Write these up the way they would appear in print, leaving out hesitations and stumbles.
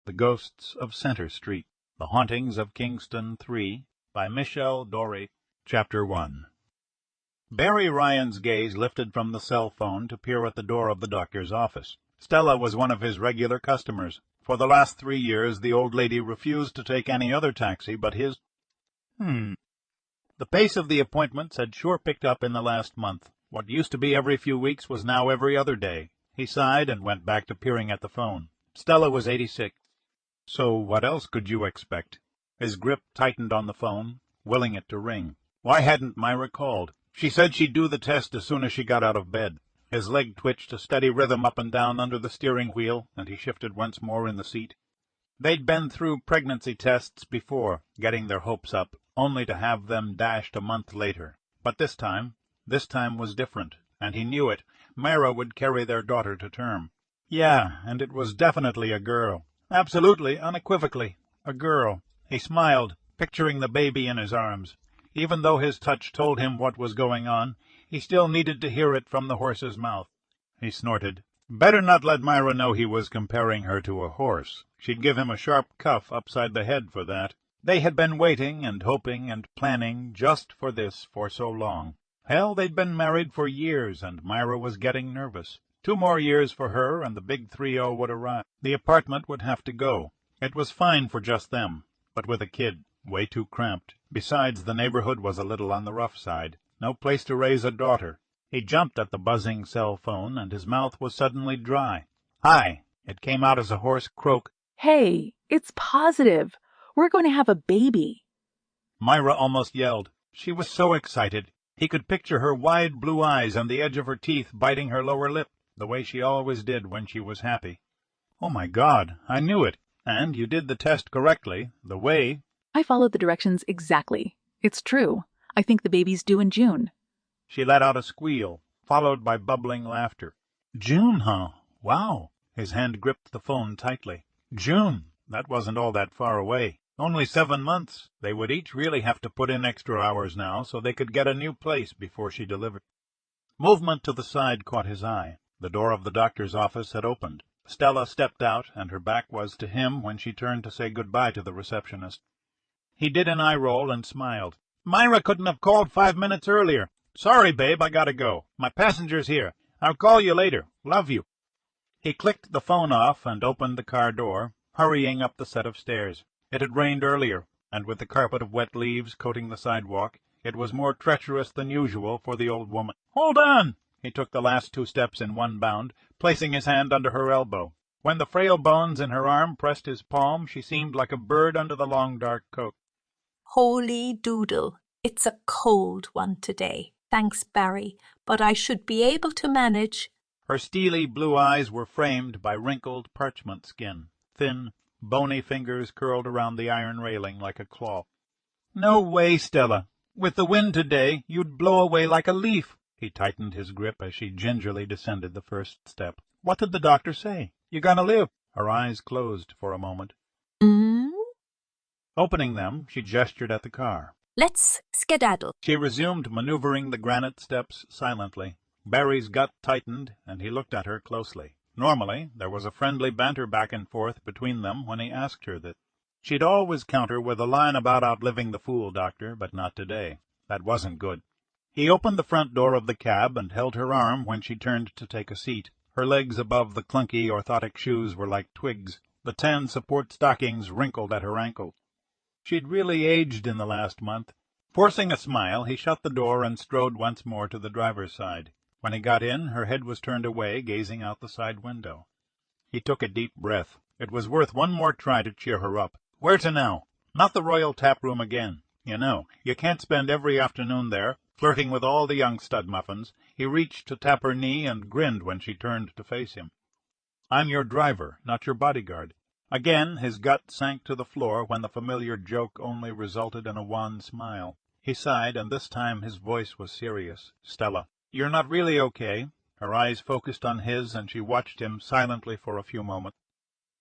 The Ghosts of Center Street, The Hauntings of Kingston 3, by Michelle Dorey. Chapter 1. Barry Ryan's gaze lifted from the cell phone to peer at the door of the doctor's office. Stella was one of his regular customers. For the last 3 years the old lady refused to take any other taxi but his. The pace of the appointments had sure picked up in the last month. What used to be every few weeks was now every other day. He sighed and went back to peering at the phone. Stella was 86. So what else could you expect? His grip tightened on the phone, willing it to ring. Why hadn't Myra called? She said she'd do the test as soon as she got out of bed. His leg twitched a steady rhythm up and down under the steering wheel, and he shifted once more in the seat. They'd been through pregnancy tests before, getting their hopes up, only to have them dashed a month later. But this time was different, and he knew it. Myra would carry their daughter to term. Yeah, and it was definitely a girl. Absolutely, unequivocally, a girl. He smiled, picturing the baby in his arms. Even though his touch told him what was going on, he still needed to hear it from the horse's mouth. He snorted. Better not let Myra know he was comparing her to a horse. She'd give him a sharp cuff upside the head for that. They had been waiting and hoping and planning just for this for so long. Hell, they'd been married for years, and Myra was getting nervous. 2 more years for her, and the big 3-0 would arrive. The apartment would have to go. It was fine for just them, but with a kid, way too cramped. Besides, the neighborhood was a little on the rough side. No place to raise a daughter. He jumped at the buzzing cell phone, and his mouth was suddenly dry. Hi. It came out as a hoarse croak. Hey, it's positive. We're going to have a baby. Myra almost yelled. She was so excited. He could picture her wide blue eyes and the edge of her teeth biting her lower lip, the way she always did when she was happy. Oh, my God, I knew it. And you did the test correctly, the way. I followed the directions exactly. It's true. I think the baby's due in June. She let out a squeal, followed by bubbling laughter. June, huh? Wow. His hand gripped the phone tightly. June. That wasn't all that far away. Only 7 months. They would each really have to put in extra hours now so they could get a new place before she delivered. Movement to the side caught his eye. The door of the doctor's office had opened. Stella stepped out, and her back was to him when she turned to say goodbye to the receptionist. He did an eye roll and smiled. Myra couldn't have called 5 minutes earlier. Sorry, babe, I gotta go. My passenger's here. I'll call you later. Love you. He clicked the phone off and opened the car door, hurrying up the set of stairs. It had rained earlier, and with the carpet of wet leaves coating the sidewalk, it was more treacherous than usual for the old woman. Hold on! He took the last 2 steps in one bound, placing his hand under her elbow. When the frail bones in her arm pressed his palm, she seemed like a bird under the long dark coat. Holy doodle, it's a cold one today. Thanks, Barry, but I should be able to manage. Her steely blue eyes were framed by wrinkled parchment skin. Thin, bony fingers curled around the iron railing like a claw. No way, Stella. With the wind today, you'd blow away like a leaf. He tightened his grip as she gingerly descended the first step. What did the doctor say? You gonna live? Her eyes closed for a moment. Opening them, she gestured at the car. Let's skedaddle. She resumed maneuvering the granite steps silently. Barry's gut tightened, and he looked at her closely. Normally, there was a friendly banter back and forth between them when he asked her that. She'd always counter with a line about outliving the fool, doctor, but not today. That wasn't good. He opened the front door of the cab and held her arm when she turned to take a seat. Her legs above the clunky orthotic shoes were like twigs. The tan support stockings wrinkled at her ankles. She'd really aged in the last month. Forcing a smile, he shut the door and strode once more to the driver's side. When he got in, her head was turned away, gazing out the side window. He took a deep breath. It was worth one more try to cheer her up. Where to now? Not the Royal Tap Room again. You know, you can't spend every afternoon there, flirting with all the young stud muffins. He reached to tap her knee and grinned when she turned to face him. I'm your driver, not your bodyguard. Again his gut sank to the floor when the familiar joke only resulted in a wan smile. He sighed, and this time his voice was serious. Stella, you're not really okay? Her eyes focused on his, and she watched him silently for a few moments.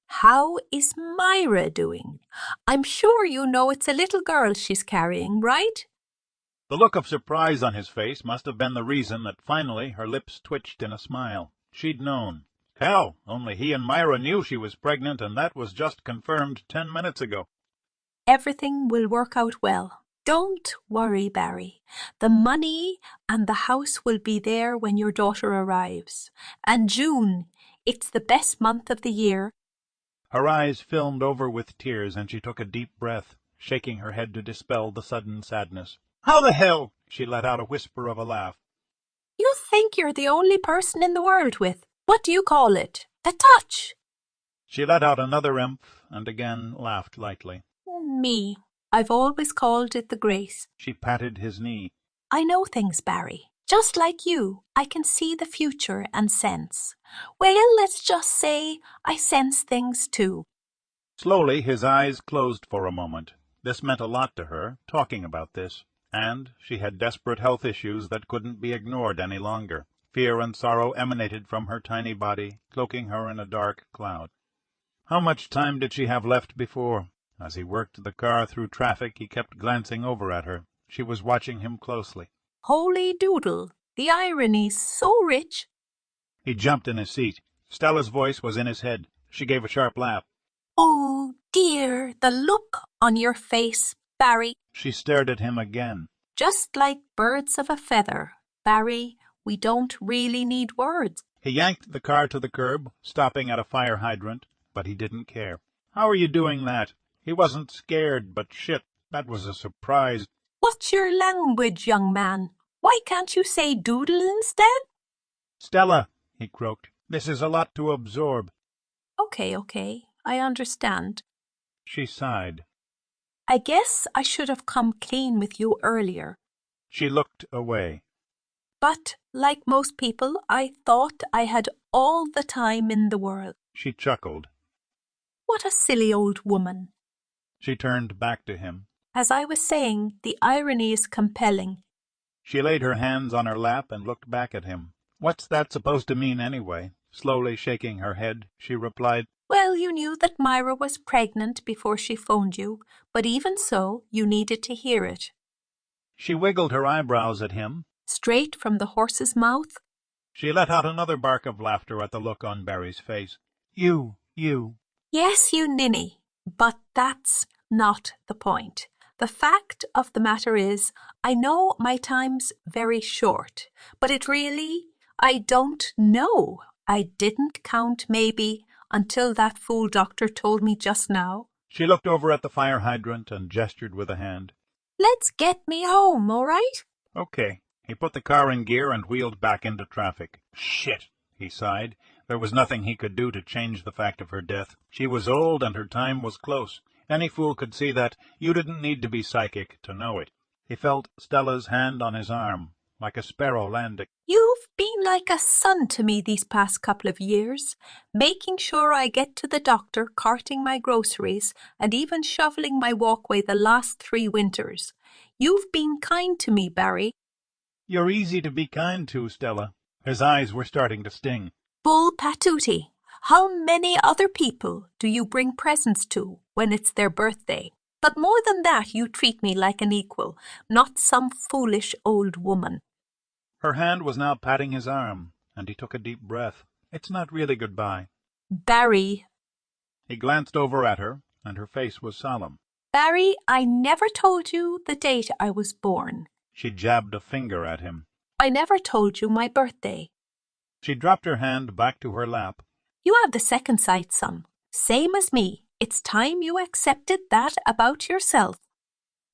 How is Myra doing? I'm sure you know it's a little girl she's carrying, right? The look of surprise on his face must have been the reason that finally her lips twitched in a smile. She'd known. Hell, only he and Myra knew she was pregnant, and that was just confirmed 10 minutes ago. Everything will work out well. Don't worry, Barry. The money and the house will be there when your daughter arrives. And June, it's the best month of the year. Her eyes filmed over with tears, and she took a deep breath, shaking her head to dispel the sudden sadness. How the hell? She let out a whisper of a laugh. You think you're the only person in the world with, what do you call it? A touch. She let out another emph and again laughed lightly. Me. I've always called it the grace. She patted his knee. I know things, Barry. Just like you, I can see the future and sense. Well, let's just say I sense things too. Slowly his eyes closed for a moment. This meant a lot to her, talking about this. And she had desperate health issues that couldn't be ignored any longer. Fear and sorrow emanated from her tiny body, cloaking her in a dark cloud. How much time did she have left before? As he worked the car through traffic, he kept glancing over at her. She was watching him closely. Holy doodle, the irony's so rich. He jumped in his seat. Stella's voice was in his head. She gave a sharp laugh. Oh, dear, the look on your face, Barry. She stared at him again. Just like birds of a feather, Barry, we don't really need words. He yanked the car to the curb, stopping at a fire hydrant, but he didn't care. How are you doing that? He wasn't scared, but shit, that was a surprise. What's your language, young man? Why can't you say doodle instead? Stella, he croaked, this is a lot to absorb. Okay, I understand. She sighed. I guess I should have come clean with you earlier. She looked away. But, like most people, I thought I had all the time in the world. She chuckled. What a silly old woman. She turned back to him. As I was saying, the irony is compelling. She laid her hands on her lap and looked back at him. What's that supposed to mean anyway? Slowly shaking her head, she replied, Well, you knew that Myra was pregnant before she phoned you, but even so, you needed to hear it. She wiggled her eyebrows at him. Straight from the horse's mouth? She let out another bark of laughter at the look on Barry's face. You. Yes, you ninny, but that's not the point. The fact of the matter is, I know my time's very short, but I don't know. I didn't count maybe until that fool doctor told me just now. She looked over at the fire hydrant and gestured with a hand. Let's get me home, all right? Okay. He put the car in gear and wheeled back into traffic. Shit, he sighed. There was nothing he could do to change the fact of her death. She was old and her time was close. Any fool could see that. You didn't need to be psychic to know it. He felt Stella's hand on his arm, like a sparrow landing. You've been like a son to me these past couple of years, making sure I get to the doctor, carting my groceries, and even shoveling my walkway the last 3 winters. You've been kind to me, Barry. You're easy to be kind to, Stella. His eyes were starting to sting. Bull patootie. How many other people do you bring presents to when it's their birthday? But more than that, you treat me like an equal, not some foolish old woman. Her hand was now patting his arm, and he took a deep breath. It's not really goodbye. Barry. He glanced over at her, and her face was solemn. Barry, I never told you the date I was born. She jabbed a finger at him. I never told you my birthday. She dropped her hand back to her lap. You have the second sight, son. Same as me. It's time you accepted that about yourself.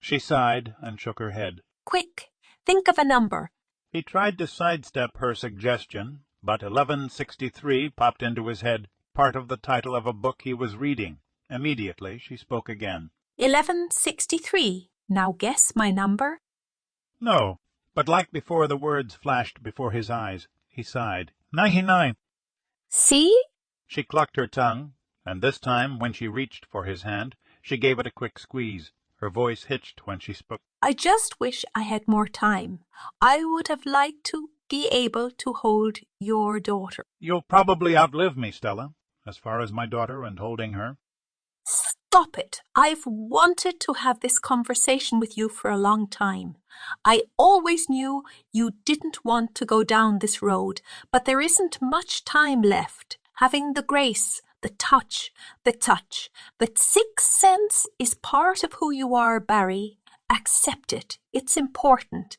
She sighed and shook her head. Quick, think of a number. He tried to sidestep her suggestion, but 1163 popped into his head, part of the title of a book he was reading. Immediately she spoke again. 1163. Now guess my number. No, but like before the words flashed before his eyes, he sighed. 99. See? She clucked her tongue, and this time, when she reached for his hand, she gave it a quick squeeze. Her voice hitched when she spoke. I just wish I had more time. I would have liked to be able to hold your daughter. You'll probably outlive me, Stella, as far as my daughter and holding her. Stop it. I've wanted to have this conversation with you for a long time. I always knew you didn't want to go down this road, but there isn't much time left. having the grace, the touch. The sixth sense is part of who you are, Barry. Accept it. It's important.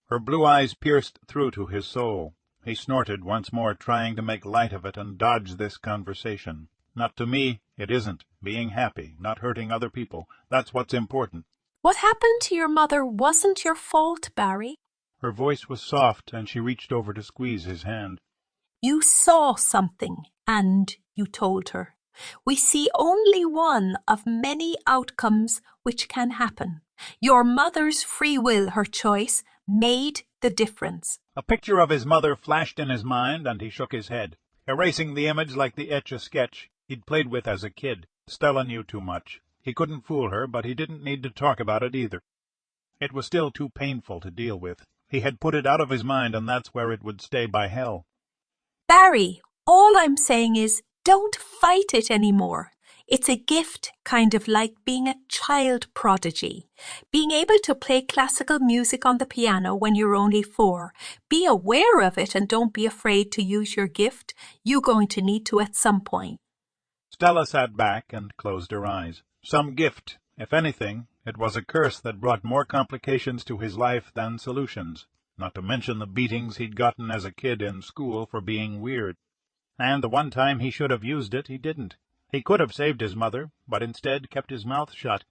Her blue eyes pierced through to his soul. He snorted once more, trying to make light of it and dodge this conversation. Not to me, it isn't. Being happy, not hurting other people, that's what's important. What happened to your mother wasn't your fault, Barry. Her voice was soft, and she reached over to squeeze his hand. You saw something, and you told her. We see only one of many outcomes which can happen. Your mother's free will, her choice, made the difference. A picture of his mother flashed in his mind, and he shook his head, erasing the image like the etch-a-sketch he'd played with as a kid. Stella knew too much. He couldn't fool her, but he didn't need to talk about it either. It was still too painful to deal with. He had put it out of his mind, and that's where it would stay by hell. Barry, all I'm saying is, don't fight it anymore. It's a gift, kind of like being a child prodigy. Being able to play classical music on the piano when you're only 4. Be aware of it and don't be afraid to use your gift. You're going to need to at some point. Stella sat back and closed her eyes. Some gift. If anything, it was a curse that brought more complications to his life than solutions, not to mention the beatings he'd gotten as a kid in school for being weird. And the one time he should have used it, he didn't. He could have saved his mother, but instead kept his mouth shut.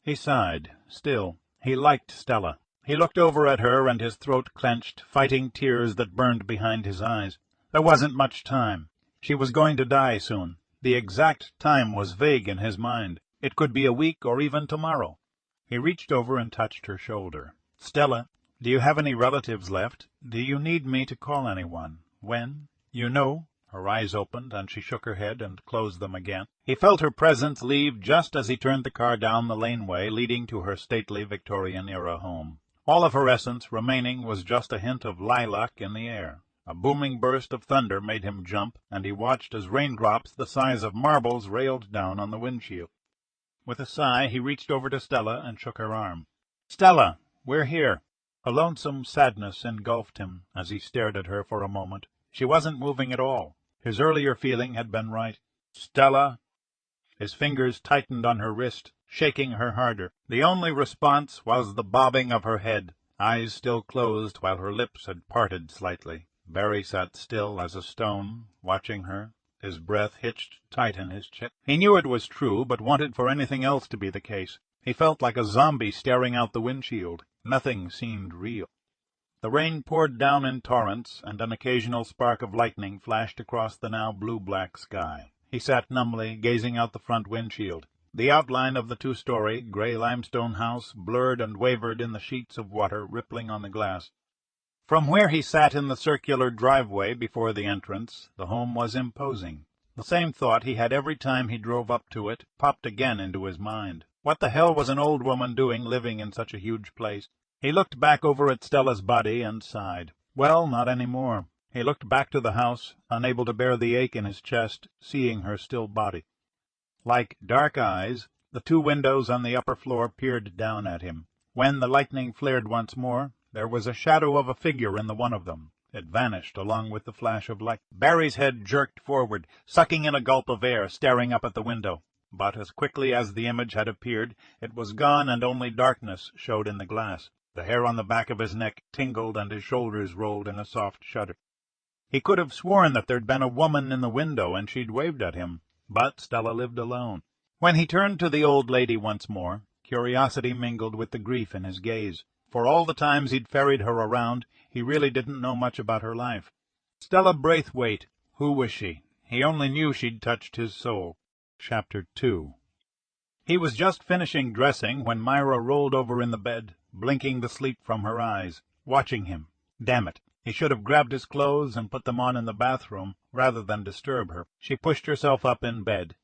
He sighed. Still, he liked Stella. He looked over at her, and his throat clenched, fighting tears that burned behind his eyes. There wasn't much time. She was going to die soon. The exact time was vague in his mind. It could be a week or even tomorrow. He reached over and touched her shoulder. "Stella, do you have any relatives left? Do you need me to call anyone? When? You know?" Her eyes opened, and she shook her head and closed them again. He felt her presence leave just as he turned the car down the laneway leading to her stately Victorian-era home. All of her essence remaining was just a hint of lilac in the air. A booming burst of thunder made him jump, and he watched as raindrops the size of marbles railed down on the windshield. With a sigh, he reached over to Stella and shook her arm. "Stella, we're here." A lonesome sadness engulfed him as he stared at her for a moment. She wasn't moving at all. His earlier feeling had been right. "Stella." His fingers tightened on her wrist, shaking her harder. The only response was the bobbing of her head, eyes still closed while her lips had parted slightly. Barry sat still as a stone, watching her, his breath hitched tight in his chest. He knew it was true, but wanted for anything else to be the case. He felt like a zombie staring out the windshield. Nothing seemed real. The rain poured down in torrents, and an occasional spark of lightning flashed across the now blue-black sky. He sat numbly, gazing out the front windshield. The outline of the 2-story, gray limestone house blurred and wavered in the sheets of water rippling on the glass. From where he sat in the circular driveway before the entrance, the home was imposing. The same thought he had every time he drove up to it popped again into his mind. What the hell was an old woman doing living in such a huge place? He looked back over at Stella's body and sighed. Well, not any more. He looked back to the house, unable to bear the ache in his chest, seeing her still body. Like dark eyes, the 2 windows on the upper floor peered down at him. When the lightning flared once more, there was a shadow of a figure in the one of them. It vanished along with the flash of light. Barry's head jerked forward, sucking in a gulp of air, staring up at the window. But as quickly as the image had appeared, it was gone, and only darkness showed in the glass. The hair on the back of his neck tingled, and his shoulders rolled in a soft shudder. He could have sworn that there'd been a woman in the window, and she'd waved at him. But Stella lived alone. When he turned to the old lady once more, curiosity mingled with the grief in his gaze. For all the times he'd ferried her around, he really didn't know much about her life. Stella Braithwaite, who was she? He only knew she'd touched his soul. Chapter 2. He was just finishing dressing when Myra rolled over in the bed, blinking the sleep from her eyes, watching him. Damn it, he should have grabbed his clothes and put them on in the bathroom, rather than disturb her. She pushed herself up in bed.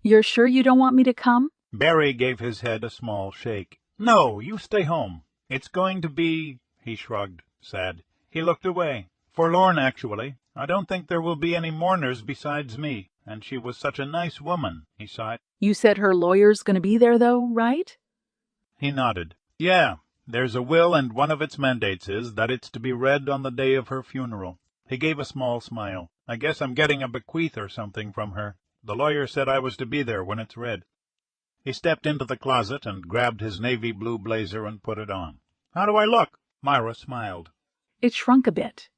"You're sure you don't want me to come?" Barry gave his head a small shake. "No, you stay home. It's going to be—" He shrugged, sad. He looked away. "Forlorn, actually. I don't think there will be any mourners besides me. And she was such a nice woman," he sighed. "You said her lawyer's going to be there, though, right?" He nodded. "Yeah, there's a will, and one of its mandates is that it's to be read on the day of her funeral." He gave a small smile. I guess I'm getting a bequeath or something from her. The lawyer said I was to be there when it's read. He stepped into the closet and grabbed his navy blue blazer and put it on. How do I look? Myra smiled. It shrunk a bit.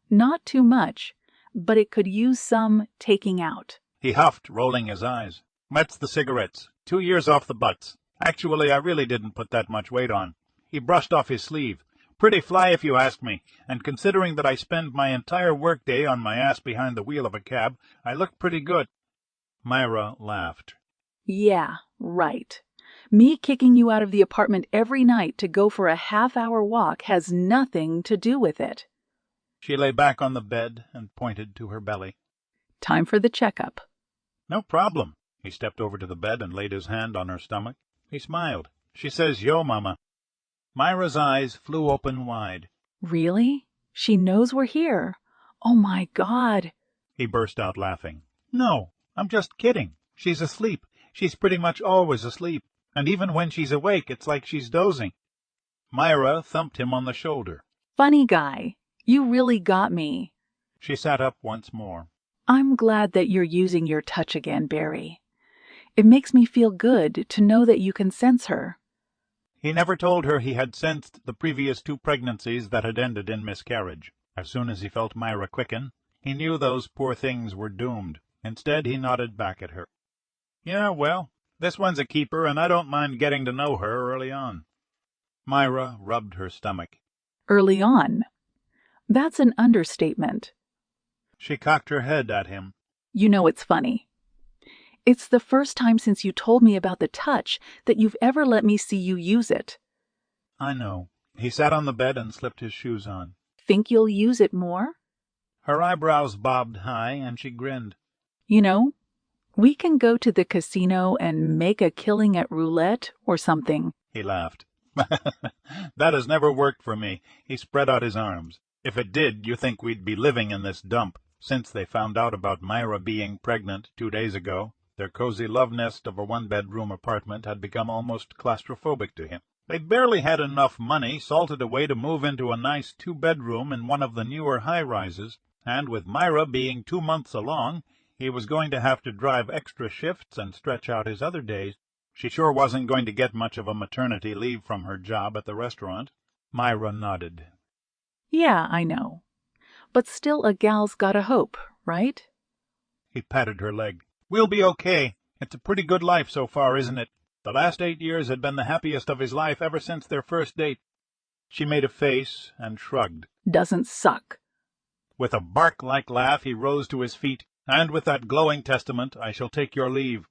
Not too much, but it could use some taking out. He huffed, rolling his eyes. That's the cigarettes. 2 years off the butts. Actually, I really didn't put that much weight on. He brushed off his sleeve. Pretty fly if you ask me, and considering that I spend my entire workday on my ass behind the wheel of a cab, I look pretty good. Myra laughed. Yeah, right. Me kicking you out of the apartment every night to go for a half-hour walk has nothing to do with it. She lay back on the bed and pointed to her belly. Time for the checkup. No problem. He stepped over to the bed and laid his hand on her stomach. He smiled. She says, "Yo, Mama." Myra's eyes flew open wide. Really? She knows we're here. Oh, my God. He burst out laughing. No, I'm just kidding. She's asleep. She's pretty much always asleep. And even when she's awake, it's like she's dozing. Myra thumped him on the shoulder. Funny guy. You really got me. She sat up once more. I'm glad that you're using your touch again, Barry. It makes me feel good to know that you can sense her. He never told her he had sensed the previous 2 pregnancies that had ended in miscarriage. As soon as he felt Myra quicken, he knew those poor things were doomed. Instead, he nodded back at her. Yeah, well, this one's a keeper, and I don't mind getting to know her early on. Myra rubbed her stomach. Early on. That's an understatement. She cocked her head at him. You know it's funny. It's the first time since you told me about the touch that you've ever let me see you use it. I know. He sat on the bed and slipped his shoes on. Think you'll use it more? Her eyebrows bobbed high, and she grinned. You know, we can go to the casino and make a killing at roulette or something. He laughed. That has never worked for me. He spread out his arms. If it did, you think we'd be living in this dump. Since they found out about Myra being pregnant 2 days ago, their cozy love nest of a 1-bedroom apartment had become almost claustrophobic to him. They'd barely had enough money salted away to move into a nice 2-bedroom in one of the newer high-rises, and with Myra being 2 months along, he was going to have to drive extra shifts and stretch out his other days. She sure wasn't going to get much of a maternity leave from her job at the restaurant. Myra nodded. Yeah, I know. But still a gal's gotta hope, right? He patted her leg. We'll be okay. It's a pretty good life so far, isn't it? The last 8 years had been the happiest of his life ever since their first date. She made a face and shrugged. Doesn't suck. With a bark-like laugh, he rose to his feet, and with that glowing testament, I shall take your leave.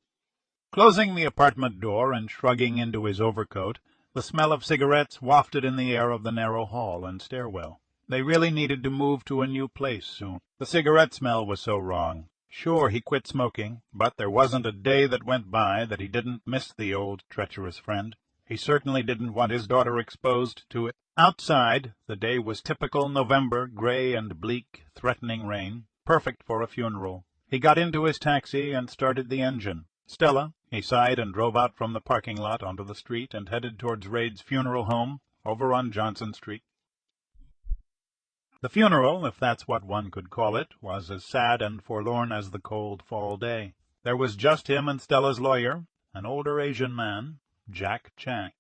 Closing the apartment door and shrugging into his overcoat, the smell of cigarettes wafted in the air of the narrow hall and stairwell. They really needed to move to a new place soon. The cigarette smell was so wrong. Sure, he quit smoking, but there wasn't a day that went by that he didn't miss the old treacherous friend. He certainly didn't want his daughter exposed to it. Outside, the day was typical November, gray and bleak, threatening rain, perfect for a funeral. He got into his taxi and started the engine. Stella, he sighed and drove out from the parking lot onto the street and headed towards Raid's funeral home over on Johnson Street. The funeral, if that's what one could call it, was as sad and forlorn as the cold fall day. There was just him and Stella's lawyer, an older Asian man, Jack Chang.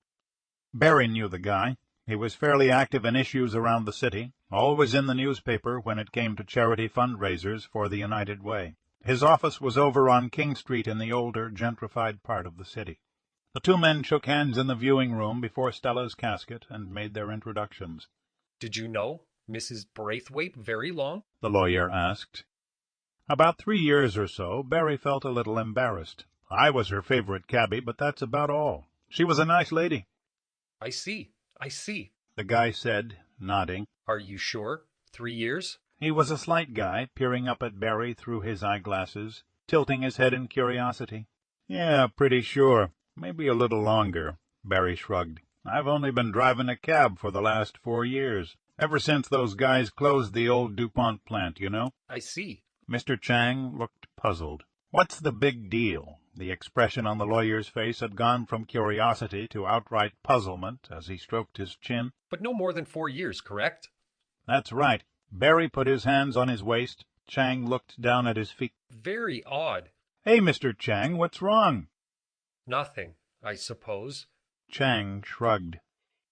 Barry knew the guy. He was fairly active in issues around the city, always in the newspaper when it came to charity fundraisers for the United Way. His office was over on King Street in the older, gentrified part of the city. The 2 men shook hands in the viewing room before Stella's casket and made their introductions. Did you know Mrs. Braithwaite very long? The lawyer asked. About 3 years or so, Barry felt a little embarrassed. I was her favorite cabbie, but that's about all. She was a nice lady. I see. The guy said, nodding. Are you sure? 3 years? He was a slight guy, peering up at Barry through his eyeglasses, tilting his head in curiosity. Yeah, pretty sure. Maybe a little longer. Barry shrugged. I've only been driving a cab for the last 4 years. Ever since those guys closed the old DuPont plant, you know? I see. Mr. Chang looked puzzled. What's the big deal? The expression on the lawyer's face had gone from curiosity to outright puzzlement as he stroked his chin. But no more than 4 years, correct? That's right. Barry put his hands on his waist, Chang looked down at his feet. Very odd. Hey, Mr. Chang, what's wrong? Nothing, I suppose. Chang shrugged.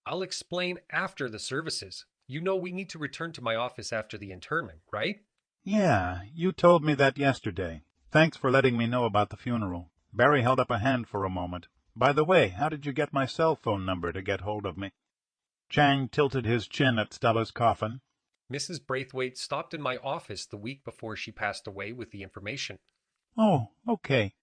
I'll explain after the services. You know we need to return to my office after the internment, right? Yeah, you told me that yesterday. Thanks for letting me know about the funeral. Barry held up a hand for a moment. By the way, how did you get my cell phone number to get hold of me? Chang tilted his chin at Stella's coffin. Mrs. Braithwaite stopped in my office the week before she passed away with the information. Oh, okay.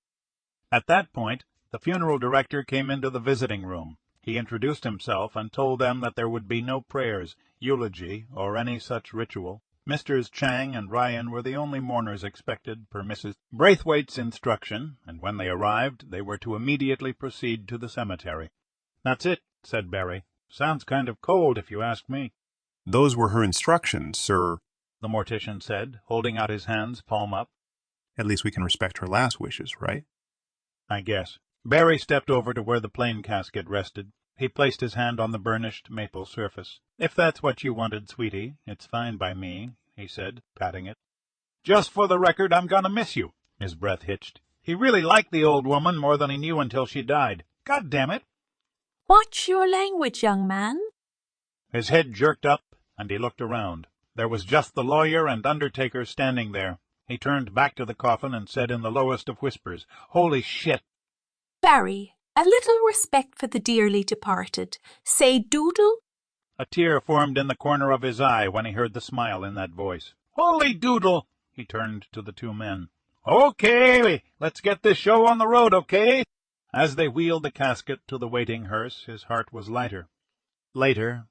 At that point, the funeral director came into the visiting room. He introduced himself and told them that there would be no prayers, eulogy, or any such ritual. Messrs. Chang and Ryan were the only mourners expected per Mrs. Braithwaite's instruction, and when they arrived, they were to immediately proceed to the cemetery. That's it, said Barry. Sounds kind of cold, if you ask me. Those were her instructions, sir. The mortician said, holding out his hands, palm up. At least we can respect her last wishes, right? I guess. Barry stepped over to where the plain casket rested. He placed his hand on the burnished maple surface. If that's what you wanted, sweetie, it's fine by me, he said, patting it. Just for the record, I'm gonna miss you. His breath hitched. He really liked the old woman more than he knew until she died. God damn it. Watch your language, young man. His head jerked up, and he looked around. There was just the lawyer and undertaker standing there. He turned back to the coffin and said in the lowest of whispers, Holy shit! Barry, a little respect for the dearly departed. Say doodle. A tear formed in the corner of his eye when he heard the smile in that voice. Holy doodle! He turned to the two men. Okay, let's get this show on the road, okay? As they wheeled the casket to the waiting hearse, his heart was lighter. Later,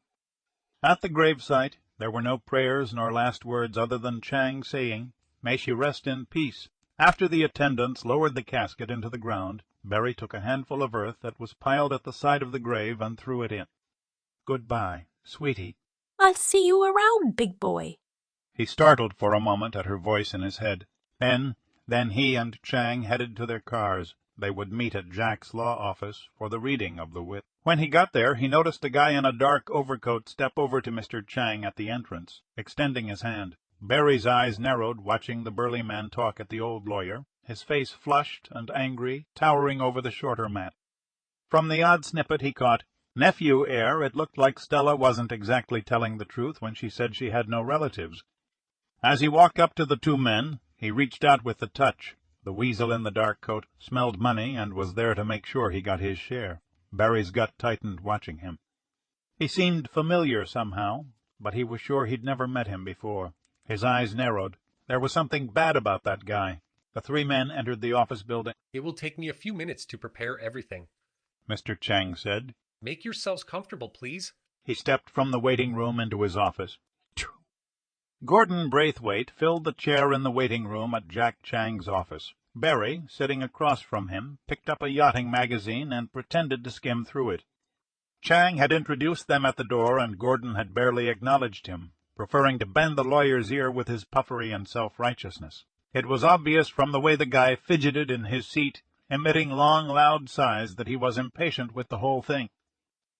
at the gravesite, there were no prayers nor last words other than Chang saying, May she rest in peace. After the attendants lowered the casket into the ground, Barry took a handful of earth that was piled at the side of the grave and threw it in. Goodbye, sweetie. I'll see you around, big boy. He startled for a moment at her voice in his head. Then he and Chang headed to their cars. They would meet at Jack's law office for the reading of the will. When he got there, he noticed a guy in a dark overcoat step over to Mr. Chang at the entrance, extending his hand. Barry's eyes narrowed, watching the burly man talk at the old lawyer, his face flushed and angry, towering over the shorter man. From the odd snippet he caught, nephew heir, it looked like Stella wasn't exactly telling the truth when she said she had no relatives. As he walked up to the two men, he reached out with the touch. The weasel in the dark coat smelled money and was there to make sure he got his share. Barry's gut tightened watching him. He seemed familiar somehow, but he was sure he'd never met him before. His eyes narrowed. There was something bad about that guy. The three men entered the office building. It will take me a few minutes to prepare everything, Mr. Chang said. Make yourselves comfortable, please. He stepped from the waiting room into his office. Gordon Braithwaite filled the chair in the waiting room at Jack Chang's office. Barry, sitting across from him, picked up a yachting magazine and pretended to skim through it. Chang had introduced them at the door, and Gordon had barely acknowledged him, preferring to bend the lawyer's ear with his puffery and self-righteousness. It was obvious from the way the guy fidgeted in his seat, emitting long, loud sighs, that he was impatient with the whole thing.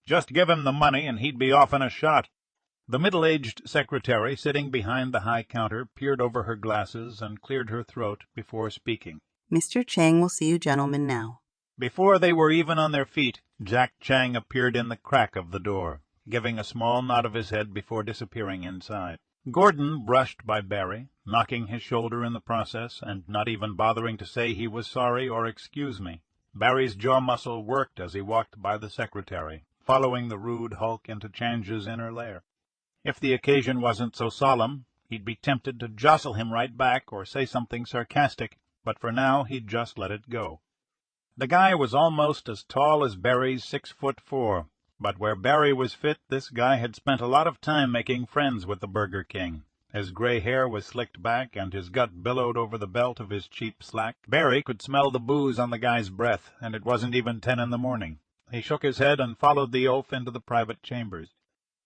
Just give him the money and he'd be off in a shot. The middle-aged secretary, sitting behind the high counter, peered over her glasses and cleared her throat before speaking. Mr. Chang will see you gentlemen now. Before they were even on their feet, Jack Chang appeared in the crack of the door, giving a small nod of his head before disappearing inside. Gordon brushed by Barry, knocking his shoulder in the process, and not even bothering to say he was sorry or excuse me. Barry's jaw muscle worked as he walked by the secretary, following the rude hulk into Chang's inner lair. If the occasion wasn't so solemn, he'd be tempted to jostle him right back or say something sarcastic, but for now he'd just let it go. The guy was almost as tall as Barry's 6'4", but where Barry was fit, this guy had spent a lot of time making friends with the Burger King. His gray hair was slicked back, and his gut billowed over the belt of his cheap slack. Barry could smell the booze on the guy's breath, and it wasn't even 10 in the morning. He shook his head and followed the oaf into the private chambers.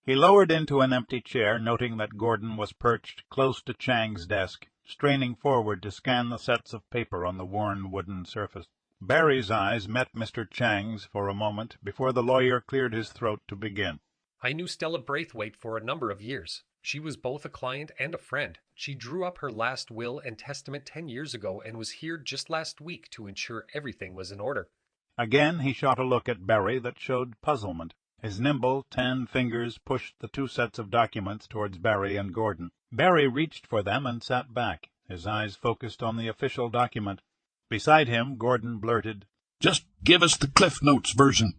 He lowered into an empty chair, noting that Gordon was perched close to Chang's desk, straining forward to scan the sets of paper on the worn wooden surface. Barry's eyes met Mr. Chang's for a moment before the lawyer cleared his throat to begin. I knew Stella Braithwaite for a number of years. She was both a client and a friend. She drew up her last will and testament 10 years ago and was here just last week to ensure everything was in order. Again he shot a look at Barry that showed puzzlement. His nimble, tan fingers pushed the 2 sets of documents towards Barry and Gordon. Barry reached for them and sat back, his eyes focused on the official document. Beside him, Gordon blurted, "Just give us the Cliff Notes version.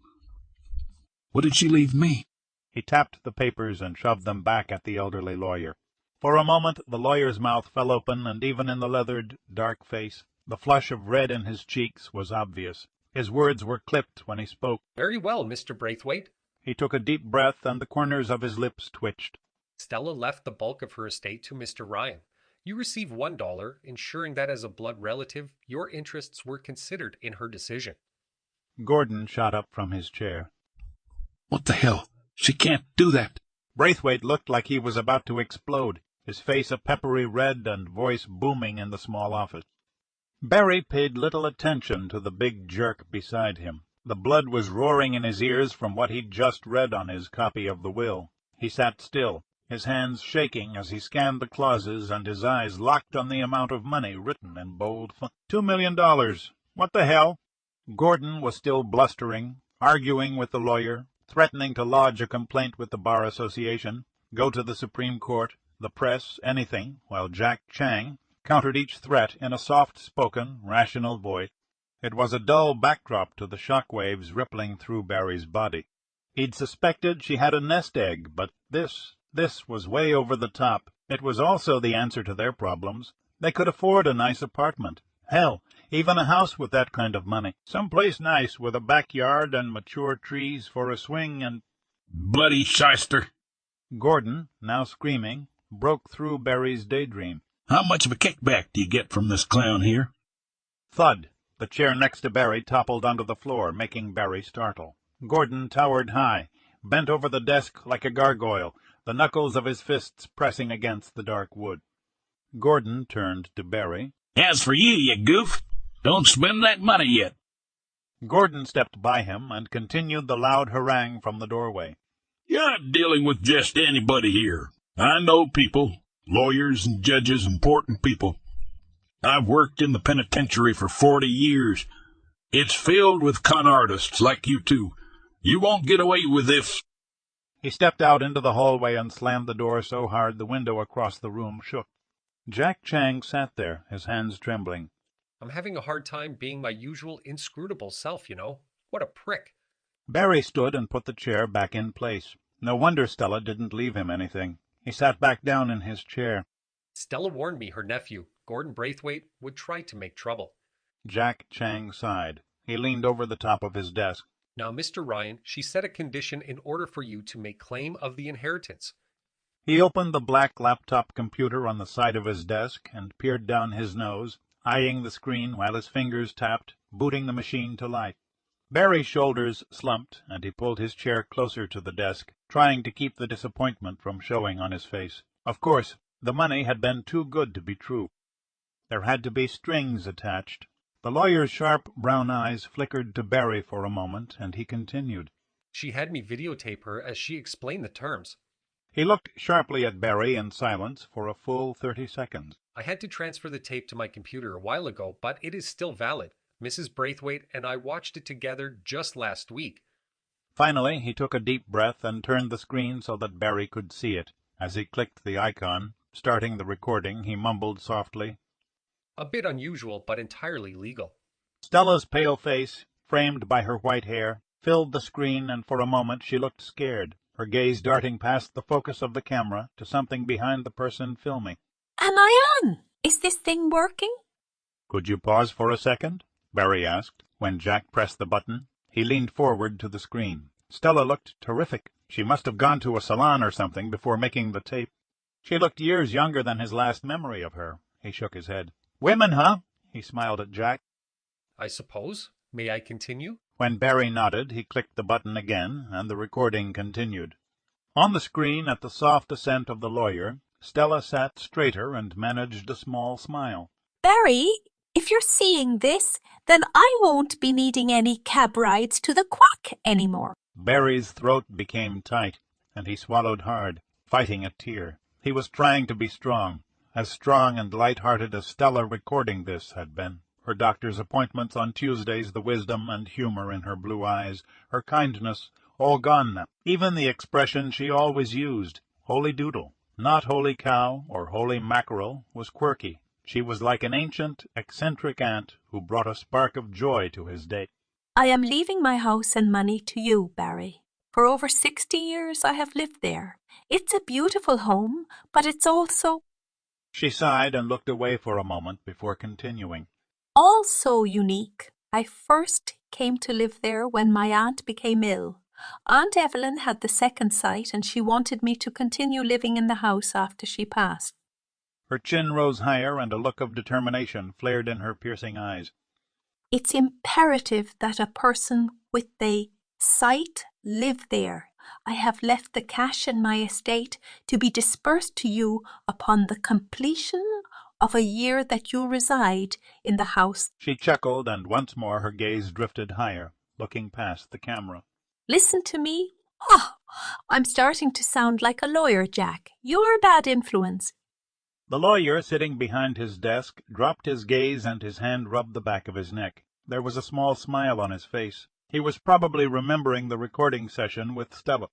What did she leave me?" He tapped the papers and shoved them back at the elderly lawyer. For a moment the lawyer's mouth fell open, and even in the leathered, dark face, the flush of red in his cheeks was obvious. His words were clipped when he spoke. Very well, Mr. Braithwaite. He took a deep breath, and the corners of his lips twitched. Stella left the bulk of her estate to Mr. Ryan. You receive $1, ensuring that as a blood relative, your interests were considered in her decision. Gordon shot up from his chair. "What the hell? She can't do that." Braithwaite looked like he was about to explode, his face a peppery red and voice booming in the small office. Barry paid little attention to the big jerk beside him. The blood was roaring in his ears from what he'd just read on his copy of the will. He sat still, his hands shaking as he scanned the clauses and his eyes locked on the amount of money written in bold font. $2 million. What the hell? Gordon was still blustering, arguing with the lawyer, threatening to lodge a complaint with the Bar Association, go to the Supreme Court, the press, anything, while Jack Chang countered each threat in a soft-spoken, rational voice. It was a dull backdrop to the shock waves rippling through Barry's body. He'd suspected she had a nest egg, but this was way over the top. It was also the answer to their problems. They could afford a nice apartment. Hell, even a house with that kind of money. Someplace nice with a backyard and mature trees for a swing and— "Bloody shyster!" Gordon, now screaming, broke through Barry's daydream. "How much of a kickback do you get from this clown here?" Thud! The chair next to Barry toppled onto the floor, making Barry startle. Gordon towered high, bent over the desk like a gargoyle, the knuckles of his fists pressing against the dark wood. Gordon turned to Barry. "As for you, you goof, don't spend that money yet." Gordon stepped by him and continued the loud harangue from the doorway. "You're not dealing with just anybody here. I know people, lawyers and judges, important people. I've worked in the penitentiary for 40 years. It's filled with con artists like you two. You won't get away with this." He stepped out into the hallway and slammed the door so hard the window across the room shook. Jack Chang sat there, his hands trembling. I'm having a hard time being my usual inscrutable self, you know. What a prick. Barry stood and put the chair back in place. No wonder Stella didn't leave him anything. He sat back down in his chair. Stella warned me her nephew, Gordon Braithwaite, would try to make trouble. Jack Chang sighed. He leaned over the top of his desk. Now, Mr. Ryan, she set a condition in order for you to make claim of the inheritance. He opened the black laptop computer on the side of his desk and peered down his nose, eyeing the screen while his fingers tapped, booting the machine to life. Barry's shoulders slumped, and he pulled his chair closer to the desk, trying to keep the disappointment from showing on his face. Of course, the money had been too good to be true. There had to be strings attached. The lawyer's sharp brown eyes flickered to Barry for a moment, and he continued. She had me videotape her as she explained the terms. He looked sharply at Barry in silence for a full 30 seconds. I had to transfer the tape to my computer a while ago, but it is still valid. Mrs. Braithwaite and I watched it together just last week. Finally, he took a deep breath and turned the screen so that Barry could see it. As he clicked the icon, starting the recording, he mumbled softly, A bit unusual, but entirely legal. Stella's pale face, framed by her white hair, filled the screen, and for a moment she looked scared, her gaze darting past the focus of the camera to something behind the person filming. Am I on? Is this thing working? Could you pause for a second? Barry asked, when Jack pressed the button. He leaned forward to the screen. Stella looked terrific. She must have gone to a salon or something before making the tape. She looked years younger than his last memory of her. He shook his head. Women, huh? He smiled at Jack. I suppose. May I continue? When Barry nodded, he clicked the button again, and the recording continued. On the screen, at the soft assent of the lawyer, Stella sat straighter and managed a small smile. Barry, if you're seeing this, then I won't be needing any cab rides to the quack anymore. Barry's throat became tight, and he swallowed hard, fighting a tear. He was trying to be strong, as strong and light-hearted as Stella recording this had been. Her doctor's appointments on Tuesdays, the wisdom and humor in her blue eyes, her kindness, all gone now. Even the expression she always used, holy doodle, not holy cow or holy mackerel, was quirky. She was like an ancient, eccentric aunt who brought a spark of joy to his day. I am leaving my house and money to you, Barry. For over 60 years I have lived there. It's a beautiful home, but it's also... She sighed and looked away for a moment before continuing. Also unique. I first came to live there when my aunt became ill. Aunt Evelyn had the second sight and she wanted me to continue living in the house after she passed. Her chin rose higher and a look of determination flared in her piercing eyes. It's imperative that a person with the sight live there. I have left the cash in my estate to be dispersed to you upon the completion of a year that you reside in the house. She chuckled, and once more her gaze drifted higher, looking past the camera. Listen to me. Oh, I'm starting to sound like a lawyer, Jack. You're a bad influence. The lawyer, sitting behind his desk, dropped his gaze and his hand rubbed the back of his neck. There was a small smile on his face. He was probably remembering the recording session with Stella.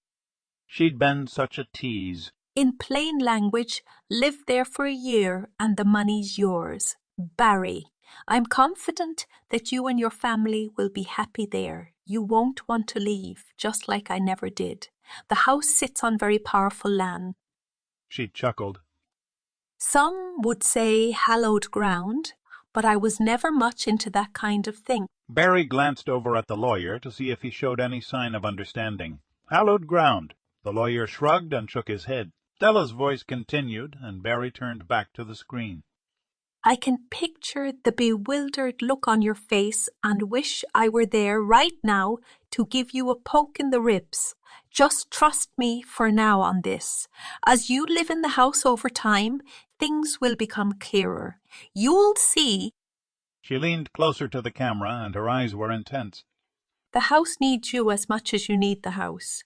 She'd been such a tease. In plain language, live there for a year and the money's yours. Barry, I'm confident that you and your family will be happy there. You won't want to leave, just like I never did. The house sits on very powerful land. She chuckled. Some would say hallowed ground, but I was never much into that kind of thing. Barry glanced over at the lawyer to see if he showed any sign of understanding. Hallowed ground. The lawyer shrugged and shook his head. Stella's voice continued, and Barry turned back to the screen. I can picture the bewildered look on your face and wish I were there right now to give you a poke in the ribs. Just trust me for now on this. As you live in the house over time, things will become clearer. You'll see. She leaned closer to the camera, and her eyes were intense. The house needs you as much as you need the house.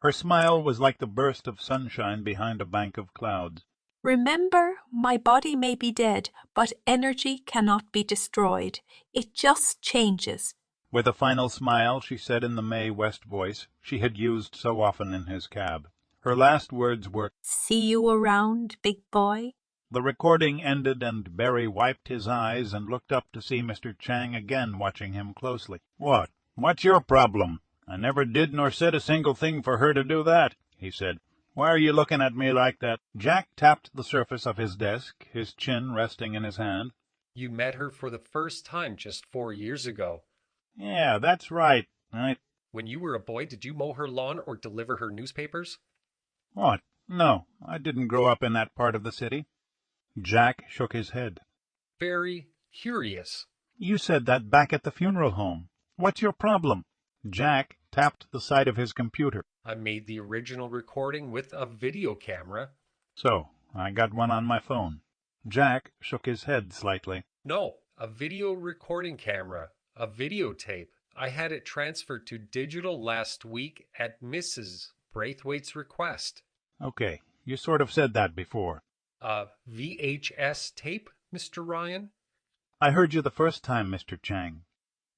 Her smile was like the burst of sunshine behind a bank of clouds. Remember, my body may be dead, but energy cannot be destroyed. It just changes. With a final smile, she said in the Mae West voice she had used so often in his cab. Her last words were, See you around, big boy. The recording ended, and Barry wiped his eyes and looked up to see Mr. Chang again watching him closely. What? What's your problem? I never did nor said a single thing for her to do that, he said. Why are you looking at me like that? Jack tapped the surface of his desk, his chin resting in his hand. You met her for the first time just 4 years ago. Yeah, that's right. When you were a boy, did you mow her lawn or deliver her newspapers? What? No, I didn't grow up in that part of the city. Jack shook his head. Very curious. You said that back at the funeral home. What's your problem? Jack tapped the side of his computer. I made the original recording with a video camera. So, I got one on my phone. Jack shook his head slightly. No, a video recording camera, a videotape. I had it transferred to digital last week at Mrs. Braithwaite's request. Okay, you sort of said that before. A VHS tape, Mr. Ryan? I heard you the first time, Mr. Chang.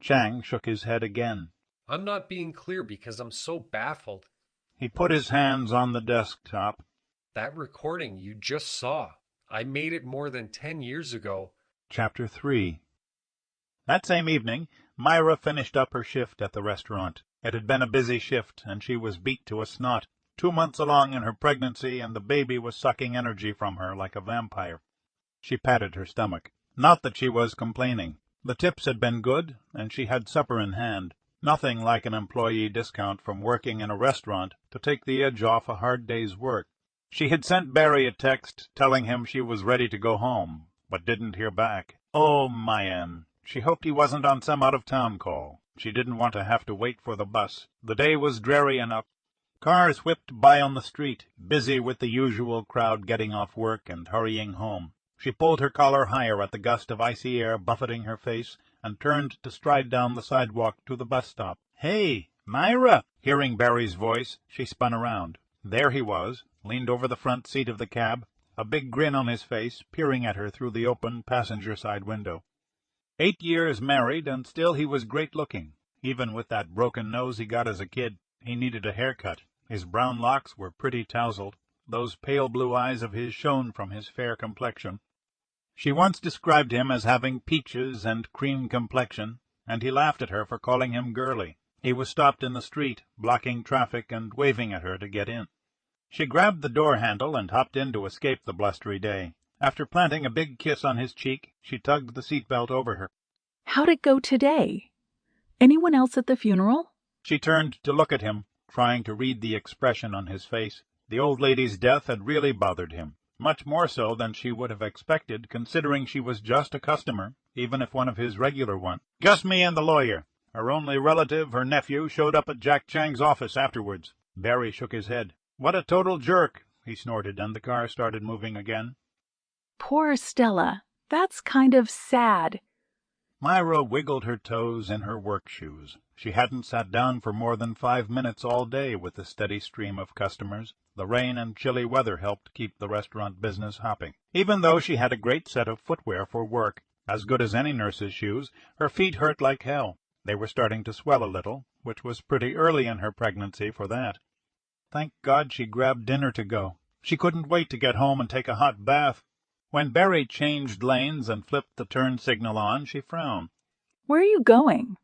Chang shook his head again. I'm not being clear because I'm so baffled. He put his hands on the desktop. That recording you just saw, I made it more than 10 years ago. Chapter 3. That same evening, Myra finished up her shift at the restaurant. It had been a busy shift, and she was beat to a snot. 2 months along in her pregnancy, and the baby was sucking energy from her like a vampire. She patted her stomach. Not that she was complaining. The tips had been good, and she had supper in hand. Nothing like an employee discount from working in a restaurant to take the edge off a hard day's work. She had sent Barry a text telling him she was ready to go home, but didn't hear back. Oh, Mayan. She hoped he wasn't on some out-of-town call. She didn't want to have to wait for the bus. The day was dreary enough. Cars whipped by on the street, busy with the usual crowd getting off work and hurrying home. She pulled her collar higher at the gust of icy air buffeting her face, and turned to stride down the sidewalk to the bus stop. Hey, Myra! Hearing Barry's voice, she spun around. There he was, leaned over the front seat of the cab, a big grin on his face, peering at her through the open passenger-side window. 8 years married, and still he was great-looking. Even with that broken nose he got as a kid, he needed a haircut. His brown locks were pretty tousled. Those pale blue eyes of his shone from his fair complexion. She once described him as having peaches and cream complexion, and he laughed at her for calling him girly. He was stopped in the street, blocking traffic and waving at her to get in. She grabbed the door handle and hopped in to escape the blustery day. After planting a big kiss on his cheek, she tugged the seatbelt over her. How'd it go today? Anyone else at the funeral? She turned to look at him, trying to read the expression on his face. The old lady's death had really bothered him, much more so than she would have expected, considering she was just a customer, even if one of his regular ones. Just me and the lawyer. Her only relative, her nephew, showed up at Jack Chang's office afterwards. Barry shook his head. What a total jerk, he snorted, and the car started moving again. Poor Stella. That's kind of sad. Myra wiggled her toes in her work shoes. She hadn't sat down for more than 5 minutes all day with the steady stream of customers. The rain and chilly weather helped keep the restaurant business hopping. Even though she had a great set of footwear for work, as good as any nurse's shoes, her feet hurt like hell. They were starting to swell a little, which was pretty early in her pregnancy for that. Thank God she grabbed dinner to go. She couldn't wait to get home and take a hot bath. When Barry changed lanes and flipped the turn signal on, she frowned. Where are you going?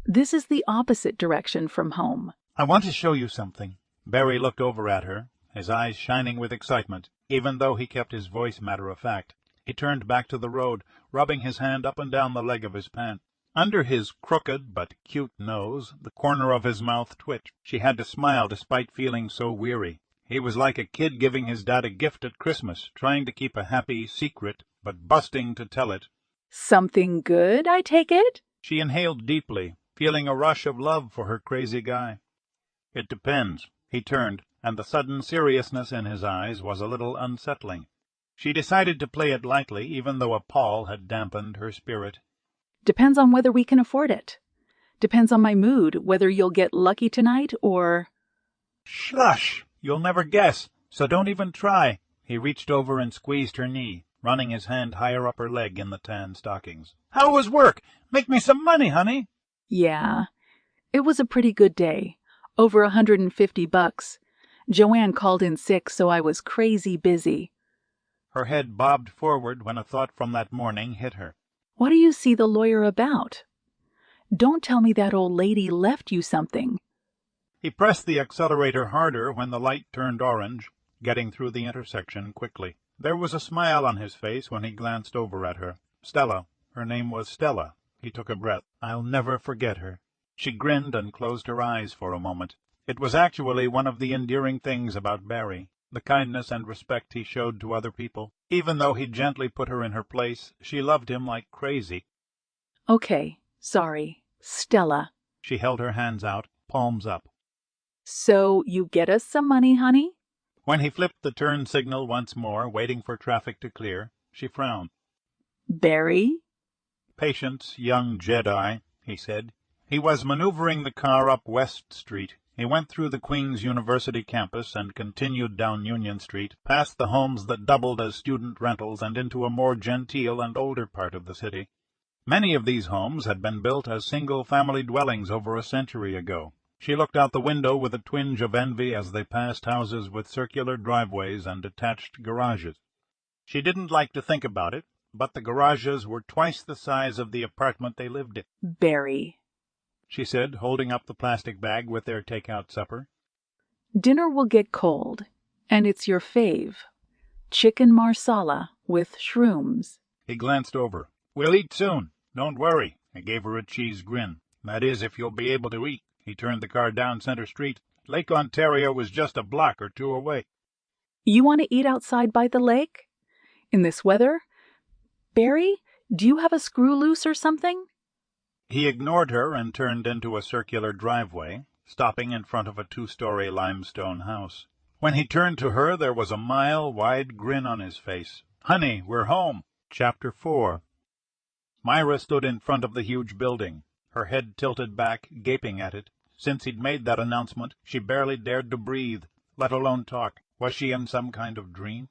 This is the opposite direction from home. I want to show you something. Barry looked over at her, his eyes shining with excitement, even though he kept his voice matter-of-fact. He turned back to the road, rubbing his hand up and down the leg of his pant. Under his crooked but cute nose, the corner of his mouth twitched. She had to smile despite feeling so weary. He was like a kid giving his dad a gift at Christmas, trying to keep a happy secret, but busting to tell it. Something good, I take it? She inhaled deeply, feeling a rush of love for her crazy guy. It depends. He turned, and the sudden seriousness in his eyes was a little unsettling. She decided to play it lightly, even though a pall had dampened her spirit. Depends on whether we can afford it. Depends on my mood, whether you'll get lucky tonight or... Shush! You'll never guess, so don't even try. He reached over and squeezed her knee, running his hand higher up her leg in the tan stockings. How was work? Make me some money, honey. Yeah, it was a pretty good day. Over $150. Joanne called in sick, so I was crazy busy. Her head bobbed forward when a thought from that morning hit her. What do you see the lawyer about? Don't tell me that old lady left you something. He pressed the accelerator harder when the light turned orange, getting through the intersection quickly. There was a smile on his face when he glanced over at her. Stella. Her name was Stella. He took a breath. I'll never forget her. She grinned and closed her eyes for a moment. It was actually one of the endearing things about Barry, the kindness and respect he showed to other people. Even though he gently put her in her place, she loved him like crazy. Okay, sorry. Stella. She held her hands out, palms up. So you get us some money, honey? When he flipped the turn signal once more, waiting for traffic to clear, she frowned. Barry? Patience, young Jedi, he said. He was maneuvering the car up West Street. He went through the Queen's University campus and continued down Union Street, past the homes that doubled as student rentals and into a more genteel and older part of the city. Many of these homes had been built as single-family dwellings over a century ago. She looked out the window with a twinge of envy as they passed houses with circular driveways and attached garages. She didn't like to think about it, but the garages were twice the size of the apartment they lived in. Barry, she said, holding up the plastic bag with their take-out supper. Dinner will get cold, and it's your fave. Chicken marsala with shrooms. He glanced over. We'll eat soon. Don't worry. He gave her a cheese grin. That is, if you'll be able to eat. He turned the car down Center Street. Lake Ontario was just a block or two away. You want to eat outside by the lake? In this weather? Barry, do you have a screw loose or something? He ignored her and turned into a circular driveway, stopping in front of a 2-story limestone house. When he turned to her, there was a mile-wide grin on his face. Honey, we're home. Chapter 4. Myra stood in front of the huge building, her head tilted back, gaping at it. Since he'd made that announcement, she barely dared to breathe. let alone talk. Was she in some kind of dream?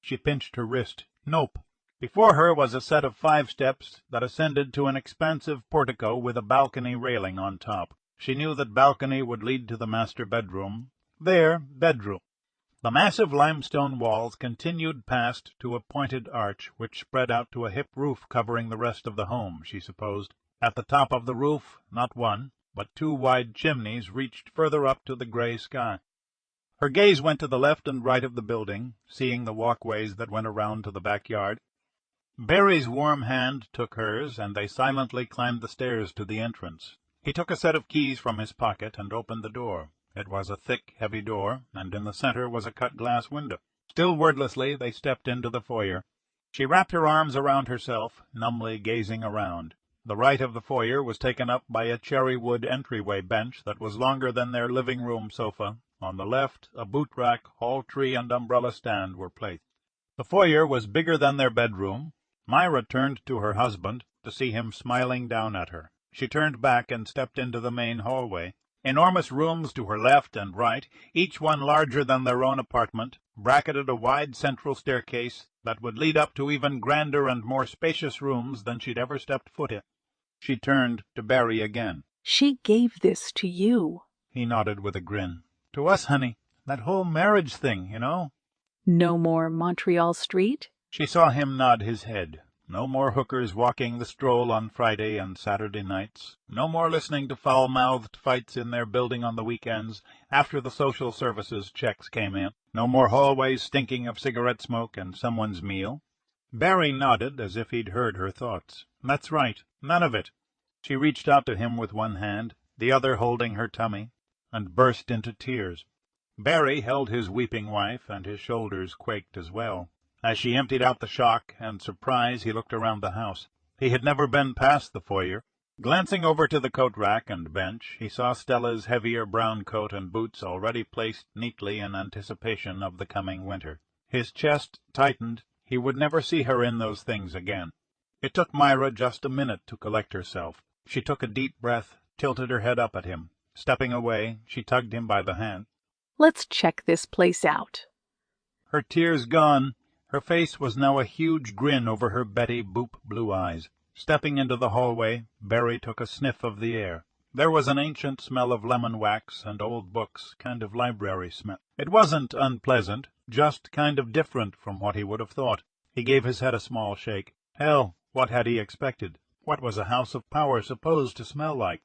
She pinched her wrist. Nope. Before her was a set of 5 steps that ascended to an expansive portico with a balcony railing on top. She knew that balcony would lead to the master bedroom. There, bedroom. The massive limestone walls continued past to a pointed arch which spread out to a hip roof covering the rest of the home, she supposed. At the top of the roof, not one, but 2 wide chimneys reached further up to the gray sky. Her gaze went to the left and right of the building, seeing the walkways that went around to the backyard. Barry's warm hand took hers, and they silently climbed the stairs to the entrance. He took a set of keys from his pocket and opened the door. It was a thick, heavy door, and in the center was a cut-glass window. Still wordlessly, they stepped into the foyer. She wrapped her arms around herself, numbly gazing around. The right of the foyer was taken up by a cherry-wood entryway bench that was longer than their living-room sofa. On the left, a boot-rack, hall tree, and umbrella stand were placed. The foyer was bigger than their bedroom. Myra turned to her husband to see him smiling down at her. She turned back and stepped into the main hallway. Enormous rooms to her left and right, each one larger than their own apartment, bracketed a wide central staircase that would lead up to even grander and more spacious rooms than she'd ever stepped foot in. She turned to Barry again. She gave this to you. He nodded with a grin. To us, honey. That whole marriage thing, you know. No more Montreal Street? She saw him nod his head. No more hookers walking the stroll on Friday and Saturday nights. No more listening to foul-mouthed fights in their building on the weekends after the social services checks came in. No more hallways stinking of cigarette smoke and someone's meal. Barry nodded as if he'd heard her thoughts. That's right. None of it. She reached out to him with one hand, the other holding her tummy, and burst into tears. Barry held his weeping wife, and his shoulders quaked as well. As she emptied out the shock and surprise, he looked around the house. He had never been past the foyer. Glancing over to the coat-rack and bench, he saw Stella's heavier brown coat and boots already placed neatly in anticipation of the coming winter. His chest tightened. He would never see her in those things again. It took Myra just a minute to collect herself. She took a deep breath, tilted her head up at him. Stepping away, she tugged him by the hand. Let's check this place out. Her tears gone, her face was now a huge grin over her Betty Boop blue eyes. Stepping into the hallway, Barry took a sniff of the air. There was an ancient smell of lemon wax and old books, kind of library smell. It wasn't unpleasant, just kind of different from what he would have thought. He gave his head a small shake. Hell, what had he expected? What was a house of power supposed to smell like?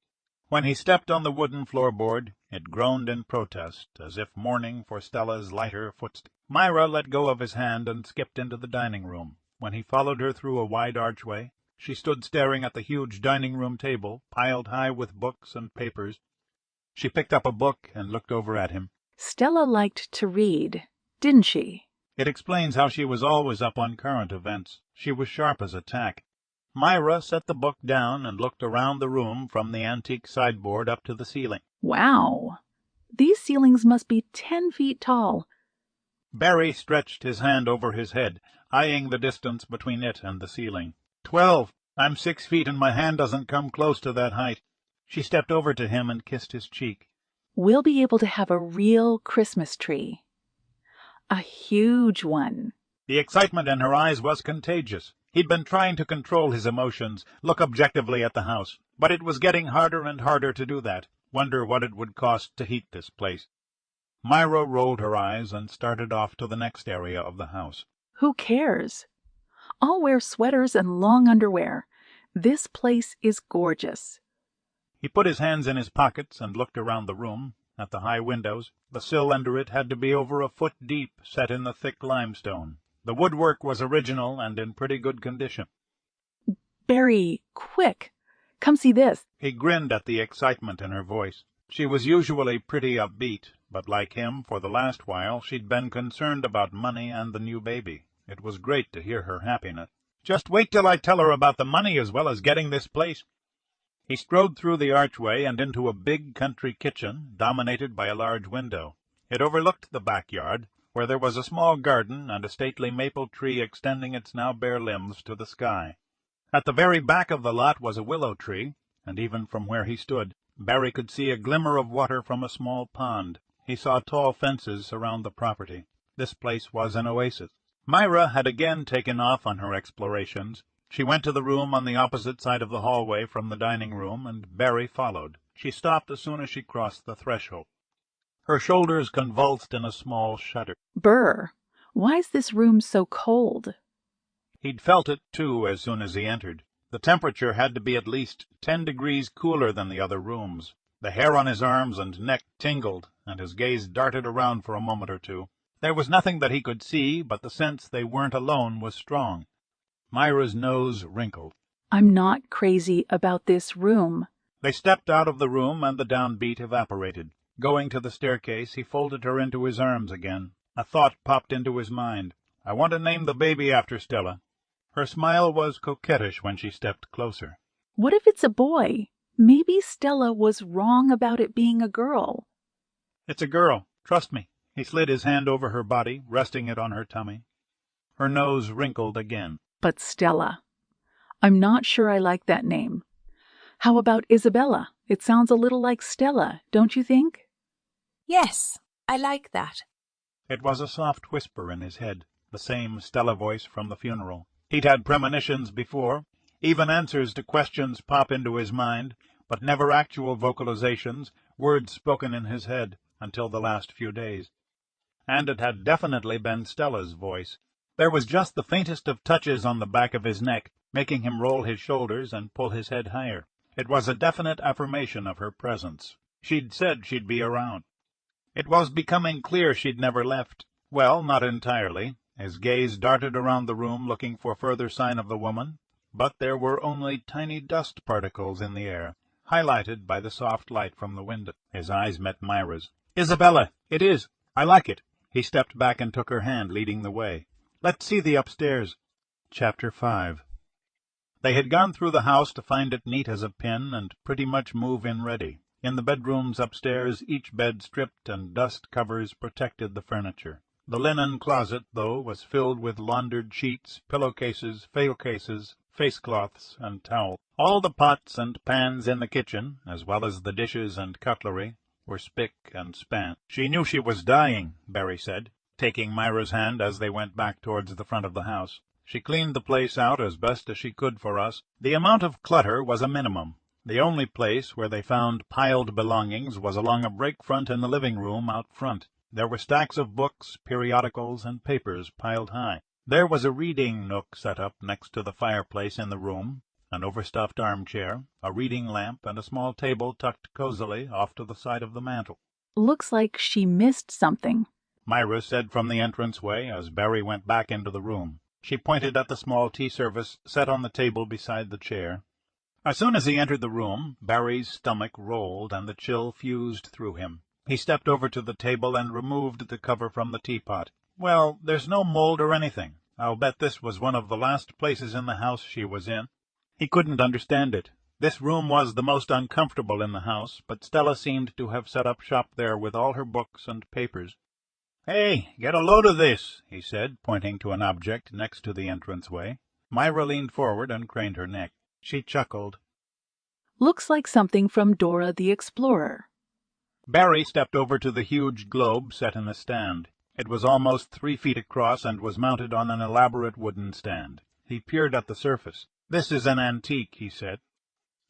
When he stepped on the wooden floorboard, it groaned in protest, as if mourning for Stella's lighter footstep. Myra let go of his hand and skipped into the dining room. When he followed her through a wide archway, she stood staring at the huge dining-room table, piled high with books and papers. She picked up a book and looked over at him. Stella liked to read, didn't she? It explains how she was always up on current events. She was sharp as a tack. Myra set the book down and looked around the room from the antique sideboard up to the ceiling. Wow. These ceilings must be 10 feet tall. Barry stretched his hand over his head, eyeing the distance between it and the ceiling. 12. I'm 6 feet and my hand doesn't come close to that height. She stepped over to him and kissed his cheek. We'll be able to have a real Christmas tree. A huge one. The excitement in her eyes was contagious. He'd been trying to control his emotions, look objectively at the house, but it was getting harder and harder to do that. Wonder what it would cost to heat this place. Myra rolled her eyes and started off to the next area of the house. Who cares? I'll wear sweaters and long underwear. This place is gorgeous. He put his hands in his pockets and looked around the room, at the high windows. The sill under it had to be over a foot deep, set in the thick limestone. The woodwork was original and in pretty good condition. Barry, quick! Come see this. He grinned at the excitement in her voice. She was usually pretty upbeat, but like him, for the last while, she'd been concerned about money and the new baby. It was great to hear her happiness. Just wait till I tell her about the money as well as getting this place. He strode through the archway and into a big country kitchen, dominated by a large window. It overlooked the backyard, where there was a small garden and a stately maple tree extending its now bare limbs to the sky. At the very back of the lot was a willow tree, and even from where he stood, Barry could see a glimmer of water from a small pond. He saw tall fences surround the property. This place was an oasis. Myra had again taken off on her explorations. She went to the room on the opposite side of the hallway from the dining room, and Barry followed. She stopped as soon as she crossed the threshold. Her shoulders convulsed in a small shudder. Burr, why's this room so cold? He'd felt it, too, as soon as he entered. The temperature had to be at least 10 degrees cooler than the other rooms. The hair on his arms and neck tingled, and his gaze darted around for a moment or two. There was nothing that he could see, but the sense they weren't alone was strong. Myra's nose wrinkled. I'm not crazy about this room. They stepped out of the room, and the downbeat evaporated. Going to the staircase, he folded her into his arms again. A thought popped into his mind. I want to name the baby after Stella. Her smile was coquettish when she stepped closer. What if it's a boy? Maybe Stella was wrong about it being a girl. It's a girl. Trust me. He slid his hand over her body, resting it on her tummy. Her nose wrinkled again. But Stella. I'm not sure I like that name. How about Isabella? It sounds a little like Stella, don't you think? Yes, I like that. It was a soft whisper in his head, the same Stella voice from the funeral. He'd had premonitions before, even answers to questions pop into his mind, but never actual vocalizations, words spoken in his head, until the last few days. And it had definitely been Stella's voice. There was just the faintest of touches on the back of his neck, making him roll his shoulders and pull his head higher. It was a definite affirmation of her presence. She'd said she'd be around. It was becoming clear she'd never left. Well, not entirely. His gaze darted around the room looking for further sign of the woman, but there were only tiny dust particles in the air, highlighted by the soft light from the window. His eyes met Myra's. Isabella, it is. I like it. He stepped back and took her hand, leading the way. Let's see the upstairs. Chapter 5. They had gone through the house to find it neat as a pin and pretty much move-in ready. In the bedrooms upstairs, each bed stripped and dust covers protected the furniture. The linen closet, though, was filled with laundered sheets, pillowcases, fail-cases, face-cloths, and towels. All the pots and pans in the kitchen, as well as the dishes and cutlery, were spick and span. She knew she was dying, Barry said, taking Myra's hand as they went back towards the front of the house. She cleaned the place out as best as she could for us. The amount of clutter was a minimum. The only place where they found piled belongings was along a break front in the living room out front. There were stacks of books, periodicals, and papers piled high. There was a reading nook set up next to the fireplace in the room, an overstuffed armchair, a reading lamp, and a small table tucked cozily off to the side of the mantel. Looks like she missed something, Myra said from the entranceway as Barry went back into the room. She pointed at the small tea service set on the table beside the chair. As soon as he entered the room, Barry's stomach rolled and the chill fused through him. He stepped over to the table and removed the cover from the teapot. Well, there's no mold or anything. I'll bet this was one of the last places in the house she was in. He couldn't understand it. This room was the most uncomfortable in the house, but Stella seemed to have set up shop there with all her books and papers. "Hey, get a load of this," he said, pointing to an object next to the entranceway. Myra leaned forward and craned her neck. She chuckled. Looks like something from Dora the Explorer. Barry stepped over to the huge globe set in a stand. It was almost 3 feet across and was mounted on an elaborate wooden stand. He peered at the surface. "This is an antique," he said.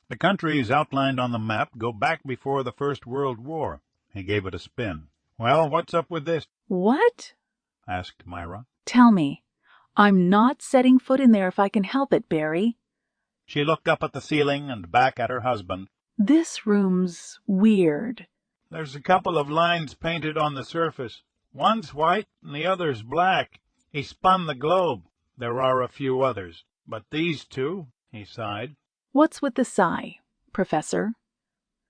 "The countries outlined on the map go back before the First World War." He gave it a spin. "Well, what's up with this?" What? asked Myra. Tell me. I'm not setting foot in there if I can help it, Barry. She looked up at the ceiling and back at her husband. This room's weird. "There's a couple of lines painted on the surface. One's white and the other's black. He spun the globe. There are a few others. But these two," he sighed. What's with the sigh, Professor?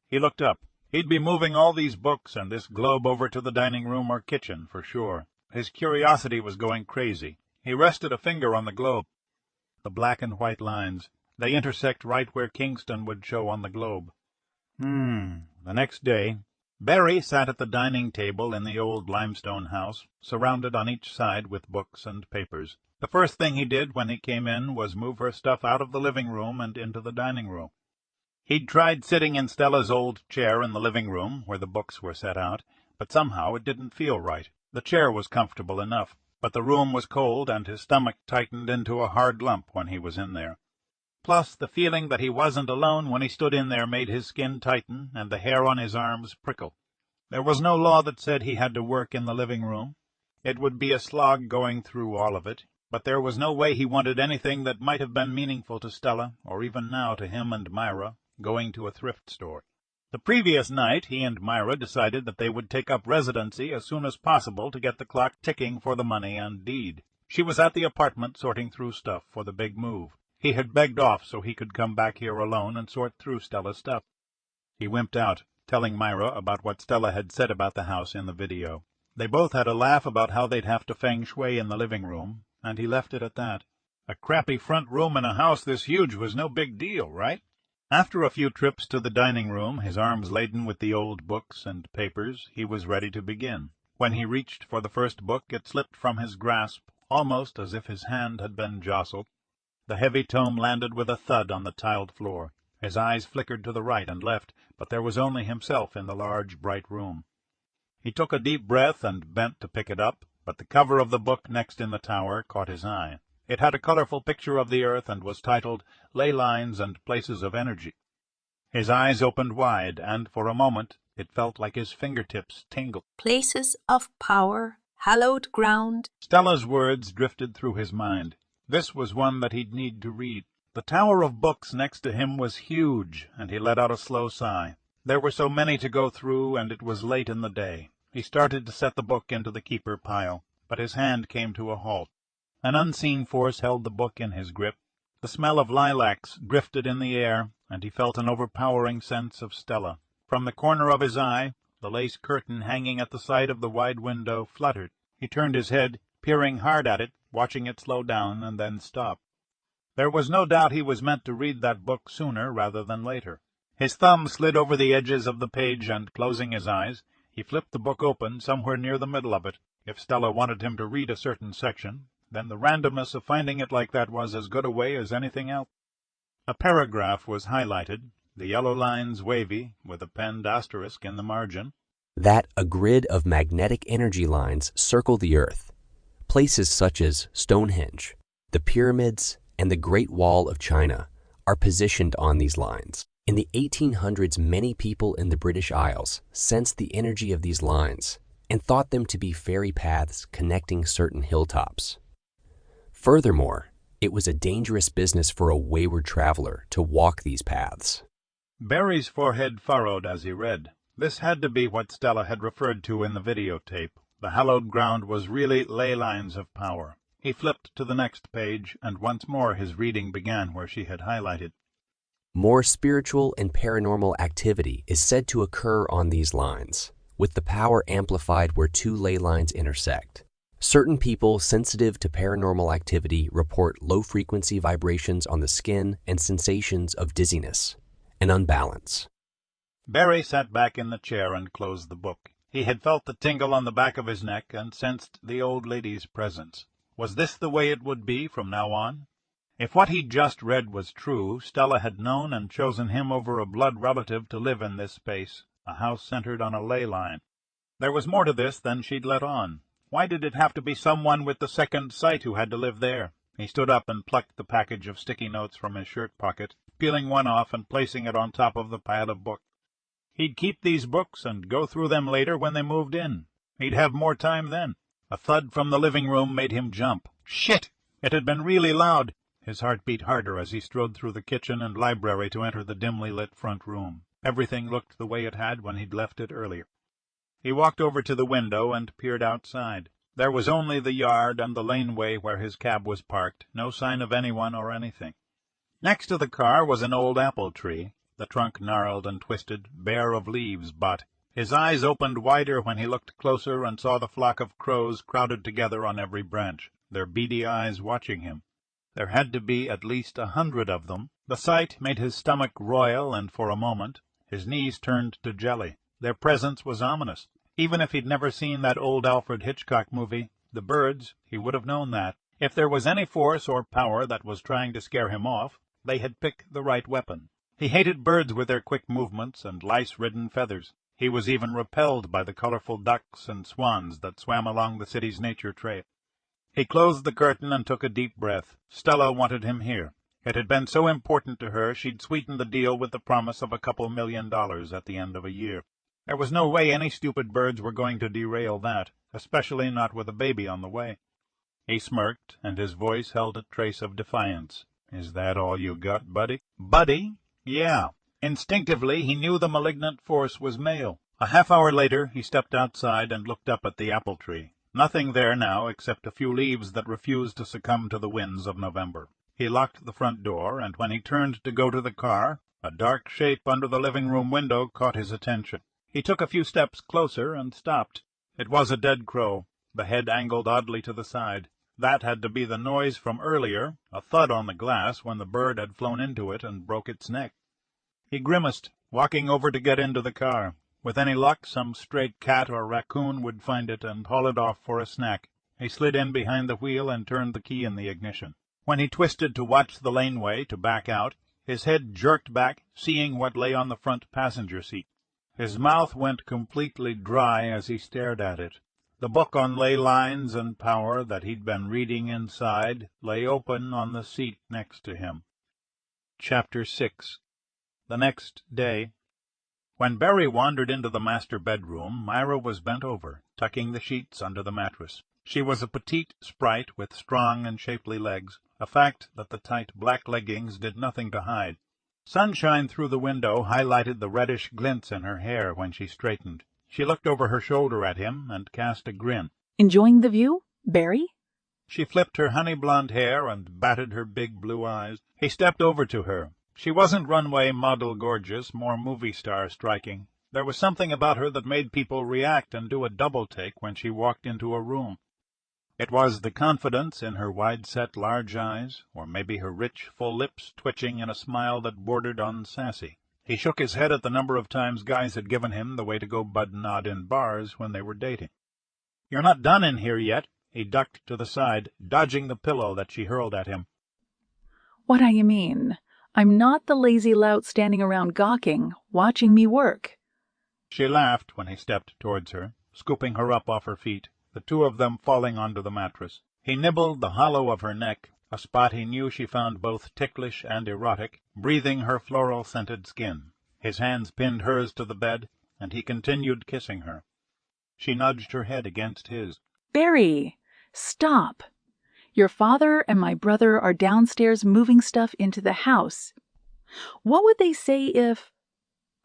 He looked up. He'd be moving all these books and this globe over to the dining room or kitchen, for sure. His curiosity was going crazy. He rested a finger on the globe. The black and white lines. They intersect right where Kingston would show on the globe. The next day, Barry sat at the dining table in the old limestone house, surrounded on each side with books and papers. The first thing he did when he came in was move her stuff out of the living room and into the dining room. He'd tried sitting in Stella's old chair in the living room, where the books were set out, but somehow it didn't feel right. The chair was comfortable enough, but the room was cold, and his stomach tightened into a hard lump when he was in there. Plus, the feeling that he wasn't alone when he stood in there made his skin tighten and the hair on his arms prickle. There was no law that said he had to work in the living room. It would be a slog going through all of it, but there was no way he wanted anything that might have been meaningful to Stella, or even now to him and Myra, going to a thrift store. The previous night, he and Myra decided that they would take up residency as soon as possible to get the clock ticking for the money and deed. She was at the apartment sorting through stuff for the big move. He had begged off so he could come back here alone and sort through Stella's stuff. He wimped out, telling Myra about what Stella had said about the house in the video. They both had a laugh about how they'd have to feng shui in the living room, and he left it at that. A crappy front room in a house this huge was no big deal, right? After a few trips to the dining room, his arms laden with the old books and papers, he was ready to begin. When he reached for the first book, it slipped from his grasp, almost as if his hand had been jostled. The heavy tome landed with a thud on the tiled floor. His eyes flickered to the right and left, but there was only himself in the large, bright room. He took a deep breath and bent to pick it up, but the cover of the book next in the tower caught his eye. It had a colorful picture of the earth and was titled Ley Lines and Places of Energy. His eyes opened wide, and for a moment it felt like his fingertips tingled. Places of power, hallowed ground. Stella's words drifted through his mind. This was one that he'd need to read. The tower of books next to him was huge, and he let out a slow sigh. There were so many to go through, and it was late in the day. He started to set the book into the keeper pile, but his hand came to a halt. An unseen force held the book in his grip. The smell of lilacs drifted in the air, and he felt an overpowering sense of Stella. From the corner of his eye, the lace curtain hanging at the side of the wide window fluttered. He turned his head, peering hard at it, watching it slow down and then stop. There was no doubt he was meant to read that book sooner rather than later. His thumb slid over the edges of the page, and, closing his eyes, he flipped the book open somewhere near the middle of it. If Stella wanted him to read a certain section, then the randomness of finding it like that was as good a way as anything else. A paragraph was highlighted, the yellow lines wavy, with a penned asterisk in the margin. That a grid of magnetic energy lines circle the Earth. Places such as Stonehenge, the pyramids, and the Great Wall of China are positioned on these lines. In the 1800s, many people in the British Isles sensed the energy of these lines and thought them to be fairy paths connecting certain hilltops. Furthermore, it was a dangerous business for a wayward traveler to walk these paths. Barry's forehead furrowed as he read. This had to be what Stella had referred to in the videotape. The hallowed ground was really ley lines of power. He flipped to the next page, and once more his reading began where she had highlighted. More spiritual and paranormal activity is said to occur on these lines, with the power amplified where two ley lines intersect. Certain people sensitive to paranormal activity report low-frequency vibrations on the skin and sensations of dizziness and unbalance. Barry sat back in the chair and closed the book. He had felt the tingle on the back of his neck and sensed the old lady's presence. Was this the way it would be from now on? If what he'd just read was true, Stella had known and chosen him over a blood relative to live in this space, a house centered on a ley line. There was more to this than she'd let on. Why did it have to be someone with the second sight who had to live there? He stood up and plucked the package of sticky notes from his shirt pocket, peeling one off and placing it on top of the pile of books. He'd keep these books and go through them later when they moved in. He'd have more time then. A thud from the living room made him jump. Shit! It had been really loud. His heart beat harder as he strode through the kitchen and library to enter the dimly lit front room. Everything looked the way it had when he'd left it earlier. He walked over to the window and peered outside. There was only the yard and the laneway where his cab was parked, no sign of anyone or anything. Next to the car was an old apple tree, the trunk gnarled and twisted, bare of leaves, but his eyes opened wider when he looked closer and saw the flock of crows crowded together on every branch, their beady eyes watching him. There had to be at least 100 of them. The sight made his stomach roil, and for a moment his knees turned to jelly. Their presence was ominous. Even if he'd never seen that old Alfred Hitchcock movie, The Birds, he would have known that. If there was any force or power that was trying to scare him off, they had picked the right weapon. He hated birds with their quick movements and lice-ridden feathers. He was even repelled by the colorful ducks and swans that swam along the city's nature trail. He closed the curtain and took a deep breath. Stella wanted him here. It had been so important to her she'd sweetened the deal with the promise of a couple $1 million at the end of a year. There was no way any stupid birds were going to derail that, especially not with a baby on the way. He smirked, and his voice held a trace of defiance. "Is that all you got, buddy?" Buddy? Yeah. Instinctively, he knew the malignant force was male. A half-hour later, he stepped outside and looked up at the apple tree. Nothing there now except a few leaves that refused to succumb to the winds of November. He locked the front door, and when he turned to go to the car, a dark shape under the living-room window caught his attention. He took a few steps closer and stopped. It was a dead crow, the head angled oddly to the side. That had to be the noise from earlier, a thud on the glass when the bird had flown into it and broke its neck. He grimaced, walking over to get into the car. With any luck, some stray cat or raccoon would find it and haul it off for a snack. He slid in behind the wheel and turned the key in the ignition. When he twisted to watch the laneway to back out, his head jerked back, seeing what lay on the front passenger seat. His mouth went completely dry as he stared at it. The book on ley lines and power that he'd been reading inside lay open on the seat next to him. Chapter 6. The next day. When Barry wandered into the master bedroom, Myra was bent over, tucking the sheets under the mattress. She was a petite sprite with strong and shapely legs, a fact that the tight black leggings did nothing to hide. Sunshine through the window highlighted the reddish glints in her hair when she straightened. She looked over her shoulder at him and cast a grin. "Enjoying the view, Barry?" She flipped her honey-blonde hair and batted her big blue eyes. He stepped over to her. She wasn't runway model gorgeous, more movie star striking. There was something about her that made people react and do a double-take when she walked into a room. It was the confidence in her wide-set large eyes, or maybe her rich, full lips twitching in a smile that bordered on sassy. He shook his head at the number of times guys had given him the way to go bud-nod in bars when they were dating. "You're not done in here yet." He ducked to the side, dodging the pillow that she hurled at him. "What do you mean? I'm not the lazy lout standing around gawking, watching me work." She laughed when he stepped towards her, scooping her up off her feet, the two of them falling onto the mattress. He nibbled the hollow of her neck, a spot he knew she found both ticklish and erotic, breathing her floral-scented skin. His hands pinned hers to the bed, and he continued kissing her. She nudged her head against his. "Barry, stop. Your father and my brother are downstairs moving stuff into the house. What would they say if—"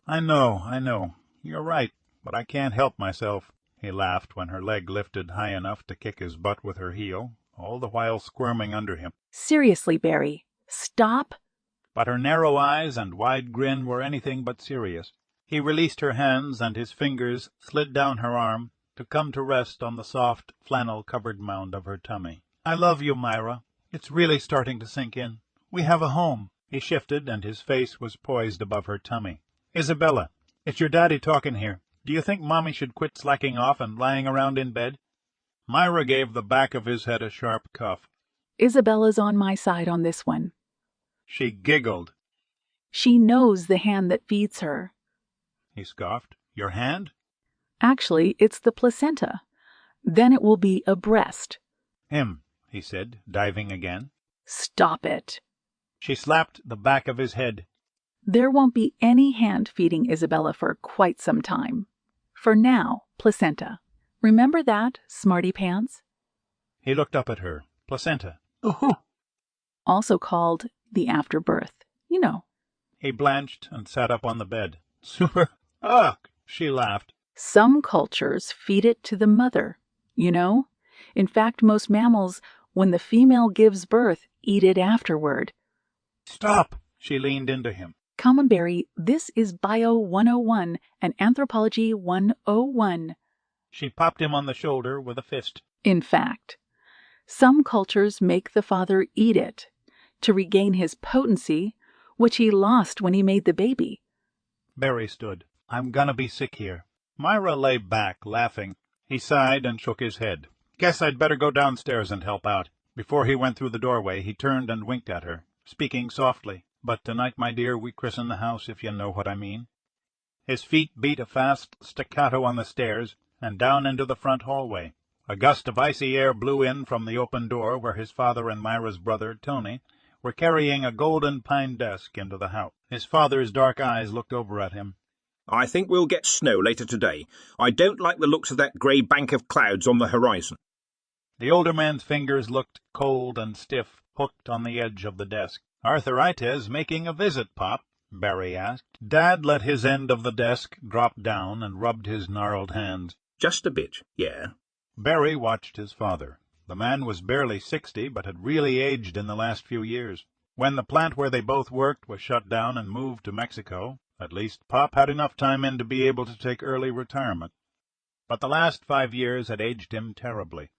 I know. You're right, but I can't help myself." He laughed when her leg lifted high enough to kick his butt with her heel, all the while squirming under him. "Seriously, Barry, stop." But her narrow eyes and wide grin were anything but serious. He released her hands, and his fingers slid down her arm to come to rest on the soft, flannel-covered mound of her tummy. "I love you, Myra. It's really starting to sink in. We have a home." He shifted, and his face was poised above her tummy. "Isabella, it's your daddy talking here. Do you think Mommy should quit slacking off and lying around in bed?" Myra gave the back of his head a sharp cuff. "Isabella's on my side on this one." She giggled. "She knows the hand that feeds her." He scoffed. "Your hand?" "Actually, it's the placenta. Then it will be a breast." "Him," he said, diving again. "Stop it." She slapped the back of his head. "There won't be any hand feeding Isabella for quite some time. For now, placenta. Remember that, smarty pants?" He looked up at her. "Placenta. Also called the afterbirth. You know." He blanched and sat up on the bed. "Super. Ugh!" She laughed. "Some cultures feed it to the mother, you know. In fact, most mammals, when the female gives birth, eat it afterward." "Stop!" She leaned into him. "Come on, Barry. This is Bio 101 and Anthropology 101. She popped him on the shoulder with a fist. In fact, some cultures make the father eat it to regain his potency, which he lost when he made the baby." Barry stood. "I'm gonna be sick here." Myra lay back, laughing. He sighed and shook his head. "Guess I'd better go downstairs and help out." Before he went through the doorway, he turned and winked at her, speaking softly. "But tonight, my dear, we christen the house, if you know what I mean." His feet beat a fast staccato on the stairs and down into the front hallway. A gust of icy air blew in from the open door where his father and Myra's brother, Tony, were carrying a golden pine desk into the house. His father's dark eyes looked over at him. I think we'll get snow later today. I don't like the looks of that grey bank of clouds on the horizon. The older man's fingers looked cold and stiff, hooked on the edge of the desk. "Arthurites making a visit, Pop?" Barry asked. Dad let his end of the desk drop down and rubbed his gnarled hands. Just a bit, yeah. Barry watched his father. The man was barely 60, but had really aged in the last few years. When the plant where they both worked was shut down and moved to Mexico, at least Pop had enough time in to be able to take early retirement. But the last 5 years had aged him terribly.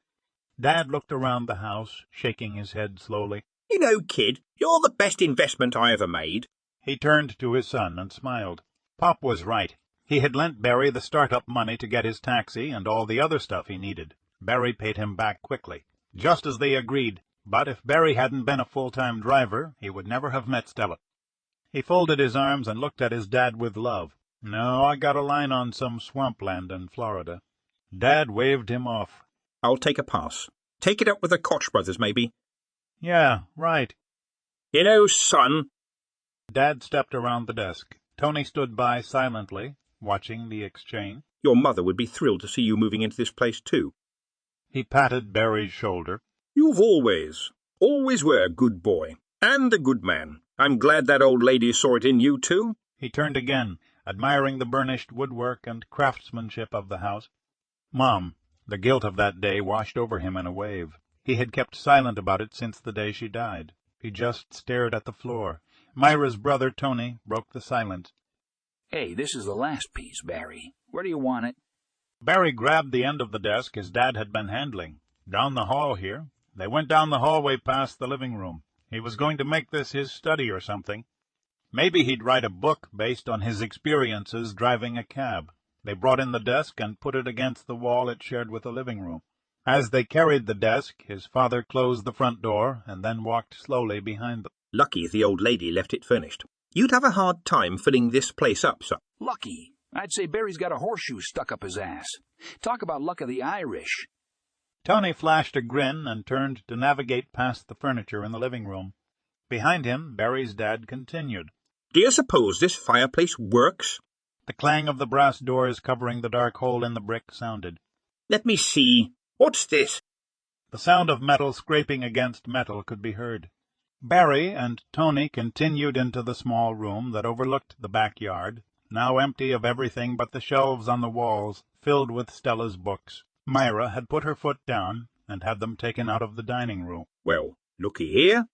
Dad looked around the house, shaking his head slowly. You know, kid, you're the best investment I ever made. He turned to his son and smiled. Pop was right. He had lent Barry the start-up money to get his taxi and all the other stuff he needed. Barry paid him back quickly, just as they agreed. But if Barry hadn't been a full-time driver, he would never have met Stella. He folded his arms and looked at his dad with love. "No, I got a line on some swampland in Florida." Dad waved him off. I'll take a pass. Take it up with the Koch brothers, maybe. "Yeah, right." You know, son... Dad stepped around the desk. Tony stood by silently, watching the exchange. Your mother would be thrilled to see you moving into this place, too. He patted Barry's shoulder. You've always were a good boy, and a good man. I'm glad that old lady saw it in you, too. He turned again, admiring the burnished woodwork and craftsmanship of the house. Mom, the guilt of that day washed over him in a wave. He had kept silent about it since the day she died. He just stared at the floor. Myra's brother, Tony, broke the silence. "Hey, this is the last piece, Barry. Where do you want it?" Barry grabbed the end of the desk his dad had been handling. "Down the hall here." They went down the hallway past the living room. He was going to make this his study or something. Maybe he'd write a book based on his experiences driving a cab. They brought in the desk and put it against the wall it shared with the living room. As they carried the desk, his father closed the front door and then walked slowly behind them. Lucky the old lady left it furnished. You'd have a hard time filling this place up, son. Lucky. I'd say Barry's got a horseshoe stuck up his ass. Talk about luck of the Irish. Tony flashed a grin and turned to navigate past the furniture in the living room. Behind him, Barry's dad continued. Do you suppose this fireplace works? The clang of the brass doors covering the dark hole in the brick sounded. Let me see. What's this? The sound of metal scraping against metal could be heard. Barry and Tony continued into the small room that overlooked the backyard, now empty of everything but the shelves on the walls filled with Stella's books. Myra had put her foot down and had them taken out of the dining room. Well, looky here.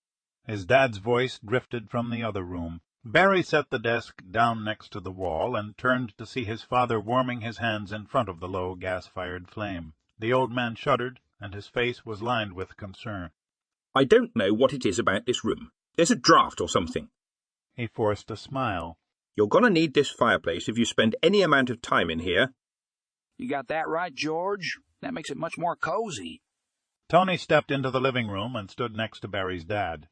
His dad's voice drifted from the other room. Barry set the desk down next to the wall and turned to see his father warming his hands in front of the low gas-fired flame. The old man shuddered, and his face was lined with concern. I don't know what it is about this room. There's a draft or something. He forced a smile. You're going to need this fireplace if you spend any amount of time in here. You got that right, George? That makes it much more cozy. Tony stepped into the living room and stood next to Barry's dad.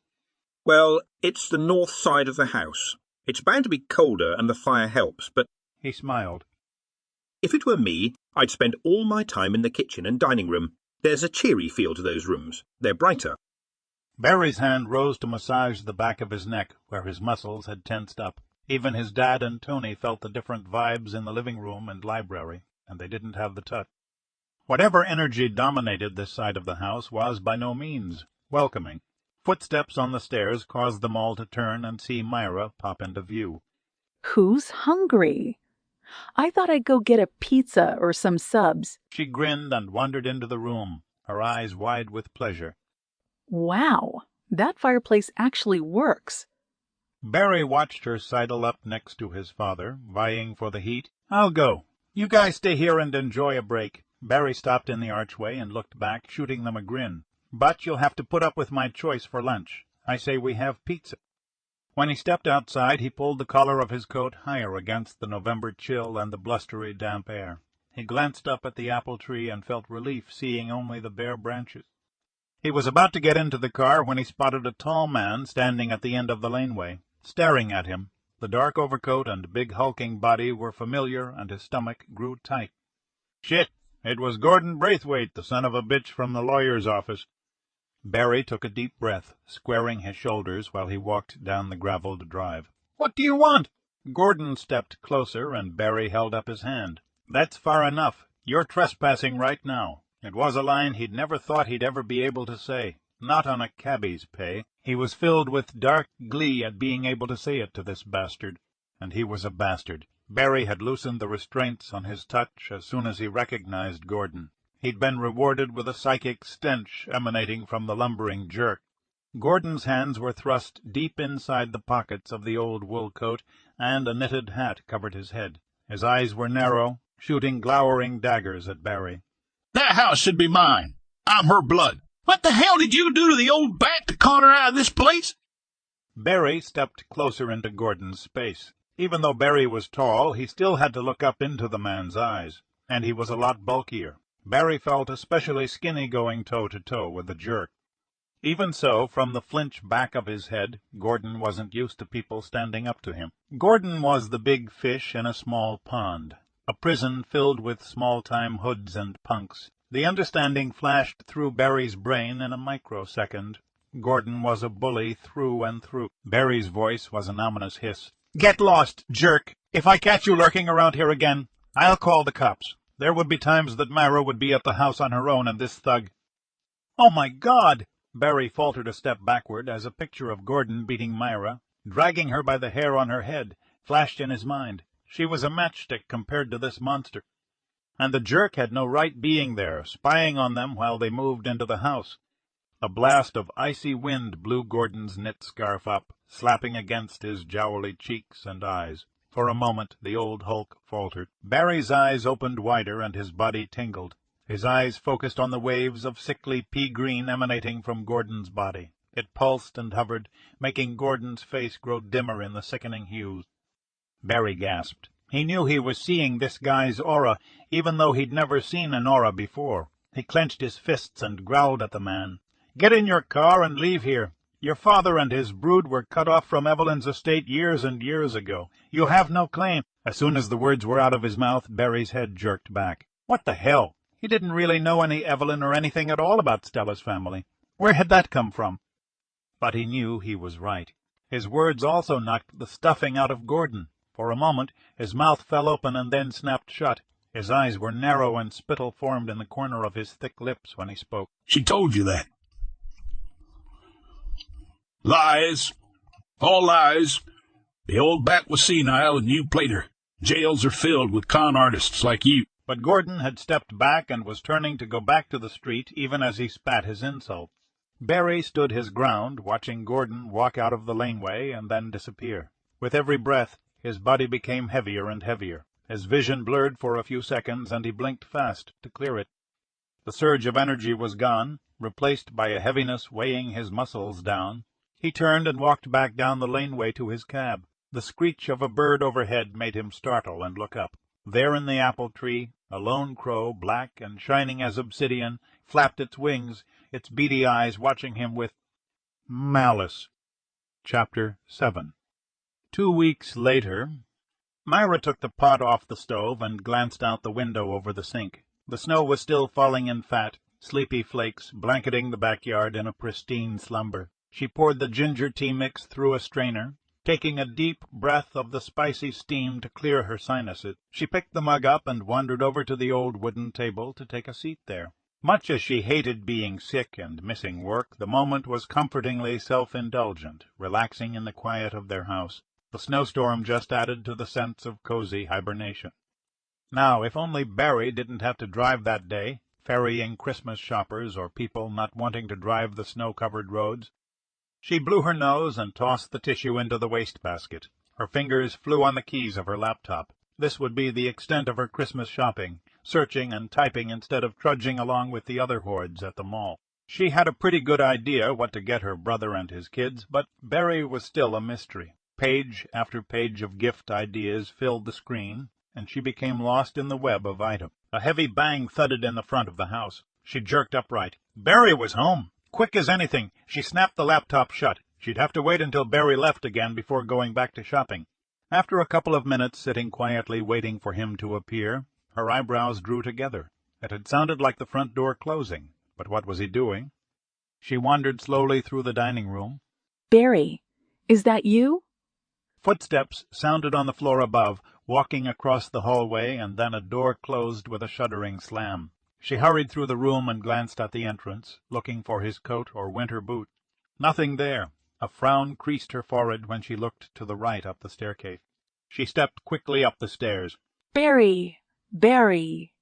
Well, it's the north side of the house. It's bound to be colder and the fire helps, but... He smiled. If it were me, I'd spend all my time in the kitchen and dining room. There's a cheery feel to those rooms. They're brighter. Barry's hand rose to massage the back of his neck, where his muscles had tensed up. Even his dad and Tony felt the different vibes in the living room and library, and they didn't have the touch. Whatever energy dominated this side of the house was by no means welcoming. Footsteps on the stairs caused them all to turn and see Myra pop into view. Who's hungry? I thought I'd go get a pizza or some subs. She grinned and wandered into the room, her eyes wide with pleasure. Wow, that fireplace actually works. Barry watched her sidle up next to his father, vying for the heat. I'll go. You guys stay here and enjoy a break. Barry stopped in the archway and looked back, shooting them a grin. But you'll have to put up with my choice for lunch. I say we have pizza. When he stepped outside, he pulled the collar of his coat higher against the November chill and the blustery damp air. He glanced up at the apple tree and felt relief seeing only the bare branches. He was about to get into the car when he spotted a tall man standing at the end of the laneway, staring at him. The dark overcoat and big hulking body were familiar, and his stomach grew tight. Shit! It was Gordon Braithwaite, the son of a bitch from the lawyer's office. Barry took a deep breath, squaring his shoulders while he walked down the gravelled drive. "What do you want?" Gordon stepped closer, and Barry held up his hand. "That's far enough. You're trespassing right now." It was a line he'd never thought he'd ever be able to say. Not on a cabbie's pay. He was filled with dark glee at being able to say it to this bastard. And he was a bastard. Barry had loosened the restraints on his touch as soon as he recognized Gordon. He'd been rewarded with a psychic stench emanating from the lumbering jerk. Gordon's hands were thrust deep inside the pockets of the old wool coat, and a knitted hat covered his head. His eyes were narrow, shooting glowering daggers at Barry. "That house should be mine. I'm her blood. What the hell did you do to the old bat to con her out of this place?" Barry stepped closer into Gordon's space. Even though Barry was tall, he still had to look up into the man's eyes, and he was a lot bulkier. Barry felt especially skinny going toe-to-toe with the jerk. Even so, from the flinch back of his head, Gordon wasn't used to people standing up to him. Gordon was the big fish in a small pond, a prison filled with small-time hoods and punks. The understanding flashed through Barry's brain in a microsecond. Gordon was a bully through and through. Barry's voice was an ominous hiss. "Get lost, jerk! If I catch you lurking around here again, I'll call the cops. There would be times that Myra would be at the house on her own and this thug—" "Oh, my God!" Barry faltered a step backward as a picture of Gordon beating Myra, dragging her by the hair on her head, flashed in his mind. She was a matchstick compared to this monster. And the jerk had no right being there, spying on them while they moved into the house. A blast of icy wind blew Gordon's knit scarf up, slapping against his jowly cheeks and eyes. For a moment the old hulk faltered. Barry's eyes opened wider and his body tingled. His eyes focused on the waves of sickly pea-green emanating from Gordon's body. It pulsed and hovered, making Gordon's face grow dimmer in the sickening hues. Barry gasped. He knew he was seeing this guy's aura, even though he'd never seen an aura before. He clenched his fists and growled at the man. "Get in your car and leave here. Your father and his brood were cut off from Evelyn's estate years and years ago. You have no claim." As soon as the words were out of his mouth, Barry's head jerked back. What the hell? He didn't really know any Evelyn or anything at all about Stella's family. Where had that come from? But he knew he was right. His words also knocked the stuffing out of Gordon. For a moment his mouth fell open and then snapped shut. His eyes were narrow and spittle formed in the corner of his thick lips when he spoke. "She told you that." "Lies. All lies. The old bat was senile and you played her. Jails are filled with con artists like you." But Gordon had stepped back and was turning to go back to the street even as he spat his insult. Barry stood his ground, watching Gordon walk out of the laneway and then disappear. With every breath his body became heavier and heavier. His vision blurred for a few seconds, and he blinked fast to clear it. The surge of energy was gone, replaced by a heaviness weighing his muscles down. He turned and walked back down the laneway to his cab. The screech of a bird overhead made him startle and look up. There in the apple tree, a lone crow, black and shining as obsidian, flapped its wings, its beady eyes watching him with malice. Chapter 7. 2 weeks later, Myra took the pot off the stove and glanced out the window over the sink. The snow was still falling in fat, sleepy flakes, blanketing the backyard in a pristine slumber. She poured the ginger tea mix through a strainer, taking a deep breath of the spicy steam to clear her sinuses. She picked the mug up and wandered over to the old wooden table to take a seat there. Much as she hated being sick and missing work, the moment was comfortingly self-indulgent, relaxing in the quiet of their house. The snowstorm just added to the sense of cozy hibernation. Now, if only Barry didn't have to drive that day, ferrying Christmas shoppers or people not wanting to drive the snow-covered roads. She blew her nose and tossed the tissue into the wastebasket. Her fingers flew on the keys of her laptop. This would be the extent of her Christmas shopping, searching and typing instead of trudging along with the other hordes at the mall. She had a pretty good idea what to get her brother and his kids, but Barry was still a mystery. Page after page of gift ideas filled the screen, and she became lost in the web of items. A heavy bang thudded in the front of the house. She jerked upright. Barry was home. Quick as anything, she snapped the laptop shut. She'd have to wait until Barry left again before going back to shopping. After a couple of minutes sitting quietly waiting for him to appear, her eyebrows drew together. It had sounded like the front door closing, but what was he doing? She wandered slowly through the dining room. Barry, is that you? Footsteps sounded on the floor above, walking across the hallway, and then a door closed with a shuddering slam. She hurried through the room and glanced at the entrance, looking for his coat or winter boot. Nothing there. A frown creased her forehead when she looked to the right up the staircase. She stepped quickly up the stairs. Barry! Barry!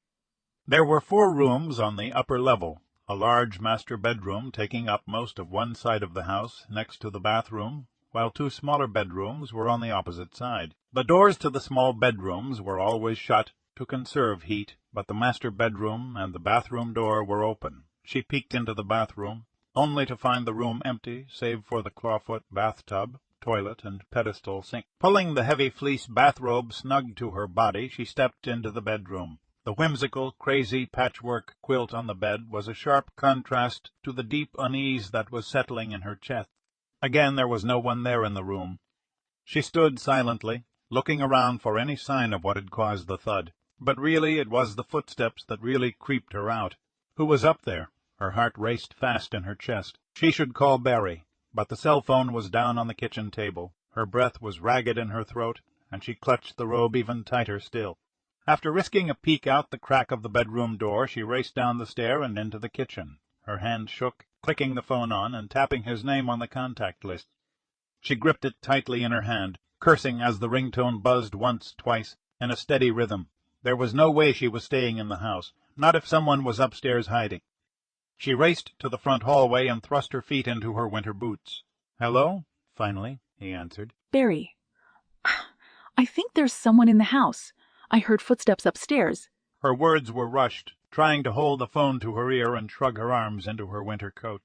There were 4 rooms on the upper level, a large master bedroom taking up most of one side of the house next to the bathroom, while 2 smaller bedrooms were on the opposite side. The doors to the small bedrooms were always shut to conserve heat, but the master bedroom and the bathroom door were open. She peeked into the bathroom, only to find the room empty save for the clawfoot bathtub, toilet, and pedestal sink. Pulling the heavy fleece bathrobe snug to her body, she stepped into the bedroom. The whimsical, crazy patchwork quilt on the bed was a sharp contrast to the deep unease that was settling in her chest. Again there was no one there in the room. She stood silently, looking around for any sign of what had caused the thud. But really it was the footsteps that really creeped her out. Who was up there? Her heart raced fast in her chest. She should call Barry, but the cell phone was down on the kitchen table. Her breath was ragged in her throat, and she clutched the robe even tighter still. After risking a peek out the crack of the bedroom door, she raced down the stair and into the kitchen. Her hand shook, clicking the phone on and tapping his name on the contact list. She gripped it tightly in her hand, cursing as the ringtone buzzed once, twice, in a steady rhythm. There was no way she was staying in the house, not if someone was upstairs hiding. She raced to the front hallway and thrust her feet into her winter boots. "Hello?" finally, he answered. Barry, I think there's someone in the house. I heard footsteps upstairs. Her words were rushed, trying to hold the phone to her ear and shrug her arms into her winter coat.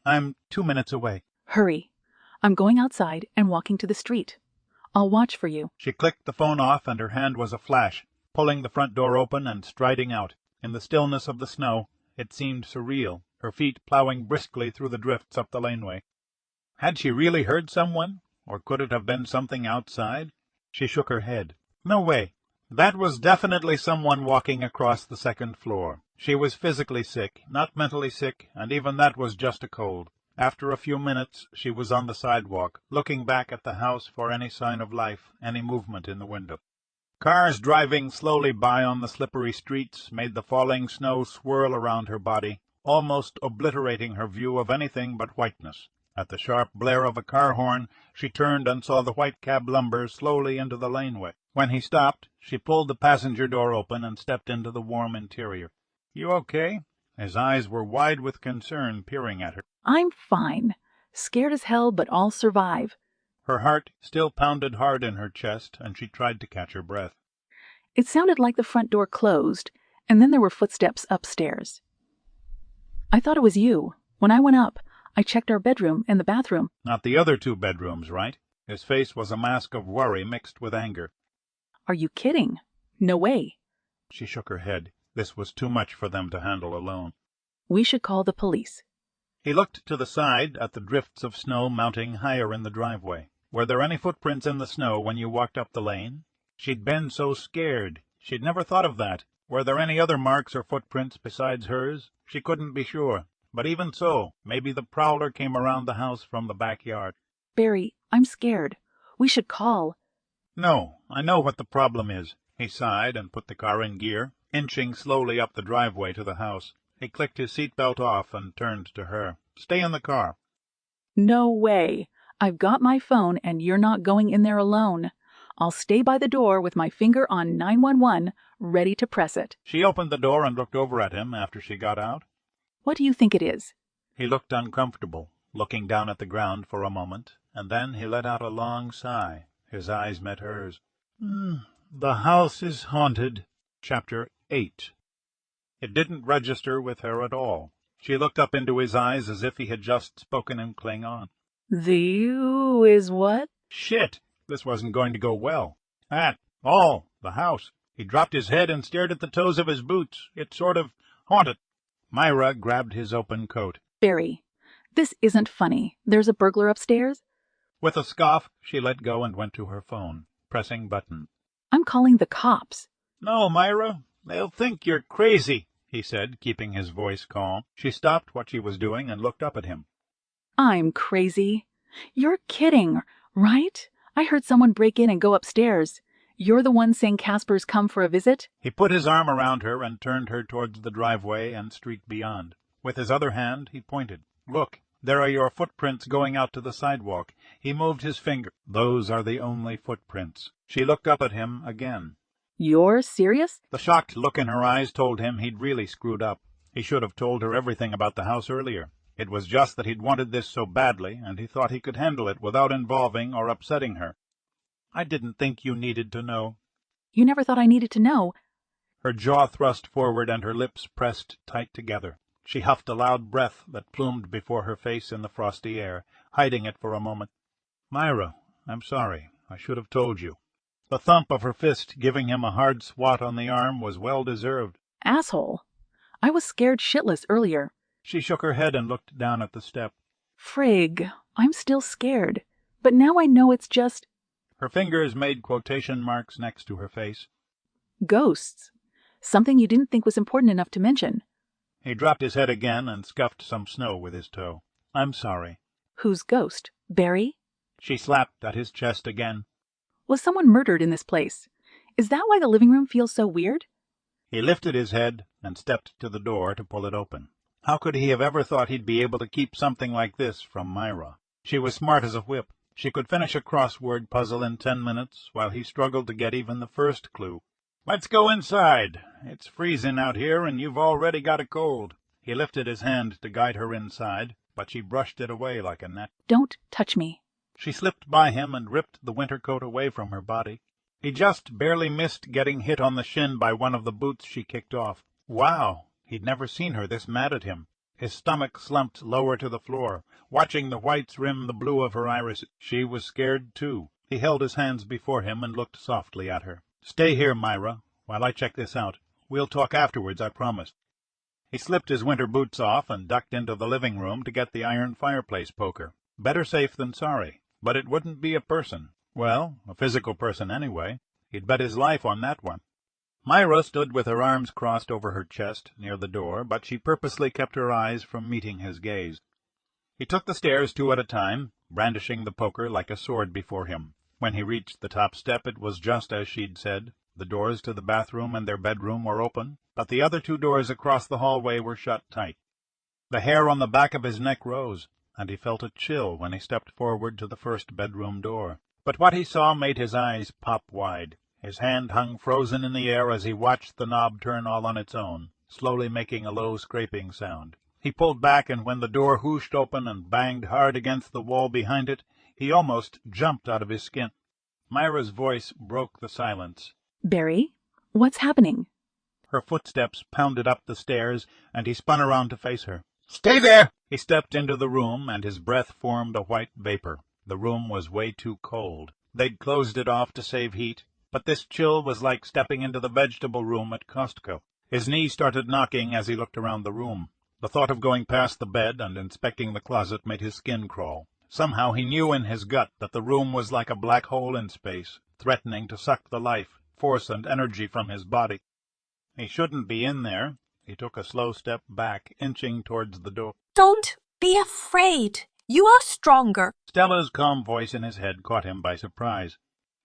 "I'm 2 minutes away." Hurry. I'm going outside and walking to the street. I'll watch for you. She clicked the phone off, and her hand was aflash, pulling the front door open and striding out. In the stillness of the snow, it seemed surreal, her feet plowing briskly through the drifts up the laneway. Had she really heard someone, or could it have been something outside? She shook her head. No way. That was definitely someone walking across the second floor. She was physically sick, not mentally sick, and even that was just a cold. After a few minutes, she was on the sidewalk, looking back at the house for any sign of life, any movement in the window. Cars driving slowly by on the slippery streets made the falling snow swirl around her body, almost obliterating her view of anything but whiteness. At the sharp blare of a car horn, she turned and saw the white cab lumber slowly into the laneway. When he stopped, she pulled the passenger door open and stepped into the warm interior. "You okay?" His eyes were wide with concern, peering at her. I'm fine. Scared as hell, but I'll survive. Her heart still pounded hard in her chest, and she tried to catch her breath. It sounded like the front door closed, and then there were footsteps upstairs. I thought it was you. When I went up, I checked our bedroom and the bathroom. Not the other 2 bedrooms, right? His face was a mask of worry mixed with anger. Are you kidding? No way. She shook her head. This was too much for them to handle alone. We should call the police. He looked to the side at the drifts of snow mounting higher in the driveway. Were there any footprints in the snow when you walked up the lane? She'd been so scared. She'd never thought of that. Were there any other marks or footprints besides hers? She couldn't be sure. But even so, maybe the prowler came around the house from the backyard. Barry, I'm scared. We should call. No, I know what the problem is. He sighed and put the car in gear, inching slowly up the driveway to the house. He clicked his seatbelt off and turned to her. "Stay in the car." No way. I've got my phone and you're not going in there alone. I'll stay by the door with my finger on 911, ready to press it. She opened the door and looked over at him after she got out. What do you think it is? He looked uncomfortable, looking down at the ground for a moment, and then he let out a long sigh. His eyes met hers. The house is haunted. Chapter 8. It didn't register with her at all. She looked up into his eyes as if he had just spoken in Klingon. The you is what? Shit! This wasn't going to go well. At all. The house. He dropped his head and stared at the toes of his boots. It sort of haunted. Myra grabbed his open coat. Barry, this isn't funny. There's a burglar upstairs? With a scoff, she let go and went to her phone. pressing buttons. I'm calling the cops. No, Myra, they'll think you're crazy, he said, keeping his voice calm. She stopped what she was doing and looked up at him. I'm crazy. You're kidding, right? I heard someone break in and go upstairs. You're the one saying Casper's come for a visit? He put his arm around her and turned her towards the driveway and street beyond. With his other hand, he pointed. Look, there are your footprints going out to the sidewalk. He moved his finger. Those are the only footprints. She looked up at him again. You're serious? The shocked look in her eyes told him he'd really screwed up. He should have told her everything about the house earlier. It was just that he'd wanted this so badly, and he thought he could handle it without involving or upsetting her. I didn't think you needed to know. You never thought I needed to know. Her jaw thrust forward and her lips pressed tight together. She huffed a loud breath that plumed before her face in the frosty air, hiding it for a moment. Myra, I'm sorry. I should have told you. The thump of her fist giving him a hard swat on the arm was well-deserved. Asshole. I was scared shitless earlier. She shook her head and looked down at the step. Frig, I'm still scared. But now I know it's just... Her fingers made quotation marks next to her face. Ghosts. Something you didn't think was important enough to mention. He dropped his head again and scuffed some snow with his toe. I'm sorry. Whose ghost? Barry? She slapped at his chest again. Was someone murdered in this place? Is that why the living room feels so weird? He lifted his head and stepped to the door to pull it open. How could he have ever thought he'd be able to keep something like this from Myra? She was smart as a whip. She could finish a crossword puzzle in 10 minutes, while he struggled to get even the first clue. Let's go inside. It's freezing out here, and you've already got a cold. He lifted his hand to guide her inside, but she brushed it away like a net. Don't touch me. She slipped by him and ripped the winter coat away from her body. He just barely missed getting hit on the shin by one of the boots she kicked off. Wow! He'd never seen her this mad at him. His stomach slumped lower to the floor, watching the whites rim the blue of her iris. She was scared, too. He held his hands before him and looked softly at her. Stay here, Myra, while I check this out. We'll talk afterwards, I promise. He slipped his winter boots off and ducked into the living room to get the iron fireplace poker. Better safe than sorry. But it wouldn't be a person. Well, a physical person anyway. He'd bet his life on that one. Myra stood with her arms crossed over her chest near the door, but she purposely kept her eyes from meeting his gaze. He took the stairs 2 at a time, brandishing the poker like a sword before him. When he reached the top step, it was just as she'd said. The doors to the bathroom and their bedroom were open, but the other 2 doors across the hallway were shut tight. The hair on the back of his neck rose, and he felt a chill when he stepped forward to the first bedroom door. But what he saw made his eyes pop wide. His hand hung frozen in the air as he watched the knob turn all on its own, slowly making a low scraping sound. He pulled back, and when the door whooshed open and banged hard against the wall behind it, he almost jumped out of his skin. Myra's voice broke the silence. Barry, what's happening? Her footsteps pounded up the stairs, and he spun around to face her. Stay there! He stepped into the room, and his breath formed a white vapor. The room was way too cold. They'd closed it off to save heat, but this chill was like stepping into the vegetable room at Costco. His knees started knocking as he looked around the room. The thought of going past the bed and inspecting the closet made his skin crawl. Somehow he knew in his gut that the room was like a black hole in space, threatening to suck the life, force, and energy from his body. He shouldn't be in there. He took a slow step back, inching towards the door. Don't be afraid. You are stronger. Stella's calm voice in his head caught him by surprise.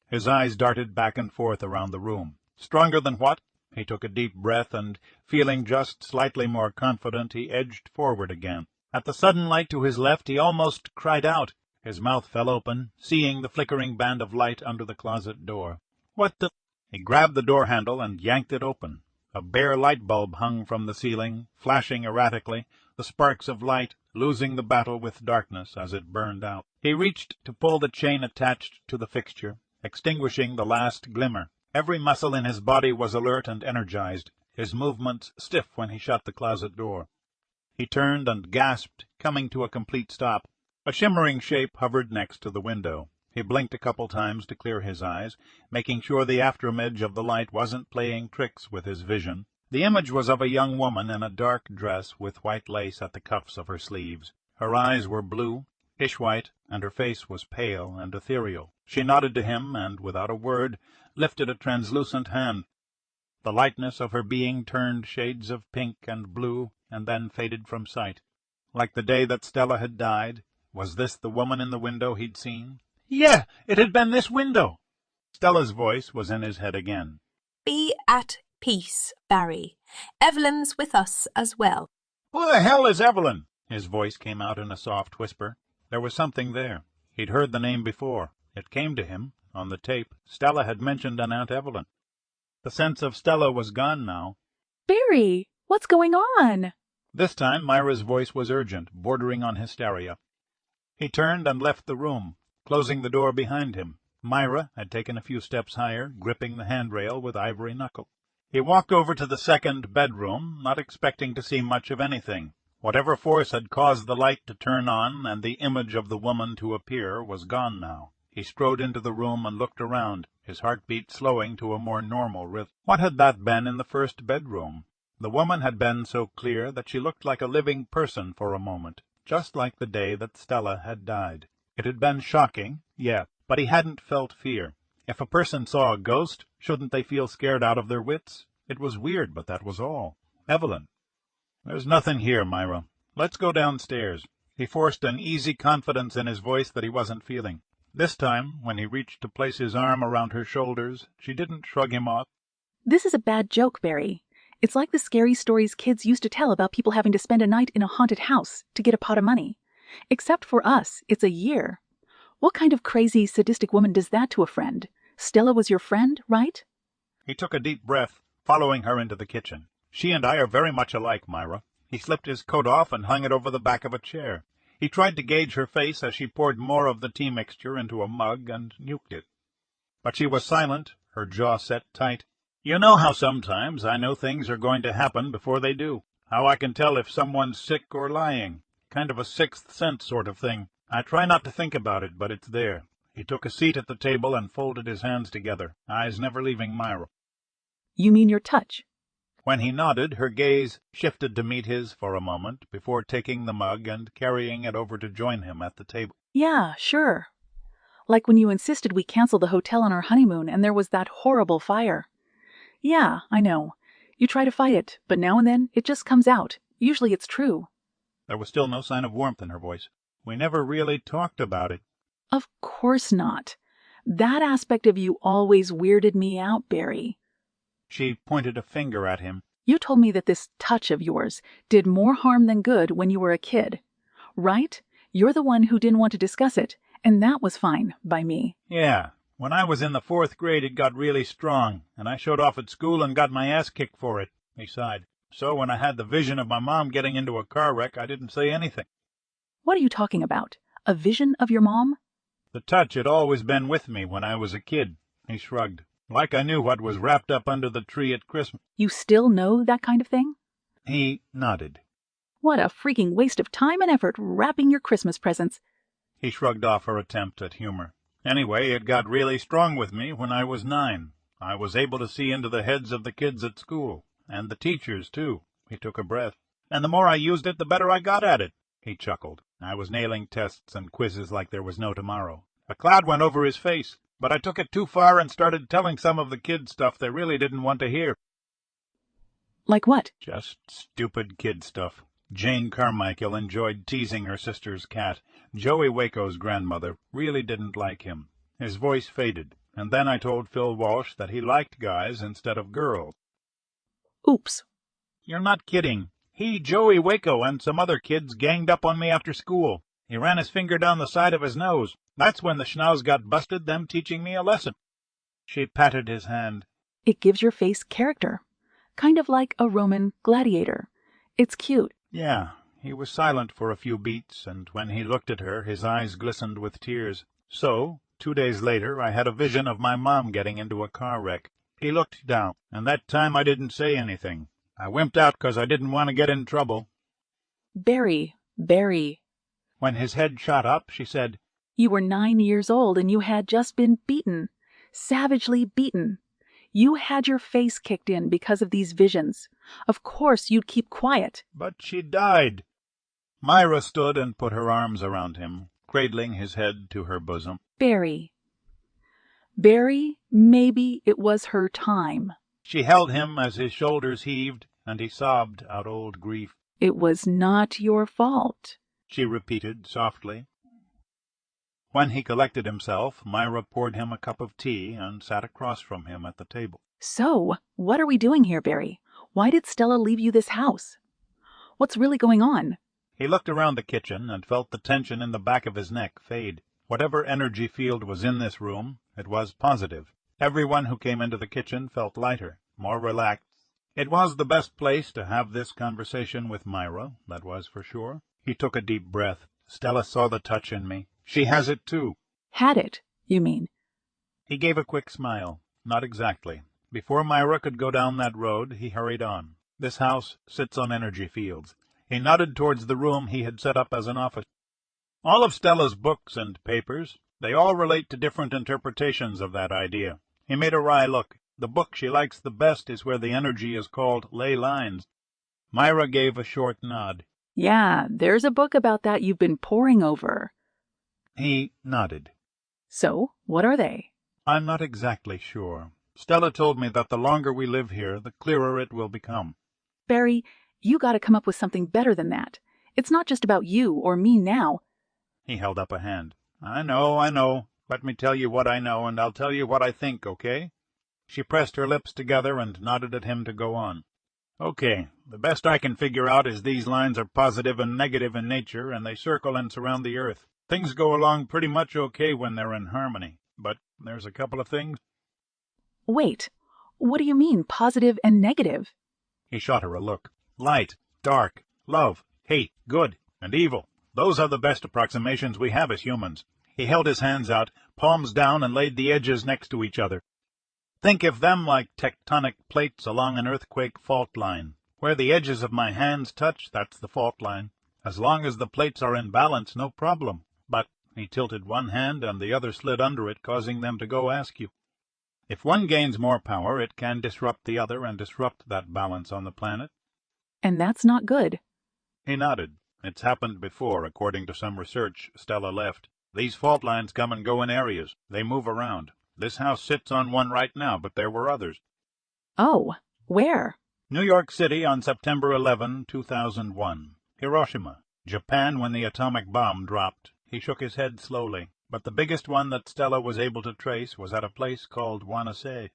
His eyes darted back and forth around the room. Stronger than what? He took a deep breath, and, feeling just slightly more confident, he edged forward again. At the sudden light to his left, he almost cried out. His mouth fell open, seeing the flickering band of light under the closet door. What the... He grabbed the door handle and yanked it open. A bare light bulb hung from the ceiling, flashing erratically, the sparks of light losing the battle with darkness as it burned out. He reached to pull the chain attached to the fixture, extinguishing the last glimmer. Every muscle in his body was alert and energized, his movements stiff when he shut the closet door. He turned and gasped, coming to a complete stop. A shimmering shape hovered next to the window. He blinked a couple times to clear his eyes, making sure the afterimage of the light wasn't playing tricks with his vision. The image was of a young woman in a dark dress with white lace at the cuffs of her sleeves. Her eyes were blue, dish-white, and her face was pale and ethereal. She nodded to him and, without a word, lifted a translucent hand. The lightness of her being turned shades of pink and blue and then faded from sight. Like the day that Stella had died, was this the woman in the window he'd seen? Yeah, it had been this window. Stella's voice was in his head again. Be at peace, Barry. Evelyn's with us as well. Who the hell is Evelyn? His voice came out in a soft whisper. There was something there. He'd heard the name before. It came to him. On the tape, Stella had mentioned an Aunt Evelyn. The sense of Stella was gone now. Barry, what's going on? This time Myra's voice was urgent, bordering on hysteria. He turned and left the room, closing the door behind him. Myra had taken a few steps higher, gripping the handrail with ivory knuckle. He walked over to the second bedroom, not expecting to see much of anything. Whatever force had caused the light to turn on and the image of the woman to appear was gone now. He strode into the room and looked around, his heartbeat slowing to a more normal rhythm. What had that been in the first bedroom? The woman had been so clear that she looked like a living person for a moment, just like the day that Stella had died. It had been shocking, yeah, but he hadn't felt fear. If a person saw a ghost, shouldn't they feel scared out of their wits? It was weird, but that was all. Evelyn. There's nothing here, Myra. Let's go downstairs. He forced an easy confidence in his voice that he wasn't feeling. This time, when he reached to place his arm around her shoulders, she didn't shrug him off. This is a bad joke, Barry. It's like the scary stories kids used to tell about people having to spend a night in a haunted house to get a pot of money. Except for us, it's a year. What kind of crazy, sadistic woman does that to a friend? Stella was your friend, right? He took a deep breath, following her into the kitchen. She and I are very much alike, Myra. He slipped his coat off and hung it over the back of a chair. He tried to gauge her face as she poured more of the tea mixture into a mug and nuked it. But she was silent, her jaw set tight. You know how sometimes I know things are going to happen before they do. How I can tell if someone's sick or lying. Kind of a sixth sense sort of thing. I try not to think about it, but it's there. He took a seat at the table and folded his hands together, eyes never leaving Myra. You mean your touch? When he nodded, her gaze shifted to meet his for a moment before taking the mug and carrying it over to join him at the table. Yeah, sure. Like when you insisted we cancel the hotel on our honeymoon and there was that horrible fire. Yeah, I know. You try to fight it, but now and then it just comes out. Usually it's true. There was still no sign of warmth in her voice. We never really talked about it. Of course not. That aspect of you always weirded me out, Barry. She pointed a finger at him. You told me that this touch of yours did more harm than good when you were a kid. Right? You're the one who didn't want to discuss it, and that was fine by me. Yeah. When I was in the 4th grade, it got really strong, and I showed off at school and got my ass kicked for it, he sighed. So when I had the vision of my mom getting into a car wreck, I didn't say anything. What are you talking about? A vision of your mom? The touch had always been with me when I was a kid, he shrugged. Like I knew what was wrapped up under the tree at Christmas. You still know that kind of thing? He nodded. What a freaking waste of time and effort wrapping your Christmas presents. He shrugged off her attempt at humor. Anyway, it got really strong with me when I was 9. I was able to see into the heads of the kids at school, and the teachers, too. He took a breath. And the more I used it, the better I got at it. He chuckled. I was nailing tests and quizzes like there was no tomorrow. A cloud went over his face, but I took it too far and started telling some of the kids stuff they really didn't want to hear. Like what? Just stupid kid stuff. Jane Carmichael enjoyed teasing her sister's cat. Joey Waco's grandmother really didn't like him. His voice faded, and then I told Phil Walsh that he liked guys instead of girls. Oops. You're not kidding. He, Joey Waco, and some other kids ganged up on me after school. He ran his finger down the side of his nose. That's when the schnauz got busted, them teaching me a lesson. She patted his hand. It gives your face character. Kind of like a Roman gladiator. It's cute. Yeah, he was silent for a few beats, and when he looked at her, his eyes glistened with tears. So, 2 days later, I had a vision of my mom getting into a car wreck. He looked down, and that time I didn't say anything. I wimped out 'cause I didn't want to get in trouble. Barry. When his head shot up, she said, You were 9 years old and you had just been beaten. Savagely beaten. You had your face kicked in because of these visions. Of course you'd keep quiet. But she died. Myra stood and put her arms around him. cradling his head to her bosom. Barry. Barry, maybe it was her time. She held him as his shoulders heaved, and he sobbed out old grief. It was not your fault, she repeated softly. When he collected himself, Myra poured him a cup of tea and sat across from him at the table. So, what are we doing here, Barry? Why did Stella leave you this house? What's really going on? He looked around the kitchen and felt the tension in the back of his neck fade. Whatever energy field was in this room, it was positive. Everyone who came into the kitchen felt lighter, more relaxed. It was the best place to have this conversation with Myra, that was for sure. He took a deep breath. Stella saw the touch in me. She has it too. Had it, you mean? He gave a quick smile. Not exactly. Before Myra could go down that road, he hurried on. This house sits on energy fields. He nodded towards the room he had set up as an office. All of Stella's books and papers, they all relate to different interpretations of that idea. He made a wry look. The book she likes the best is where the energy is called ley lines. Myra gave a short nod. Yeah, there's a book about that you've been poring over. He nodded. So, what are they? I'm not exactly sure. Stella told me that the longer we live here, the clearer it will become. Barry, you gotta come up with something better than that. It's not just about you or me now. He held up a hand. I know. Let me tell you what I know, and I'll tell you what I think, okay? She pressed her lips together and nodded at him to go on. Okay, the best I can figure out is these lines are positive and negative in nature, and they circle and surround the Earth. Things go along pretty much okay when they're in harmony, but there's a couple of things. Wait, what do you mean, positive and negative? He shot her a look. Light, dark, love, hate, good, and evil. Those are the best approximations we have as humans. He held his hands out, palms down, and laid the edges next to each other. Think of them like tectonic plates along an earthquake fault line. Where the edges of my hands touch, that's the fault line. As long as the plates are in balance, no problem. But he tilted one hand, and the other slid under it, causing them to go askew. If one gains more power, it can disrupt the other and disrupt that balance on the planet. And that's not good. He nodded. It's happened before, according to some research Stella left. These fault lines come and go in areas. They move around. This house sits on one right now, but there were others. Oh, where? New York City on September 11, 2001. Hiroshima, Japan when the atomic bomb dropped. He shook his head slowly, but the biggest one that Stella was able to trace was at a place called Wannsee.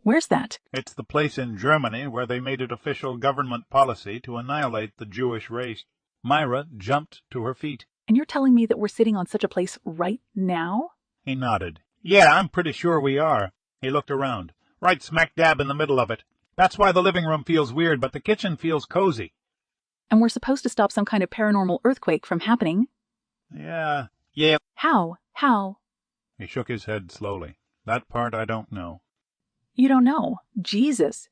Where's that? It's the place in Germany where they made it official government policy to annihilate the Jewish race. Myra jumped to her feet. And you're telling me that we're sitting on such a place right now? He nodded. Yeah, I'm pretty sure we are. He looked around. Right smack dab in the middle of it. That's why the living room feels weird, but the kitchen feels cozy. And we're supposed to stop some kind of paranormal earthquake from happening. Yeah. How? He shook his head slowly. That part I don't know. You don't know? Jesus.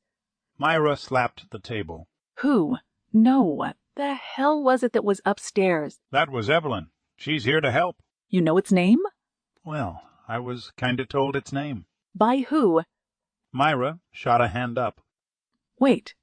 Myra slapped the table. Who? No, what the hell was it that was upstairs? That was Evelyn. She's here to help. You know its name? Well, I was kinda told its name. By who? Myra shot a hand up. Wait.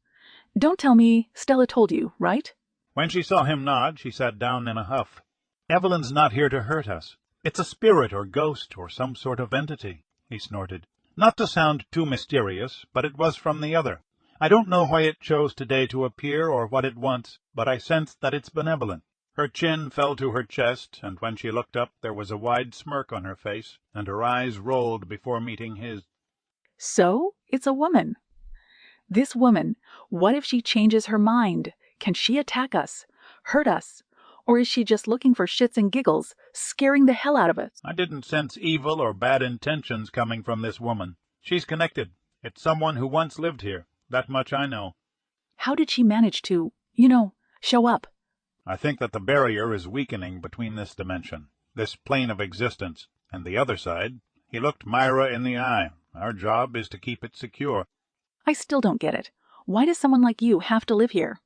Don't tell me Stella told you, right? When she saw him nod, she sat down in a huff. Evelyn's not here to hurt us. It's a spirit or ghost or some sort of entity, he snorted. Not to sound too mysterious, but it was from the other. I don't know why it chose today to appear or what it wants, but I sense that it's benevolent. Her chin fell to her chest, and when she looked up there was a wide smirk on her face, and her eyes rolled before meeting his. So, it's a woman. This woman, what if she changes her mind? Can she attack us? Hurt us? Or is she just looking for shits and giggles, scaring the hell out of us? I didn't sense evil or bad intentions coming from this woman. She's connected. It's someone who once lived here. That much I know. How did she manage to, show up? I think that the barrier is weakening between this dimension, this plane of existence, and the other side. He looked Myra in the eye. Our job is to keep it secure. I still don't get it. Why does someone like you have to live here?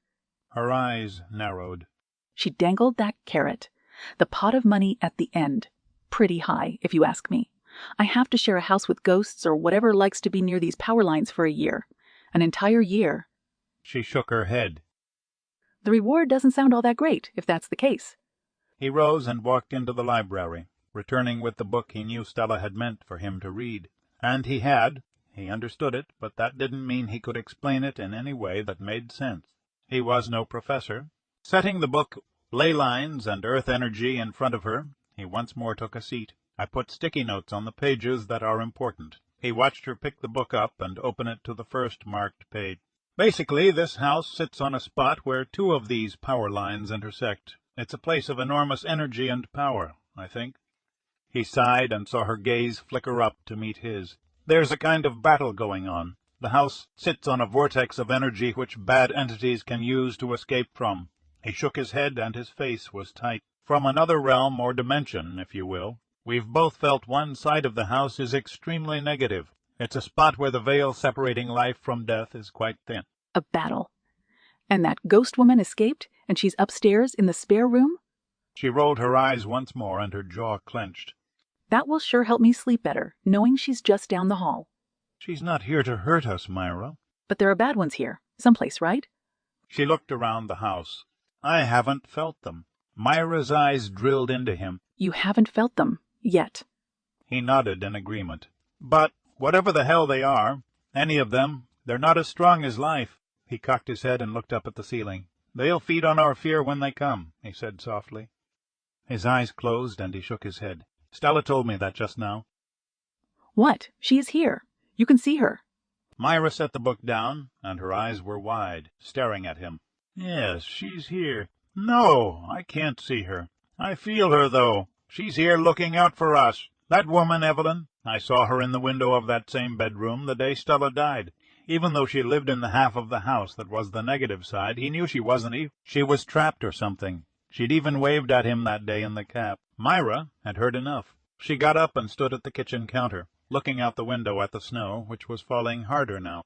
Her eyes narrowed. She dangled that carrot. The pot of money at the end. Pretty high, if you ask me. I have to share a house with ghosts or whatever likes to be near these power lines for a year. An entire year. She shook her head. The reward doesn't sound all that great, if that's the case. He rose and walked into the library, returning with the book he knew Stella had meant for him to read. And he had. He understood it, but that didn't mean he could explain it in any way that made sense. He was no professor. Setting the book Ley Lines and Earth Energy in front of her, he once more took a seat. I put sticky notes on the pages that are important. He watched her pick the book up and open it to the first marked page. Basically, this house sits on a spot where two of these power lines intersect. It's a place of enormous energy and power, I think. He sighed and saw her gaze flicker up to meet his. There's a kind of battle going on. The house sits on a vortex of energy which bad entities can use to escape from. He shook his head and his face was tight. From another realm or dimension, if you will. We've both felt one side of the house is extremely negative. It's a spot where the veil separating life from death is quite thin. A battle. And that ghost woman escaped, and she's upstairs in the spare room? She rolled her eyes once more, and her jaw clenched. That will sure help me sleep better, knowing she's just down the hall. She's not here to hurt us, Myra. But there are bad ones here, someplace, right? She looked around the house. I haven't felt them. Myra's eyes drilled into him. You haven't felt them, yet. He nodded in agreement. But whatever the hell they are, any of them, they're not as strong as life. He cocked his head and looked up at the ceiling. They'll feed on our fear when they come, he said softly. His eyes closed and he shook his head. Stella told me that just now. What? She is here. You can see her. Myra set the book down, and her eyes were wide, staring at him. Yes, she's here. No, I can't see her. I feel her, though. She's here looking out for us. That woman, Evelyn, I saw her in the window of that same bedroom the day Stella died. Even though she lived in the half of the house that was the negative side, he knew she wasn't. She was trapped or something. She'd even waved at him that day in the cab. Myra had heard enough. She got up and stood at the kitchen counter, looking out the window at the snow, which was falling harder now.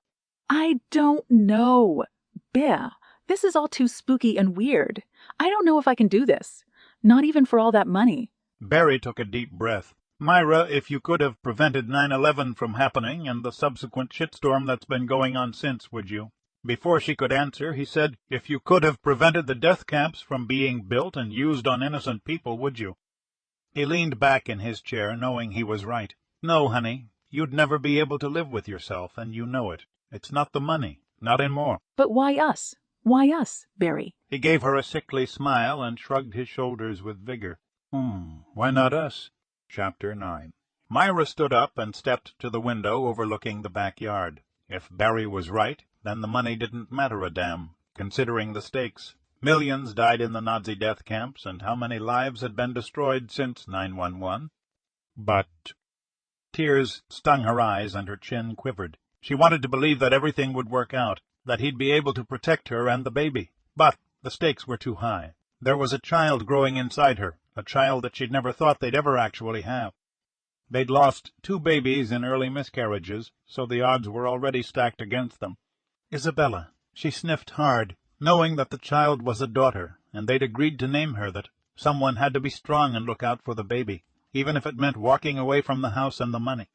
I don't know. Bear, this is all too spooky and weird. I don't know if I can do this. Not even for all that money. Barry took a deep breath. Myra, if you could have prevented 9/11 from happening and the subsequent shitstorm that's been going on since, would you? Before she could answer, he said, if you could have prevented the death camps from being built and used on innocent people, would you? He leaned back in his chair, knowing he was right. No, honey, you'd never be able to live with yourself, and you know it. It's not the money, not anymore. But why us? Why us, Barry? He gave her a sickly smile and shrugged his shoulders with vigor. Why not us? Chapter 9. Myra stood up and stepped to the window overlooking the backyard. If Barry was right, then the money didn't matter a damn, considering the stakes. Millions died in the Nazi death camps, and how many lives had been destroyed since 9/11? But tears stung her eyes and her chin quivered. She wanted to believe that everything would work out, that he'd be able to protect her and the baby. But the stakes were too high. There was a child growing inside her, a child that she'd never thought they'd ever actually have. They'd lost 2 babies in early miscarriages, so the odds were already stacked against them. Isabella. She sniffed hard, knowing that the child was a daughter, and they'd agreed to name her that. Someone had to be strong and look out for the baby, even if it meant walking away from the house and the money.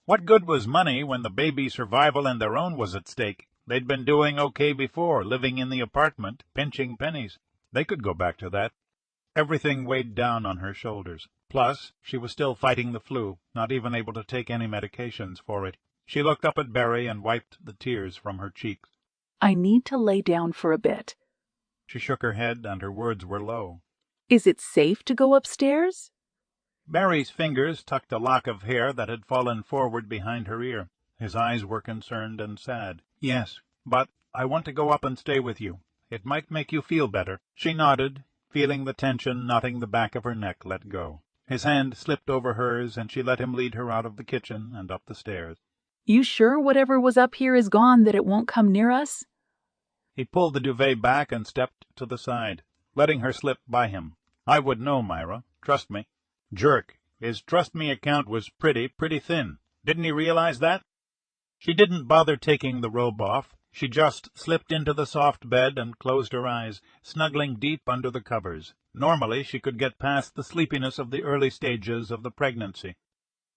What good was money when the baby's survival and their own was at stake? They'd been doing okay before, living in the apartment, pinching pennies. They could go back to that. Everything weighed down on her shoulders. Plus, she was still fighting the flu, not even able to take any medications for it. She looked up at Barry and wiped the tears from her cheeks. I need to lay down for a bit. She shook her head, and her words were low. Is it safe to go upstairs? Barry's fingers tucked a lock of hair that had fallen forward behind her ear. His eyes were concerned and sad. Yes, but I want to go up and stay with you. It might make you feel better. She nodded, feeling the tension knotting the back of her neck let go. His hand slipped over hers, and she let him lead her out of the kitchen and up the stairs. You sure whatever was up here is gone, that it won't come near us? He pulled the duvet back and stepped to the side, letting her slip by him. I would know, Myra. Trust me. Jerk. His trust me account was pretty thin. Didn't he realize that? She didn't bother taking the robe off. She just slipped into the soft bed and closed her eyes, snuggling deep under the covers. Normally she could get past the sleepiness of the early stages of the pregnancy.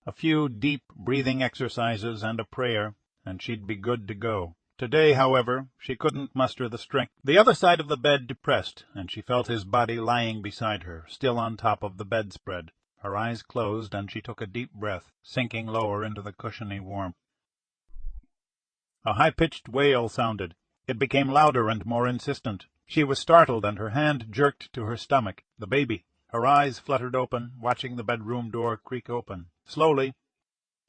A few deep breathing exercises and a prayer, and she'd be good to go. Today, however, she couldn't muster the strength. The other side of the bed depressed, and she felt his body lying beside her, still on top of the bedspread. Her eyes closed, and she took a deep breath, sinking lower into the cushiony warmth. A high-pitched wail sounded. It became louder and more insistent. She was startled, and her hand jerked to her stomach. The baby. Her eyes fluttered open, watching the bedroom door creak open. Slowly,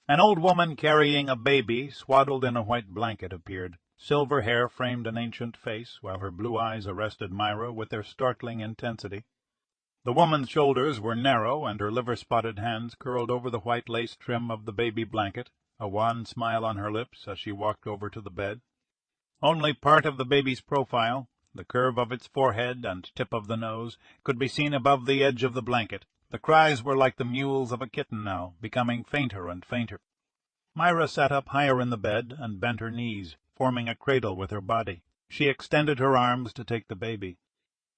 an old woman carrying a baby, swaddled in a white blanket, appeared. Silver hair framed an ancient face, while her blue eyes arrested Myra with their startling intensity. The woman's shoulders were narrow, and her liver-spotted hands curled over the white lace trim of the baby blanket, a wan smile on her lips as she walked over to the bed. Only part of the baby's profile, the curve of its forehead and tip of the nose, could be seen above the edge of the blanket. The cries were like the mewls of a kitten now, becoming fainter and fainter. Myra sat up higher in the bed and bent her knees, forming a cradle with her body. She extended her arms to take the baby.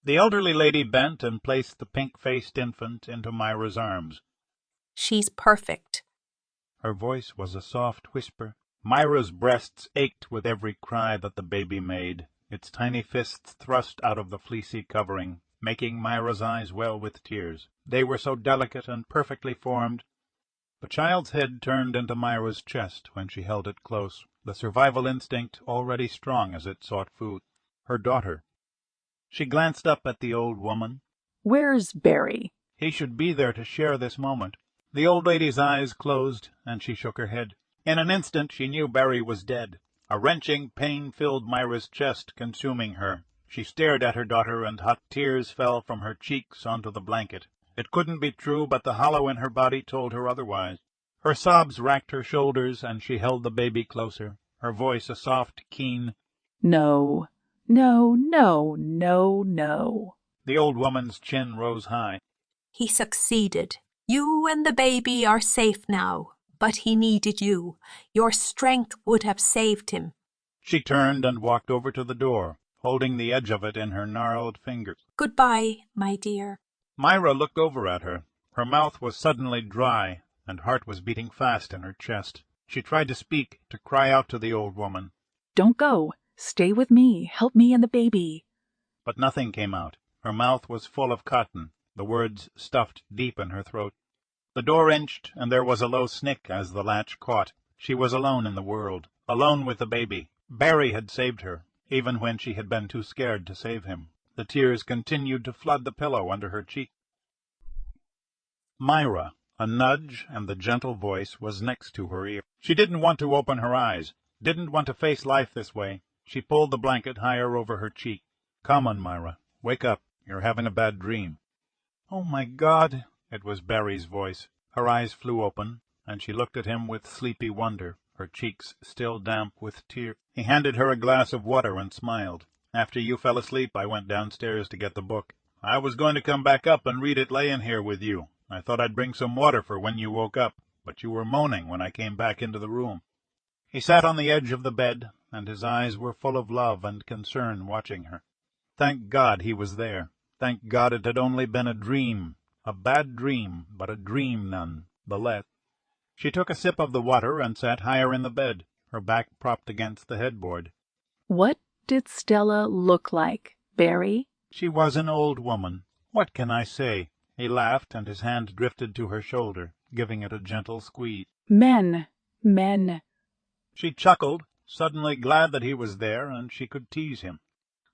The elderly lady bent and placed the pink-faced infant into Myra's arms. She's perfect. Her voice was a soft whisper. Myra's breasts ached with every cry that the baby made, its tiny fists thrust out of the fleecy covering, making Myra's eyes well with tears. They were so delicate and perfectly formed. The child's head turned into Myra's chest when she held it close, the survival instinct already strong as it sought food. Her daughter. She glanced up at the old woman. Where's Barry? He should be there to share this moment. The old lady's eyes closed, and she shook her head. In an instant she knew Barry was dead. A wrenching pain filled Myra's chest, consuming her. She stared at her daughter, and hot tears fell from her cheeks onto the blanket. It couldn't be true, but the hollow in her body told her otherwise. Her sobs racked her shoulders, and she held the baby closer, her voice a soft, keen, No, no, no, no, no. The old woman's chin rose high. He succeeded. You and the baby are safe now, but he needed you. Your strength would have saved him. She turned and walked over to the door, holding the edge of it in her gnarled fingers. Goodbye, my dear. Myra looked over at her. Her mouth was suddenly dry, and heart was beating fast in her chest. She tried to speak, to cry out to the old woman. Don't go. Stay with me. Help me and the baby. But nothing came out. Her mouth was full of cotton, the words stuffed deep in her throat. The door inched, and there was a low snick as the latch caught. She was alone in the world, alone with the baby. Barry had saved her, even when she had been too scared to save him. The tears continued to flood the pillow under her cheek. Myra, a nudge, and the gentle voice was next to her ear. She didn't want to open her eyes, didn't want to face life this way. She pulled the blanket higher over her cheek. Come on, Myra. Wake up. You're having a bad dream. Oh, my God! It was Barry's voice. Her eyes flew open, and she looked at him with sleepy wonder, her cheeks still damp with tears. He handed her a glass of water and smiled. After you fell asleep, I went downstairs to get the book. I was going to come back up and read it laying here with you. I thought I'd bring some water for when you woke up, but you were moaning when I came back into the room. He sat on the edge of the bed, and his eyes were full of love and concern watching her. Thank God he was there. Thank God it had only been a dream. A bad dream, but a dream none-the-less. She took a sip of the water and sat higher in the bed, her back propped against the headboard. What did Stella look like, Barry? She was an old woman. What can I say? He laughed, and his hand drifted to her shoulder, giving it a gentle squeeze. Men. She chuckled, suddenly glad that he was there and she could tease him.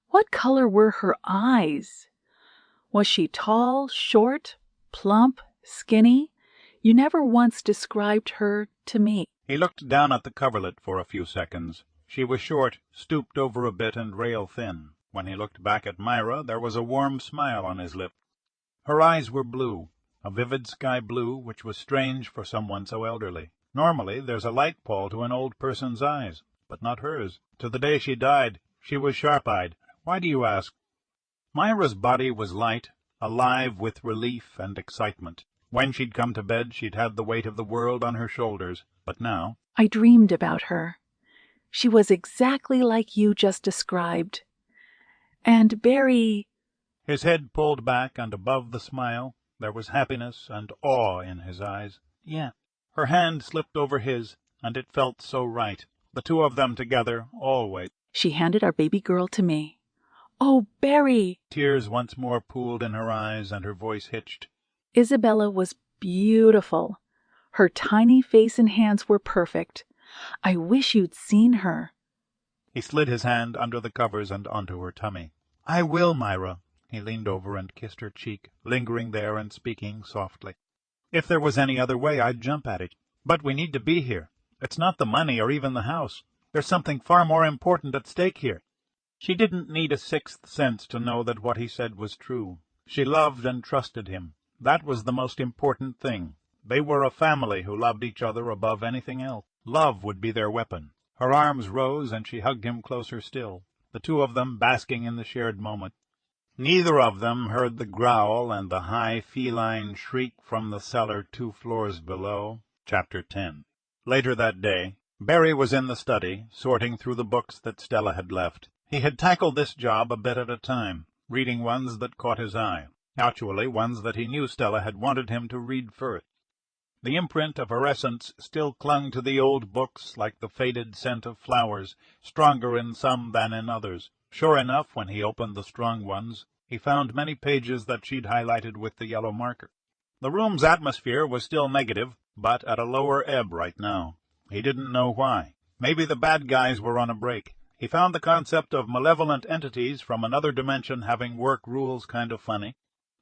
What color were her eyes? Was she tall, short, plump, skinny? You never once described her to me. He looked down at the coverlet for a few seconds. She was short, stooped over a bit, and rail-thin. When he looked back at Myra, there was a warm smile on his lip. Her eyes were blue, a vivid sky blue, which was strange for someone so elderly. Normally, there's a light pall to an old person's eyes, but not hers. To the day she died, she was sharp-eyed. Why do you ask? Myra's body was light, alive with relief and excitement. When she'd come to bed, she'd had the weight of the world on her shoulders, but now... I dreamed about her. She was exactly like you just described. And Barry... His head pulled back, and above the smile, there was happiness and awe in his eyes. Yeah. Her hand slipped over his, and it felt so right. The two of them together, always. She handed our baby girl to me. "Oh, Barry!" Tears once more pooled in her eyes, and her voice hitched. Isabella was beautiful. Her tiny face and hands were perfect. I wish you'd seen her. He slid his hand under the covers and onto her tummy. "I will, Myra." He leaned over and kissed her cheek, lingering there and speaking softly. "If there was any other way, I'd jump at it. But we need to be here. It's not the money or even the house. There's something far more important at stake here." She didn't need a sixth sense to know that what he said was true. She loved and trusted him. That was the most important thing. They were a family who loved each other above anything else. Love would be their weapon. Her arms rose, and she hugged him closer still, the two of them basking in the shared moment. Neither of them heard the growl and the high feline shriek from the cellar 2 floors below. Chapter 10. Later that day, Barry was in the study, sorting through the books that Stella had left. He had tackled this job a bit at a time, reading ones that caught his eye, actually ones that he knew Stella had wanted him to read first. The imprint of her essence still clung to the old books like the faded scent of flowers, stronger in some than in others. Sure enough, when he opened the strong ones, he found many pages that she'd highlighted with the yellow marker. The room's atmosphere was still negative, but at a lower ebb right now. He didn't know why. Maybe the bad guys were on a break. He found the concept of malevolent entities from another dimension having work rules kind of funny.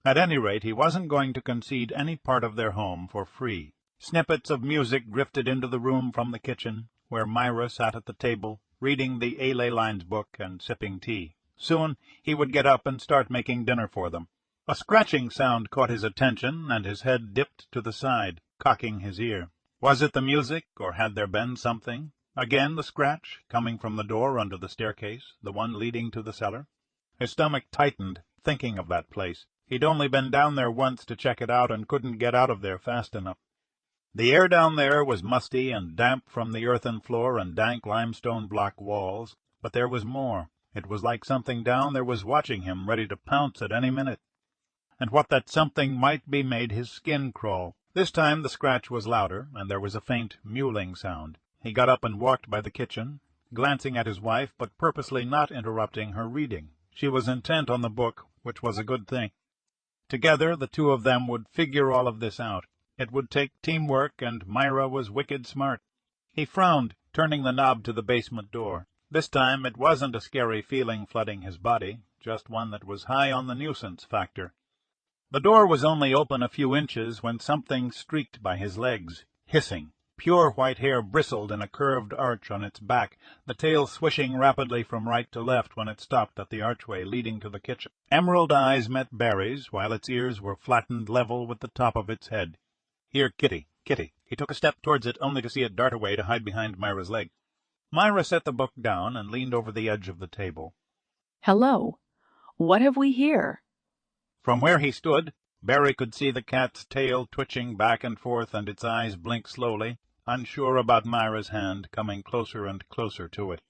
At any rate, he wasn't going to concede any part of their home for free. Snippets of music drifted into the room from the kitchen, where Myra sat at the table, reading the A. Ley Lines book and sipping tea. Soon he would get up and start making dinner for them. A scratching sound caught his attention, and his head dipped to the side, cocking his ear. Was it the music, or had there been something? Again the scratch, coming from the door under the staircase, the one leading to the cellar. His stomach tightened, thinking of that place. He'd only been down there once to check it out and couldn't get out of there fast enough. The air down there was musty and damp from the earthen floor and dank limestone block walls, but there was more. It was like something down there was watching him, ready to pounce at any minute. And what that something might be made his skin crawl. This time the scratch was louder, and there was a faint mewling sound. He got up and walked by the kitchen, glancing at his wife, but purposely not interrupting her reading. She was intent on the book, which was a good thing. Together, the two of them would figure all of this out. It would take teamwork, and Myra was wicked smart. He frowned, turning the knob to the basement door. This time it wasn't a scary feeling flooding his body, just one that was high on the nuisance factor. The door was only open a few inches when something streaked by his legs, hissing. Pure white hair bristled in a curved arch on its back, the tail swishing rapidly from right to left when it stopped at the archway leading to the kitchen. Emerald eyes met Barry's, while its ears were flattened level with the top of its head. "Here, Kitty, Kitty." He took a step towards it, only to see it dart away to hide behind Myra's leg. Myra set the book down and leaned over the edge of the table. "Hello. What have we here?" From where he stood, Barry could see the cat's tail twitching back and forth and its eyes blink slowly, unsure about Myra's hand, coming closer and closer to it.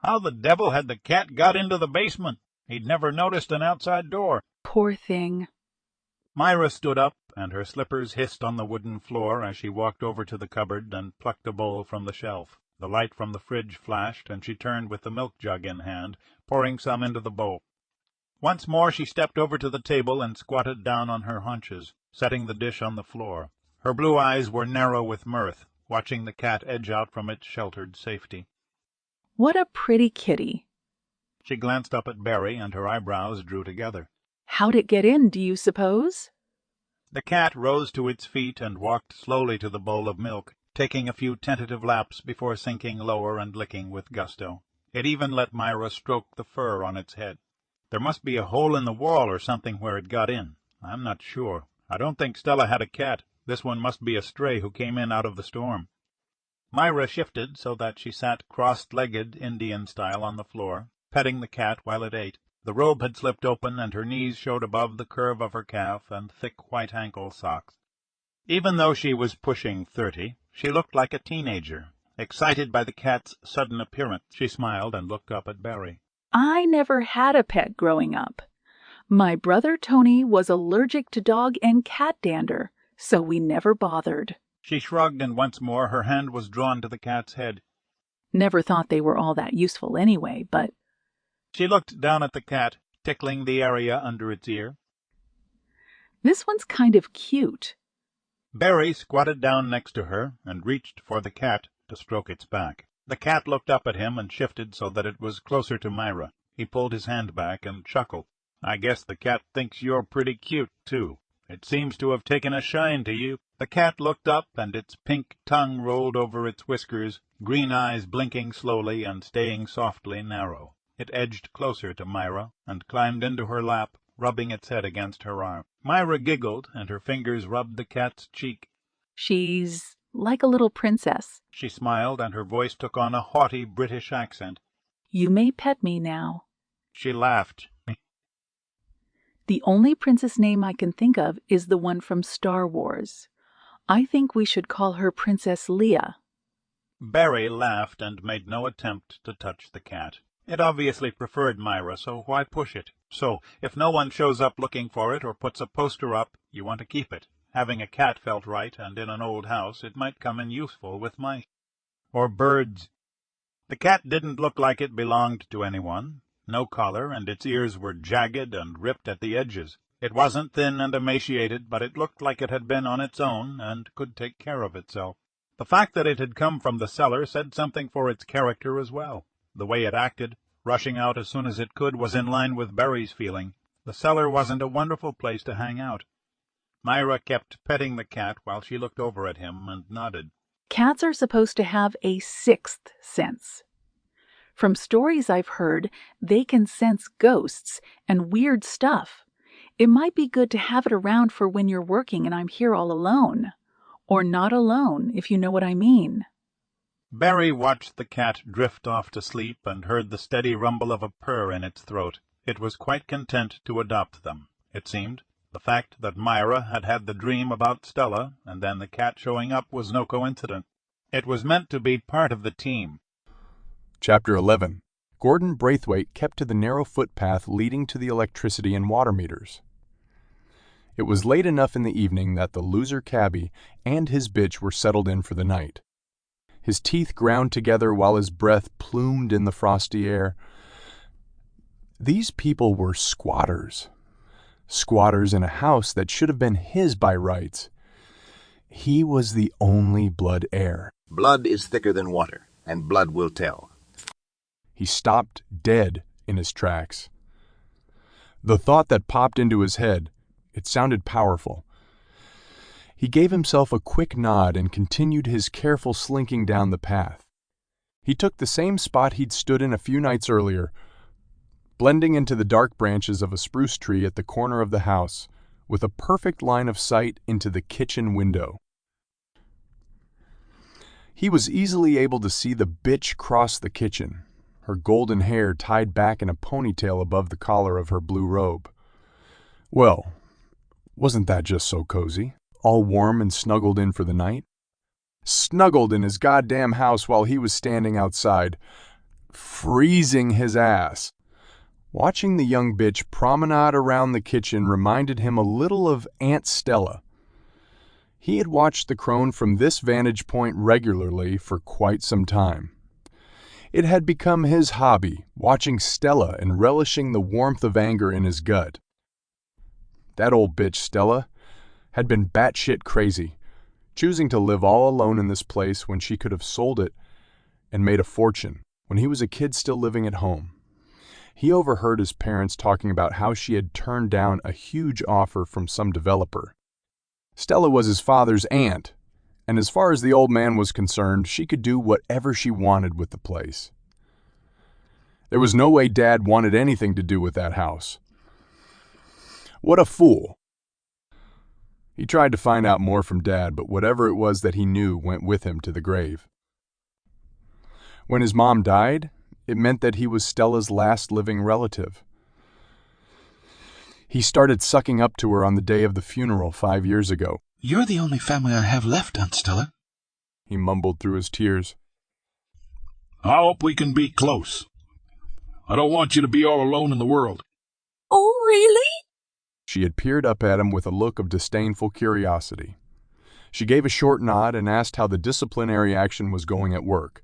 How the devil had the cat got into the basement? He'd never noticed an outside door. Poor thing. Myra stood up, and her slippers hissed on the wooden floor as she walked over to the cupboard and plucked a bowl from the shelf. The light from the fridge flashed, and she turned with the milk jug in hand, pouring some into the bowl. Once more she stepped over to the table and squatted down on her haunches, setting the dish on the floor. Her blue eyes were narrow with mirth, watching the cat edge out from its sheltered safety. What a pretty kitty. She glanced up at Barry, and her eyebrows drew together. How'd it get in, do you suppose? The cat rose to its feet and walked slowly to the bowl of milk, taking a few tentative laps before sinking lower and licking with gusto. It even let Myra stroke the fur on its head. There must be a hole in the wall or something where it got in. I'm not sure. I don't think Stella had a cat. This one must be a stray who came in out of the storm. Myra shifted so that she sat cross-legged Indian style on the floor, petting the cat while it ate. The robe had slipped open, and her knees showed above the curve of her calf and thick white ankle socks. Even though she was pushing 30, she looked like a teenager. Excited by the cat's sudden appearance, she smiled and looked up at Barry. I never had a pet growing up. My brother Tony was allergic to dog and cat dander, so we never bothered. She shrugged, and once more her hand was drawn to the cat's head. Never thought they were all that useful anyway, but She looked down at the cat, tickling the area under its ear. this one's kind of cute. Barry squatted down next to her and reached for the cat to stroke its back. The cat looked up at him and shifted so that it was closer to Myra. He pulled his hand back and chuckled. I guess the cat thinks you're pretty cute, too. It seems to have taken a shine to you. The cat looked up, and its pink tongue rolled over its whiskers, green eyes blinking slowly and staying softly narrow. It edged closer to Myra and climbed into her lap, rubbing its head against her arm. Myra giggled, and her fingers rubbed the cat's cheek. She's like a little princess. She smiled, and her voice took on a haughty British accent. You may pet me now. She laughed. The only princess name I can think of is the one from Star Wars. I think we should call her Princess Leia. Barry laughed and made no attempt to touch the cat. It obviously preferred Myra, so why push it? So, if no one shows up looking for it or puts a poster up, you want to keep it. Having a cat felt right, and in an old house it might come in useful with mice. Or birds. The cat didn't look like it belonged to anyone. No collar, and its ears were jagged and ripped at the edges. It wasn't thin and emaciated, but it looked like it had been on its own and could take care of itself. The fact that it had come from the cellar said something for its character as well. The way it acted, rushing out as soon as it could, was in line with Barry's feeling. The cellar wasn't a wonderful place to hang out. Myra kept petting the cat while she looked over at him and nodded. Cats are supposed to have a sixth sense. From stories I've heard, they can sense ghosts and weird stuff. It might be good to have it around for when you're working and I'm here all alone. Or not alone, if you know what I mean. Barry watched the cat drift off to sleep and heard the steady rumble of a purr in its throat. It was quite content to adopt them, it seemed. The fact that Myra had had the dream about Stella and then the cat showing up was no coincidence. It was meant to be part of the team. Chapter 11. Gordon Braithwaite kept to the narrow footpath leading to the electricity and water meters. It was late enough in the evening that the loser cabbie and his bitch were settled in for the night. His teeth ground together while his breath plumed in the frosty air. These people were squatters. Squatters in a house that should have been his by rights. He was the only blood heir. Blood is thicker than water, and blood will tell. He stopped dead in his tracks. The thought that popped into his head, it sounded powerful. He gave himself a quick nod and continued his careful slinking down the path. He took the same spot he'd stood in a few nights earlier, blending into the dark branches of a spruce tree at the corner of the house, with a perfect line of sight into the kitchen window. He was easily able to see the bitch cross the kitchen, her golden hair tied back in a ponytail above the collar of her blue robe. Well, wasn't that just so cozy? All warm and snuggled in for the night? Snuggled in his goddamn house while he was standing outside, freezing his ass. Watching the young bitch promenade around the kitchen reminded him a little of Aunt Stella. He had watched the crone from this vantage point regularly for quite some time. It had become his hobby, watching Stella and relishing the warmth of anger in his gut. That old bitch, Stella, had been batshit crazy, choosing to live all alone in this place when she could have sold it and made a fortune, when he was a kid still living at home. He overheard his parents talking about how she had turned down a huge offer from some developer. Stella was his father's aunt, and as far as the old man was concerned, she could do whatever she wanted with the place. There was no way Dad wanted anything to do with that house. What a fool! He tried to find out more from Dad, but whatever it was that he knew went with him to the grave. When his mom died, it meant that he was Stella's last living relative. He started sucking up to her on the day of the funeral 5 years ago. You're the only family I have left, Aunt Stella, he mumbled through his tears. I hope we can be close. I don't want you to be all alone in the world. Oh, really? She had peered up at him with a look of disdainful curiosity. She gave a short nod and asked how the disciplinary action was going at work.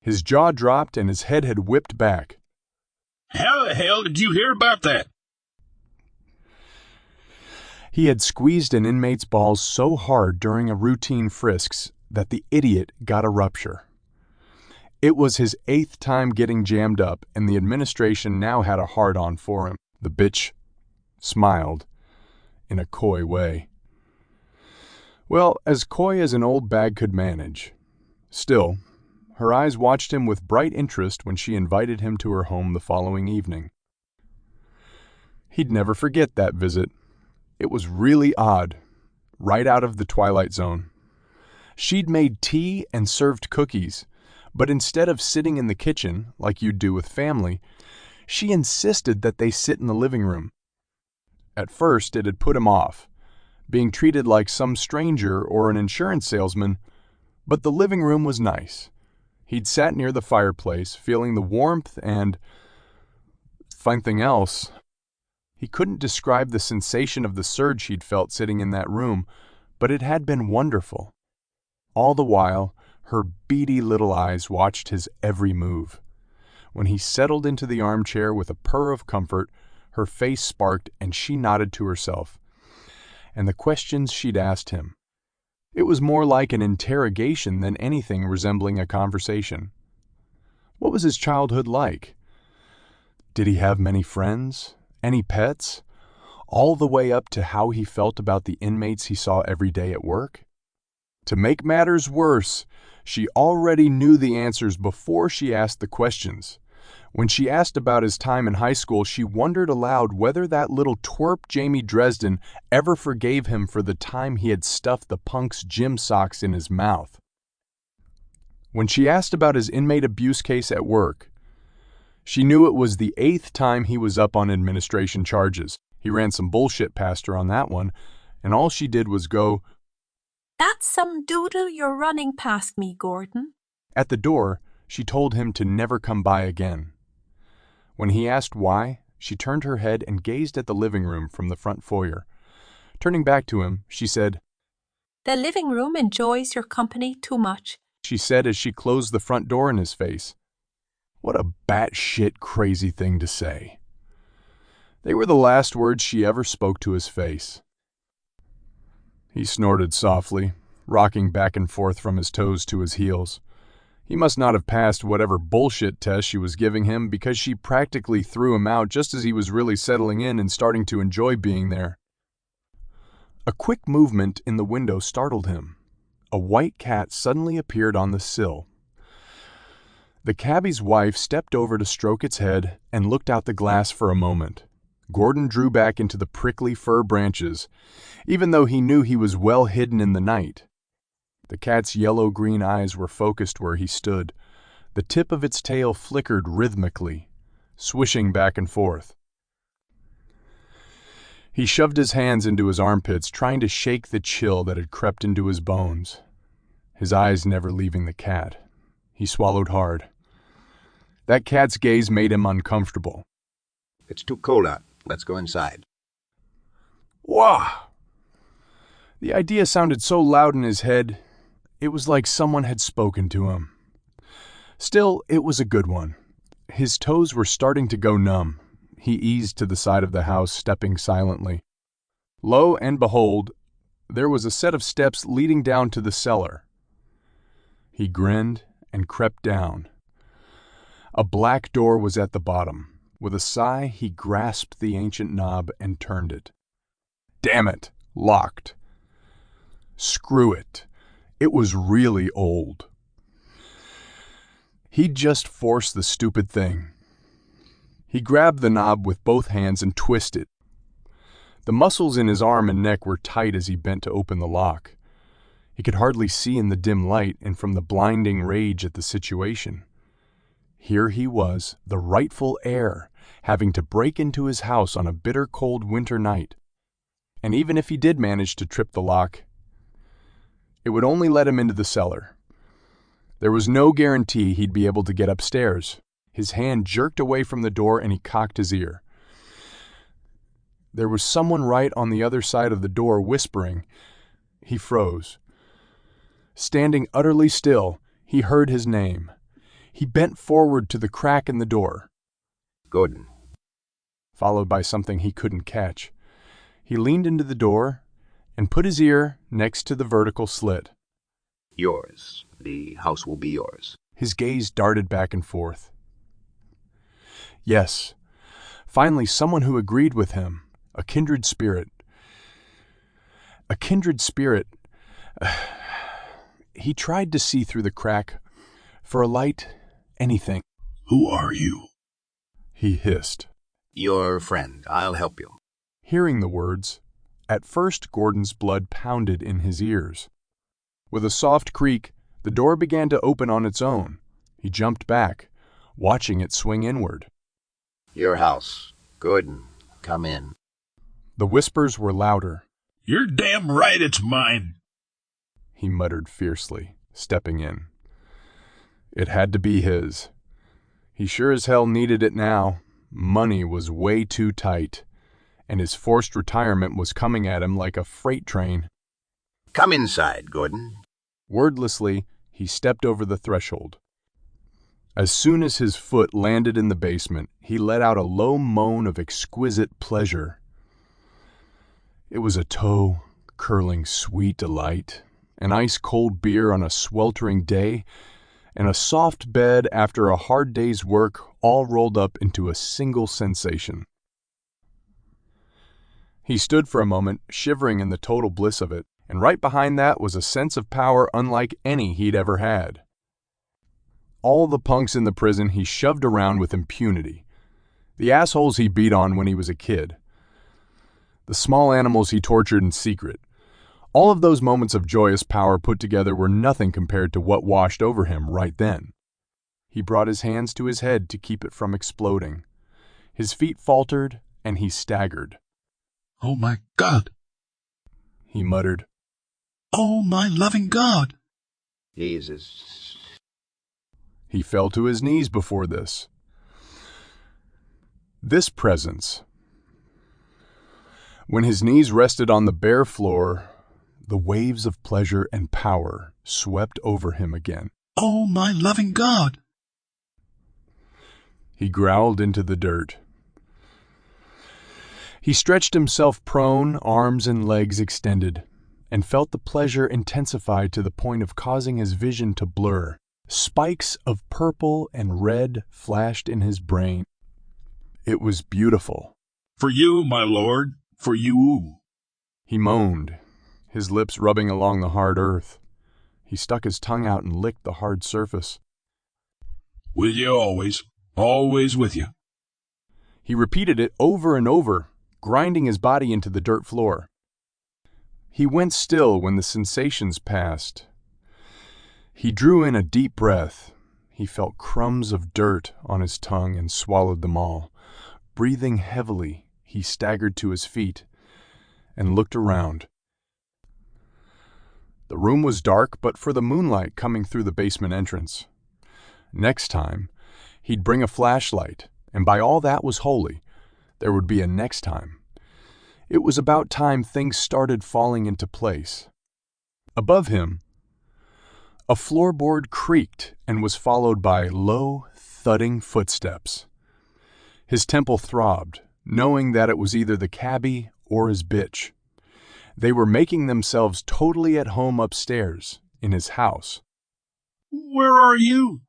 His jaw dropped and his head had whipped back. How the hell did you hear about that? He had squeezed an inmate's balls so hard during a routine frisks that the idiot got a rupture. It was his 8th time getting jammed up, and the administration now had a hard-on for him. The bitch smiled in a coy way. Well, as coy as an old bag could manage. Still, her eyes watched him with bright interest when she invited him to her home the following evening. He'd never forget that visit. It was really odd, right out of the Twilight Zone. She'd made tea and served cookies, but instead of sitting in the kitchen, like you'd do with family, she insisted that they sit in the living room. At first, it had put him off, being treated like some stranger or an insurance salesman, but the living room was nice. He'd sat near the fireplace, feeling the warmth and something else. He couldn't describe the sensation of the surge he'd felt sitting in that room, but it had been wonderful. All the while, her beady little eyes watched his every move. When he settled into the armchair with a purr of comfort, her face sparked and she nodded to herself. And the questions she'd asked him. It was more like an interrogation than anything resembling a conversation. What was his childhood like? Did he have many friends? Any pets? All the way up to how he felt about the inmates he saw every day at work? To make matters worse, she already knew the answers before she asked the questions. When she asked about his time in high school, she wondered aloud whether that little twerp Jamie Dresden ever forgave him for the time he had stuffed the punk's gym socks in his mouth. When she asked about his inmate abuse case at work, she knew it was the 8th time he was up on administration charges. He ran some bullshit past her on that one, and all she did was go, "That's some doodle you're running past me, Gordon." At the door, she told him to never come by again. When he asked why, she turned her head and gazed at the living room from the front foyer. Turning back to him, she said, "The living room enjoys your company too much," she said as she closed the front door in his face. What a batshit crazy thing to say. They were the last words she ever spoke to his face. He snorted softly, rocking back and forth from his toes to his heels. He must not have passed whatever bullshit test she was giving him because she practically threw him out just as he was really settling in and starting to enjoy being there. A quick movement in the window startled him. A white cat suddenly appeared on the sill. The cabbie's wife stepped over to stroke its head and looked out the glass for a moment. Gordon drew back into the prickly fir branches, even though he knew he was well hidden in the night. The cat's yellow-green eyes were focused where he stood. The tip of its tail flickered rhythmically, swishing back and forth. He shoved his hands into his armpits, trying to shake the chill that had crept into his bones, his eyes never leaving the cat. He swallowed hard. That cat's gaze made him uncomfortable. It's too cold out. Let's go inside. Wah! The idea sounded so loud in his head, it was like someone had spoken to him. Still, it was a good one. His toes were starting to go numb. He eased to the side of the house, stepping silently. Lo and behold, there was a set of steps leading down to the cellar. He grinned and crept down. A black door was at the bottom. With a sigh, he grasped the ancient knob and turned it. Damn it! Locked. Screw it. It was really old. He'd just forced the stupid thing. He grabbed the knob with both hands and twisted. The muscles in his arm and neck were tight as he bent to open the lock. He could hardly see in the dim light and from the blinding rage at the situation. Here he was, the rightful heir, having to break into his house on a bitter cold winter night. And even if he did manage to trip the lock, it would only let him into the cellar. There was no guarantee he'd be able to get upstairs. His hand jerked away from the door and he cocked his ear. There was someone right on the other side of the door whispering. He froze. Standing utterly still, he heard his name. He bent forward to the crack in the door, Gordon. followed by something he couldn't catch. He leaned into the door and put his ear next to the vertical slit. Yours. The house will be yours. His gaze darted back and forth. Yes, finally someone who agreed with him, a kindred spirit. A kindred spirit. He tried to see through the crack, for a light, anything. Who are you? He hissed. Your friend. I'll help you. Hearing the words, at first Gordon's blood pounded in his ears. With a soft creak, the door began to open on its own. He jumped back, watching it swing inward. Your house. Gordon, come in. The whispers were louder. You're damn right it's mine. He muttered fiercely, stepping in. It had to be his. He sure as hell needed it now. Money was way too tight, and his forced retirement was coming at him like a freight train. Come inside, Gordon. Wordlessly, he stepped over the threshold. As soon as his foot landed in the basement, he let out a low moan of exquisite pleasure. It was a toe-curling sweet delight, an ice-cold beer on a sweltering day, and a soft bed after a hard day's work all rolled up into a single sensation. He stood for a moment, shivering in the total bliss of it, and right behind that was a sense of power unlike any he'd ever had. All the punks in the prison he shoved around with impunity. The assholes he beat on when he was a kid. The small animals he tortured in secret. All of those moments of joyous power put together were nothing compared to what washed over him right then. He brought his hands to his head to keep it from exploding. His feet faltered, and he staggered. Oh my God! He muttered. Oh my loving God! Jesus. He fell to his knees before this. This presence. When his knees rested on the bare floor, the waves of pleasure and power swept over him again. Oh my loving God! He growled into the dirt. He stretched himself prone, arms and legs extended, and felt the pleasure intensify to the point of causing his vision to blur. Spikes of purple and red flashed in his brain. It was beautiful. For you, my lord, for you. He moaned, his lips rubbing along the hard earth. He stuck his tongue out and licked the hard surface. With you always, always with you. He repeated it over and over, grinding his body into the dirt floor. He went still when the sensations passed. He drew in a deep breath. He felt crumbs of dirt on his tongue and swallowed them all. Breathing heavily, he staggered to his feet and looked around. The room was dark but for the moonlight coming through the basement entrance. Next time, he'd bring a flashlight, and by all that was holy, there would be a next time. It was about time things started falling into place. Above him, a floorboard creaked and was followed by low, thudding footsteps. His temple throbbed, knowing that it was either the cabbie or his bitch. They were making themselves totally at home upstairs, in his house. Where are you?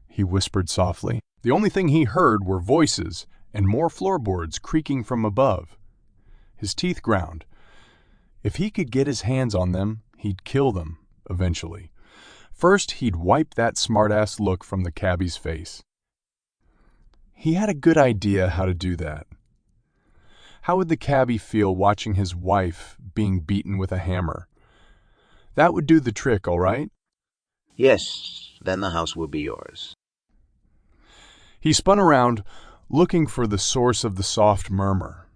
He whispered softly. The only thing he heard were voices and more floorboards creaking from above. His teeth ground. If he could get his hands on them, he'd kill them, eventually. First, he'd wipe that smartass look from the cabbie's face. He had a good idea how to do that. How would the cabbie feel watching his wife being beaten with a hammer? That would do the trick, all right? Yes, then the house will be yours. He spun around, looking for the source of the soft murmur.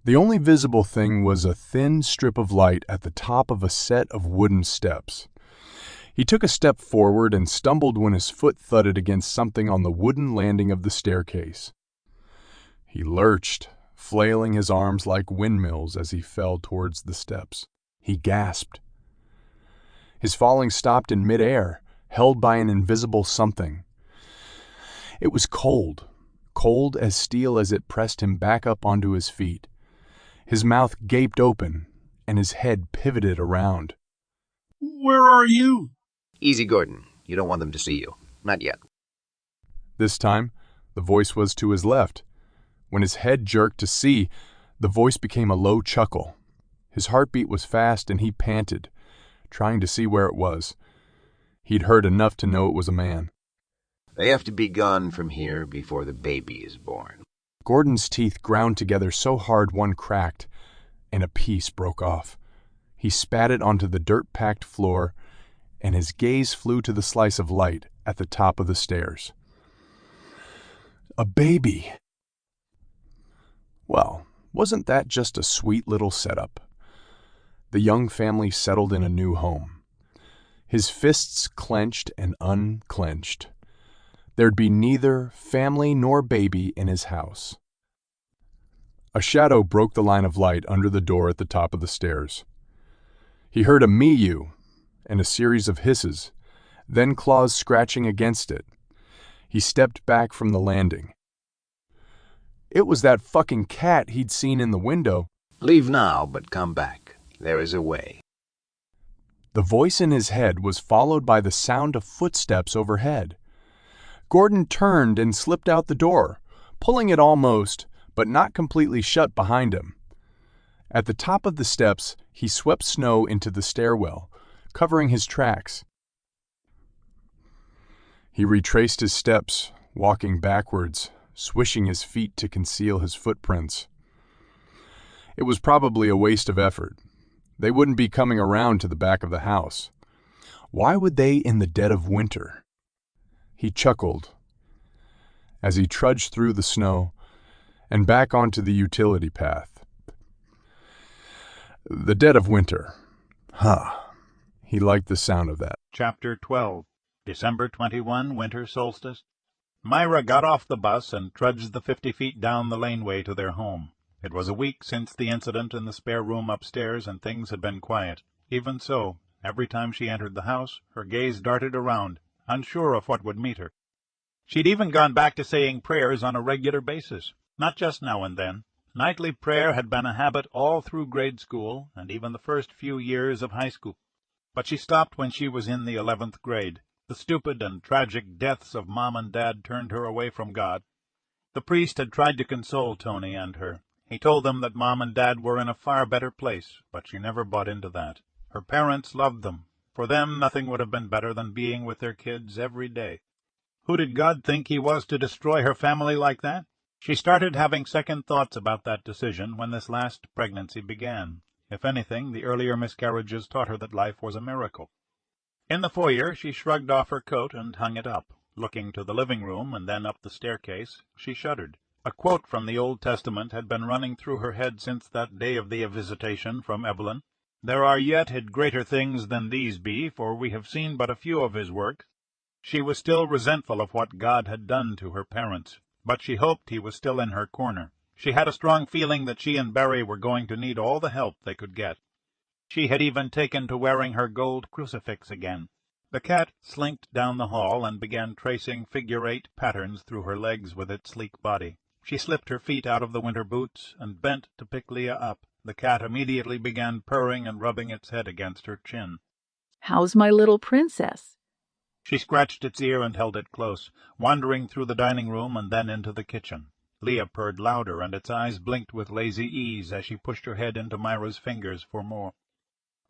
The only visible thing was a thin strip of light at the top of a set of wooden steps. He took a step forward and stumbled when his foot thudded against something on the wooden landing of the staircase. He lurched, flailing his arms like windmills as he fell towards the steps. He gasped. His falling stopped in midair, held by an invisible something. It was cold, cold as steel as it pressed him back up onto his feet. His mouth gaped open, and his head pivoted around. Where are you? Easy, Gordon. You don't want them to see you. Not yet. This time, the voice was to his left. When his head jerked to see, the voice became a low chuckle. His heartbeat was fast and he panted, trying to see where it was. He'd heard enough to know it was a man. They have to be gone from here before the baby is born. Gordon's teeth ground together so hard one cracked, and a piece broke off. He spat it onto the dirt-packed floor, and his gaze flew to the slice of light at the top of the stairs. A baby! Well, wasn't that just a sweet little setup? The young family settled in a new home. His fists clenched and unclenched. There'd be neither family nor baby in his house. A shadow broke the line of light under the door at the top of the stairs. He heard a mew and a series of hisses, then claws scratching against it. He stepped back from the landing. It was that fucking cat he'd seen in the window. Leave now, but come back. There is a way. The voice in his head was followed by the sound of footsteps overhead. Gordon turned and slipped out the door, pulling it almost, but not completely shut behind him. At the top of the steps, he swept snow into the stairwell, covering his tracks. He retraced his steps, walking backwards, swishing his feet to conceal his footprints. It was probably a waste of effort. They wouldn't be coming around to the back of the house. Why would they in the dead of winter? He chuckled as he trudged through the snow and back onto the utility path. The dead of winter. Huh. He liked the sound of that. Chapter 12. December 21, Winter Solstice. Myra got off the bus and trudged the 50 feet down the laneway to their home. It was a week since the incident in the spare room upstairs, and things had been quiet. Even so, every time she entered the house, her gaze darted around, unsure of what would meet her. She'd even gone back to saying prayers on a regular basis, not just now and then. Nightly prayer had been a habit all through grade school and even the first few years of high school. But she stopped when she was in the 11th grade. The stupid and tragic deaths of Mom and Dad turned her away from God. The priest had tried to console Tony and her. He told them that Mom and Dad were in a far better place, but she never bought into that. Her parents loved them. For them, nothing would have been better than being with their kids every day. Who did God think he was to destroy her family like that? She started having second thoughts about that decision when this last pregnancy began. If anything, the earlier miscarriages taught her that life was a miracle. In the foyer, she shrugged off her coat and hung it up. Looking to the living room and then up the staircase, she shuddered. A quote from the Old Testament had been running through her head since that day of the visitation from Evelyn. "There are yet hid greater things than these be, for we have seen but a few of his works." She was still resentful of what God had done to her parents, but she hoped he was still in her corner. She had a strong feeling that she and Barry were going to need all the help they could get. She had even taken to wearing her gold crucifix again. The cat slinked down the hall and began tracing figure-8 patterns through her legs with its sleek body. She slipped her feet out of the winter boots and bent to pick Leah up. The cat immediately began purring and rubbing its head against her chin. "How's my little princess?" She scratched its ear and held it close, wandering through the dining room and then into the kitchen. Leah purred louder, and its eyes blinked with lazy ease as she pushed her head into Myra's fingers for more.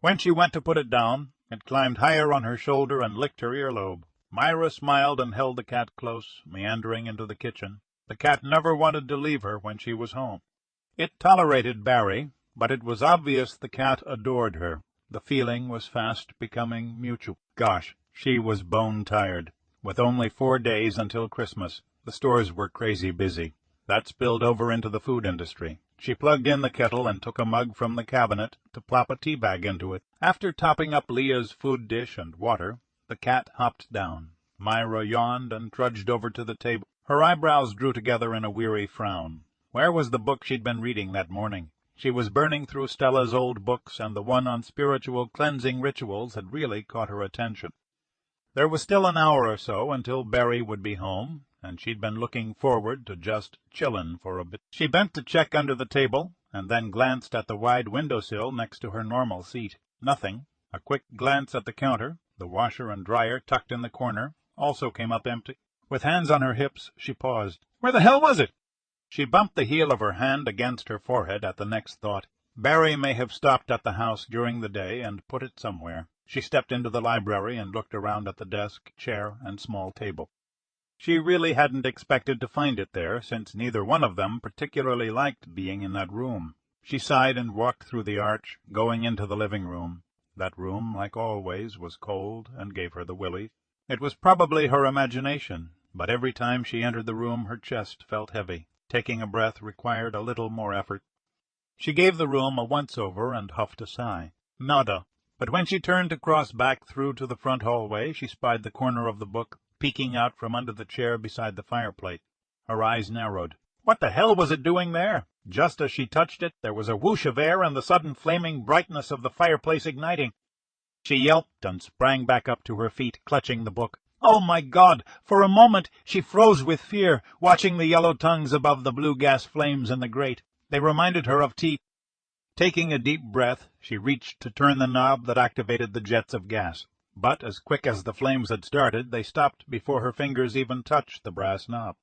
When she went to put it down, it climbed higher on her shoulder and licked her earlobe. Myra smiled and held the cat close, meandering into the kitchen. The cat never wanted to leave her when she was home. It tolerated Barry, but it was obvious the cat adored her. The feeling was fast becoming mutual. Gosh, she was bone-tired. With only 4 days until Christmas, the stores were crazy busy. That spilled over into the food industry. She plugged in the kettle and took a mug from the cabinet to plop a tea bag into it. After topping up Leah's food dish and water, the cat hopped down. Myra yawned and trudged over to the table. Her eyebrows drew together in a weary frown. Where was the book she'd been reading that morning? She was burning through Stella's old books, and the one on spiritual cleansing rituals had really caught her attention. There was still an hour or so until Barry would be home, and she'd been looking forward to just chillin' for a bit. She bent to check under the table, and then glanced at the wide windowsill next to her normal seat. Nothing. A quick glance at the counter, the washer and dryer tucked in the corner, also came up empty. With hands on her hips, she paused. Where the hell was it? She bumped the heel of her hand against her forehead at the next thought. Barry may have stopped at the house during the day and put it somewhere. She stepped into the library and looked around at the desk, chair, and small table. She really hadn't expected to find it there, since neither one of them particularly liked being in that room. She sighed and walked through the arch, going into the living room. That room, like always, was cold and gave her the willies. It was probably her imagination, but every time she entered the room her chest felt heavy. Taking a breath required a little more effort. She gave the room a once-over and huffed a sigh. Nada. But when she turned to cross back through to the front hallway, she spied the corner of the book peeking out from under the chair beside the fireplace. Her eyes narrowed. What the hell was it doing there? Just as she touched it, there was a whoosh of air and the sudden flaming brightness of the fireplace igniting. She yelped and sprang back up to her feet, clutching the book. Oh, my God! For a moment she froze with fear, watching the yellow tongues above the blue gas flames in the grate. They reminded her of teeth. Taking a deep breath, she reached to turn the knob that activated the jets of gas. But as quick as the flames had started, they stopped before her fingers even touched the brass knob.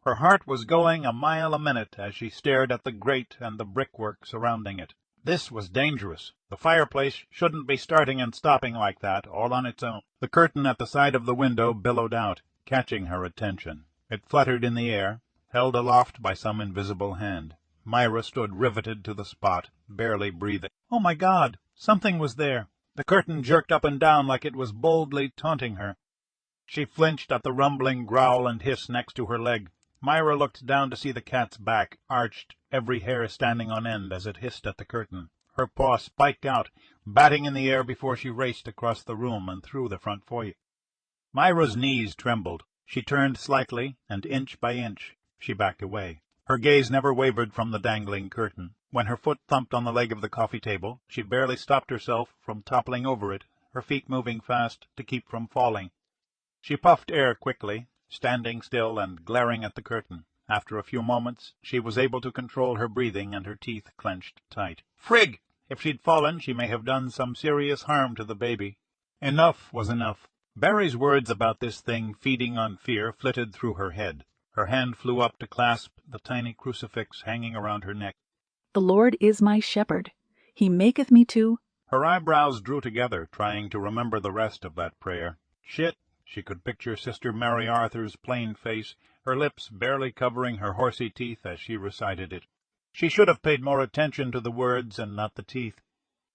Her heart was going a mile a minute as she stared at the grate and the brickwork surrounding it. This was dangerous. The fireplace shouldn't be starting and stopping like that, all on its own. The curtain at the side of the window billowed out, catching her attention. It fluttered in the air, held aloft by some invisible hand. Myra stood riveted to the spot, barely breathing. Oh, my God! Something was there. The curtain jerked up and down like it was boldly taunting her. She flinched at the rumbling growl and hiss next to her leg. Myra looked down to see the cat's back, arched, every hair standing on end as it hissed at the curtain. Her paw spiked out, batting in the air before she raced across the room and through the front foyer. Myra's knees trembled. She turned slightly, and inch by inch, she backed away. Her gaze never wavered from the dangling curtain. When her foot thumped on the leg of the coffee table, she barely stopped herself from toppling over it, her feet moving fast to keep from falling. She puffed air quickly, standing still and glaring at the curtain. After a few moments, she was able to control her breathing and her teeth clenched tight. Frig! If she'd fallen, she may have done some serious harm to the baby. Enough was enough. Barry's words about this thing feeding on fear flitted through her head. Her hand flew up to clasp the tiny crucifix hanging around her neck. The Lord is my shepherd. He maketh me to... Her eyebrows drew together, trying to remember the rest of that prayer. Shit! She could picture Sister Mary Arthur's plain face, her lips barely covering her horsey teeth as she recited it. She should have paid more attention to the words and not the teeth.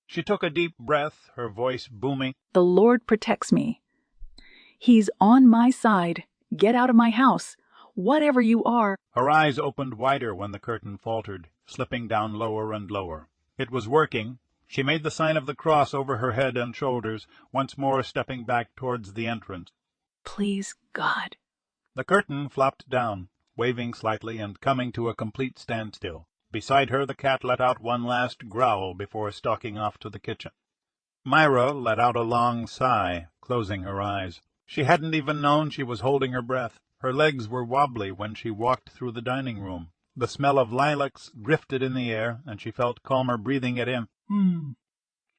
She took a deep breath, her voice booming. The Lord protects me. He's on my side. Get out of my house. Whatever you are. Her eyes opened wider when the curtain faltered, slipping down lower and lower. It was working. She made the sign of the cross over her head and shoulders, once more stepping back towards the entrance. Please, God. The curtain flopped down, waving slightly and coming to a complete standstill. Beside her the cat let out one last growl before stalking off to the kitchen. Myra let out a long sigh, closing her eyes. She hadn't even known she was holding her breath. Her legs were wobbly when she walked through the dining room. The smell of lilacs drifted in the air, and she felt calmer breathing it in.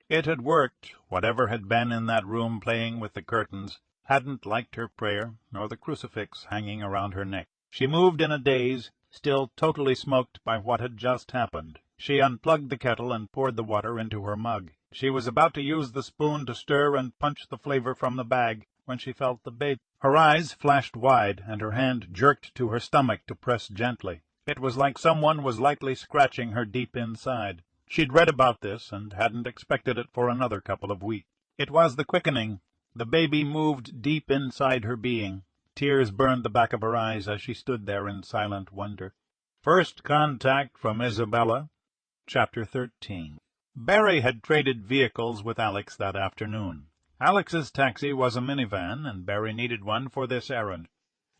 It had worked. Whatever had been in that room playing with the curtains hadn't liked her prayer, nor the crucifix hanging around her neck. She moved in a daze, still totally smoked by what had just happened. She unplugged the kettle and poured the water into her mug. She was about to use the spoon to stir and punch the flavor from the bag when she felt the baby. Her eyes flashed wide, and her hand jerked to her stomach to press gently. It was like someone was lightly scratching her deep inside. She'd read about this, and hadn't expected it for another couple of weeks. It was the quickening. The baby moved deep inside her being. Tears burned the back of her eyes as she stood there in silent wonder. First contact from Isabella, Chapter 13. Barry had traded vehicles with Alex that afternoon. Alex's taxi was a minivan, and Barry needed one for this errand.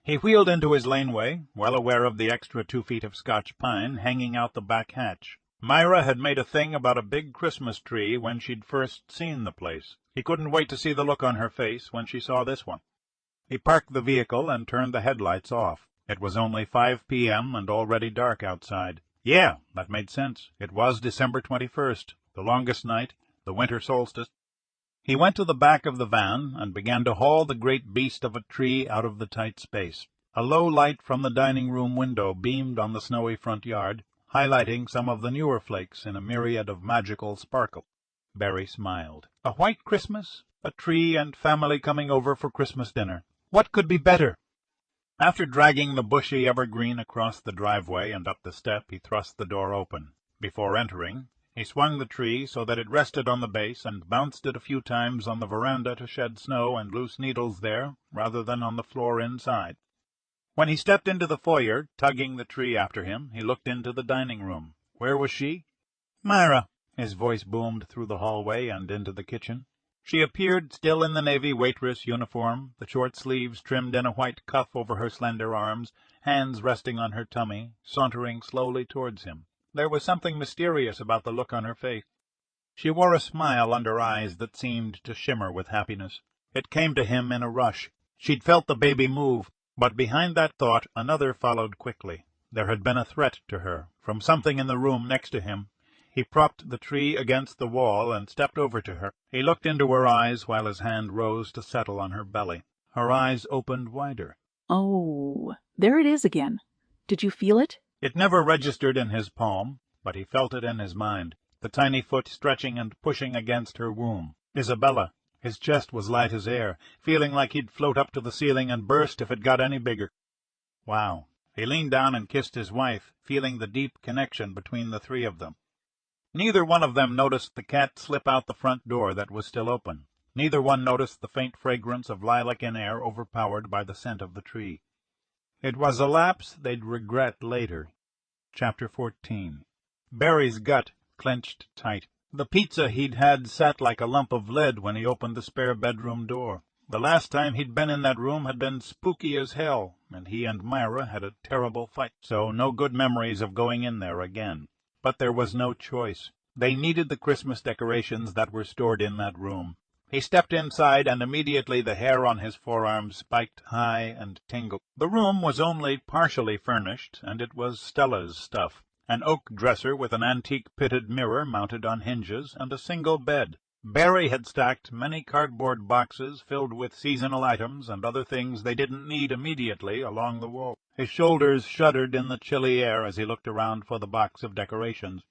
He wheeled into his laneway, well aware of the extra 2 feet of Scotch pine hanging out the back hatch. Myra had made a thing about a big Christmas tree when she'd first seen the place. He couldn't wait to see the look on her face when she saw this one. He parked the vehicle and turned the headlights off. It was only 5 p.m. and already dark outside. Yeah, that made sense. It was December 21st, the longest night, the winter solstice. He went to the back of the van and began to haul the great beast of a tree out of the tight space. A low light from the dining room window beamed on the snowy front yard, highlighting some of the newer flakes in a myriad of magical sparkle. Barry smiled. A white Christmas, a tree and family coming over for Christmas dinner. What could be better? After dragging the bushy evergreen across the driveway and up the step, he thrust the door open. Before entering, he swung the tree so that it rested on the base and bounced it a few times on the veranda to shed snow and loose needles there, rather than on the floor inside. When he stepped into the foyer, tugging the tree after him, he looked into the dining room. Where was she? Myra! His voice boomed through the hallway and into the kitchen. She appeared, still in the Navy waitress uniform, the short sleeves trimmed in a white cuff over her slender arms, hands resting on her tummy, sauntering slowly towards him. There was something mysterious about the look on her face. She wore a smile under eyes that seemed to shimmer with happiness. It came to him in a rush. She'd felt the baby move, but behind that thought another followed quickly. There had been a threat to her, from something in the room next to him. He propped the tree against the wall and stepped over to her. He looked into her eyes while his hand rose to settle on her belly. Her eyes opened wider. Oh, there it is again. Did you feel it? It never registered in his palm, but he felt it in his mind, the tiny foot stretching and pushing against her womb. Isabella. His chest was light as air, feeling like he'd float up to the ceiling and burst if it got any bigger. Wow. He leaned down and kissed his wife, feeling the deep connection between the three of them. Neither one of them noticed the cat slip out the front door that was still open. Neither one noticed the faint fragrance of lilac in air overpowered by the scent of the tree. It was a lapse they'd regret later. Chapter 14. Barry's gut clenched tight. The pizza he'd had sat like a lump of lead when he opened the spare bedroom door. The last time he'd been in that room had been spooky as hell, and he and Myra had a terrible fight, so no good memories of going in there again. But there was no choice. They needed the Christmas decorations that were stored in that room. He stepped inside, and immediately the hair on his forearms spiked high and tingled. The room was only partially furnished, and it was Stella's stuff. An oak dresser with an antique pitted mirror mounted on hinges, and a single bed. Barry had stacked many cardboard boxes filled with seasonal items and other things they didn't need immediately along the wall. His shoulders shuddered in the chilly air as he looked around for the box of decorations.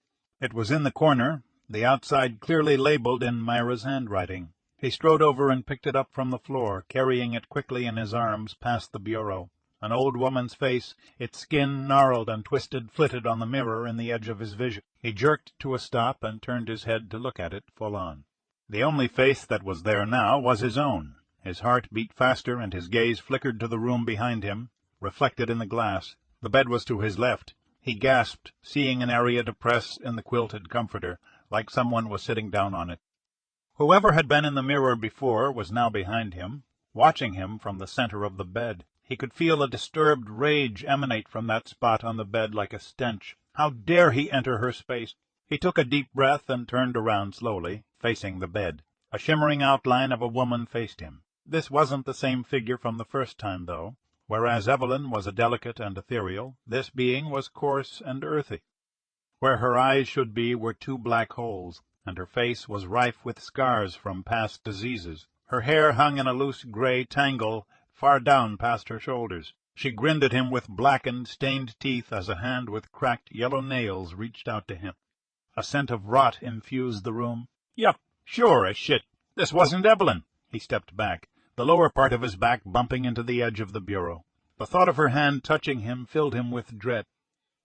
It was in the corner, the outside clearly labeled in Myra's handwriting. He strode over and picked it up from the floor, carrying it quickly in his arms past the bureau. An old woman's face, its skin gnarled and twisted, flitted on the mirror in the edge of his vision. He jerked to a stop and turned his head to look at it full on. The only face that was there now was his own. His heart beat faster, and his gaze flickered to the room behind him, reflected in the glass. The bed was to his left. He gasped, seeing an area to press in the quilted comforter, like someone was sitting down on it. Whoever had been in the mirror before was now behind him, watching him from the center of the bed. He could feel a disturbed rage emanate from that spot on the bed like a stench. How dare he enter her space? He took a deep breath and turned around slowly, facing the bed. A shimmering outline of a woman faced him. This wasn't the same figure from the first time, though. Whereas Evelyn was a delicate and ethereal, this being was coarse and earthy. Where her eyes should be were two black holes, and her face was rife with scars from past diseases. Her hair hung in a loose gray tangle far down past her shoulders. She grinned at him with blackened, stained teeth as a hand with cracked yellow nails reached out to him. A scent of rot infused the room. Yup, sure as shit. This wasn't Evelyn. He stepped back, the lower part of his back bumping into the edge of the bureau. The thought of her hand touching him filled him with dread.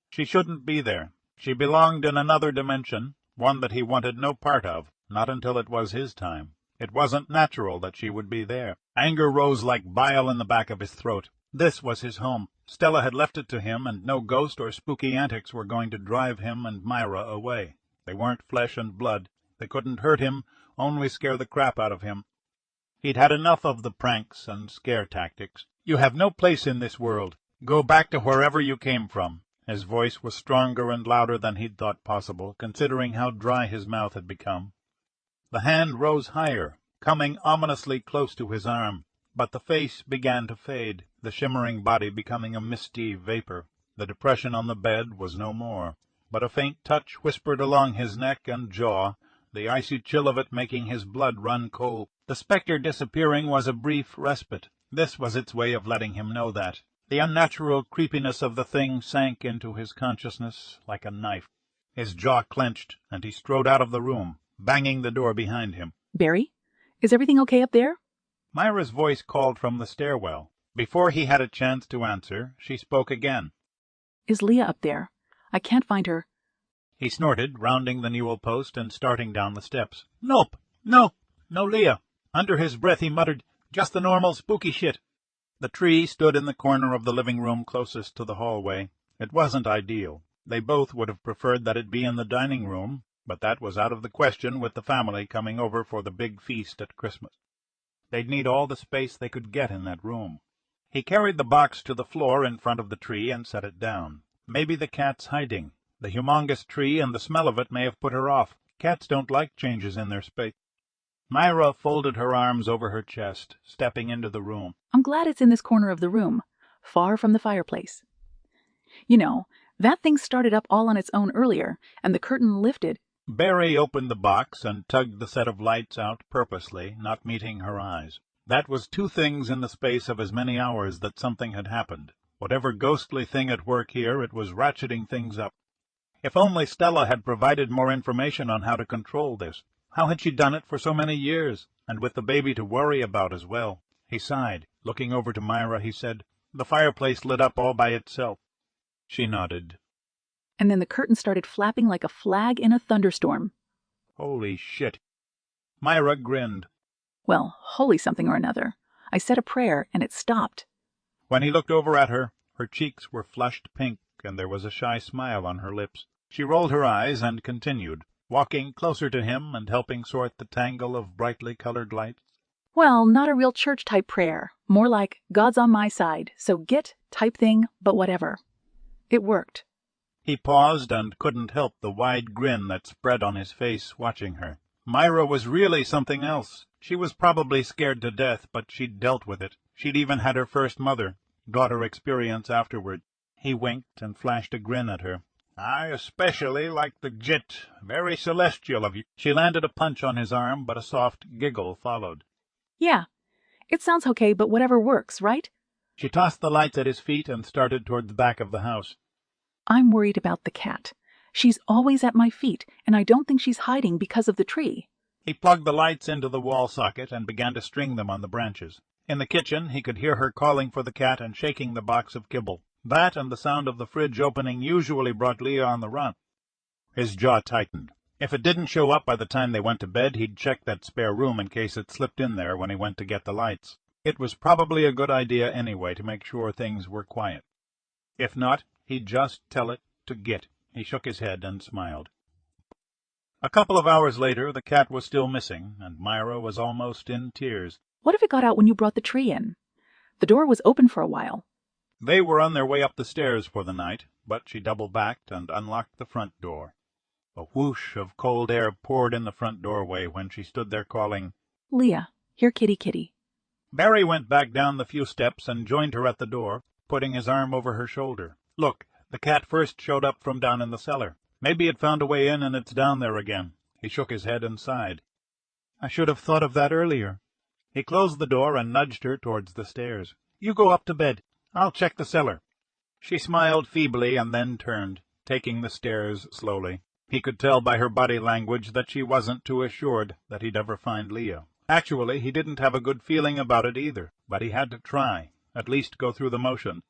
She shouldn't be there. She belonged in another dimension, one that he wanted no part of, not until it was his time. It wasn't natural that she would be there. Anger rose like bile in the back of his throat. This was his home. Stella had left it to him, and no ghost or spooky antics were going to drive him and Myra away. They weren't flesh and blood. They couldn't hurt him, only scare the crap out of him. He'd had enough of the pranks and scare tactics. You have no place in this world. Go back to wherever you came from. His voice was stronger and louder than he'd thought possible, considering how dry his mouth had become. The hand rose higher, coming ominously close to his arm, but the face began to fade, the shimmering body becoming a misty vapor. The depression on the bed was no more, but a faint touch whispered along his neck and jaw, the icy chill of it making his blood run cold. The spectre disappearing was a brief respite. This was its way of letting him know that. The unnatural creepiness of the thing sank into his consciousness like a knife. His jaw clenched, and he strode out of the room, banging the door behind him. Barry, is everything okay up there? Myra's voice called from the stairwell. Before he had a chance to answer, she spoke again. Is Leah up there? I can't find her. He snorted, rounding the newel post and starting down the steps. Nope, no Leah. Under his breath he muttered, just the normal spooky shit. The tree stood in the corner of the living room closest to the hallway. It wasn't ideal. They both would have preferred that it be in the dining room, but that was out of the question with the family coming over for the big feast at Christmas. They'd need all the space they could get in that room. He carried the box to the floor in front of the tree and set it down. Maybe the cat's hiding. The humongous tree and the smell of it may have put her off. Cats don't like changes in their space. Myra folded her arms over her chest, stepping into the room. I'm glad it's in this corner of the room, far from the fireplace. You know, that thing started up all on its own earlier, and the curtain lifted. Barry opened the box and tugged the set of lights out purposely, not meeting her eyes. That was two things in the space of as many hours that something had happened. Whatever ghostly thing at work here, it was ratcheting things up. If only Stella had provided more information on how to control this. How had she done it for so many years, and with the baby to worry about as well? He sighed. Looking over to Myra, he said, "The fireplace lit up all by itself." She nodded. And then the curtain started flapping like a flag in a thunderstorm. Holy shit. Myra grinned. Well, holy something or another. I said a prayer, and it stopped. When he looked over at her, her cheeks were flushed pink, and there was a shy smile on her lips. She rolled her eyes and continued, walking closer to him and helping sort the tangle of brightly colored lights. Well, not a real church-type prayer. More like, God's on my side, so get type thing, but whatever. It worked. He paused and couldn't help the wide grin that spread on his face watching her. Myra was really something else. She was probably scared to death, but she'd dealt with it. She'd even had her first mother-daughter experience afterward. He winked and flashed a grin at her. I especially like the git. Very celestial of you. She landed a punch on his arm, but a soft giggle followed. Yeah, it sounds okay, but whatever works, right? She tossed the lights at his feet and started toward the back of the house. I'm worried about the cat. She's always at my feet, and I don't think she's hiding because of the tree. He plugged the lights into the wall socket and began to string them on the branches. In the kitchen, he could hear her calling for the cat and shaking the box of kibble. That and the sound of the fridge opening usually brought Leah on the run. His jaw tightened. If it didn't show up by the time they went to bed, he'd check that spare room in case it slipped in there when he went to get the lights. It was probably a good idea anyway to make sure things were quiet. If not, he'd just tell it to git. He shook his head and smiled. A couple of hours later, the cat was still missing, and Myra was almost in tears. What if it got out when you brought the tree in? The door was open for a while. They were on their way up the stairs for the night, but she double-backed and unlocked the front door. A whoosh of cold air poured in the front doorway when she stood there calling, Leah, here kitty kitty. Barry went back down the few steps and joined her at the door, putting his arm over her shoulder. Look, the cat first showed up from down in the cellar. Maybe it found a way in and it's down there again. He shook his head and sighed. I should have thought of that earlier. He closed the door and nudged her towards the stairs. You go up to bed. I'll check the cellar. She smiled feebly and then turned, taking the stairs slowly. He could tell by her body language that she wasn't too assured that he'd ever find Leah. Actually, he didn't have a good feeling about it either, but he had to try, at least go through the motion.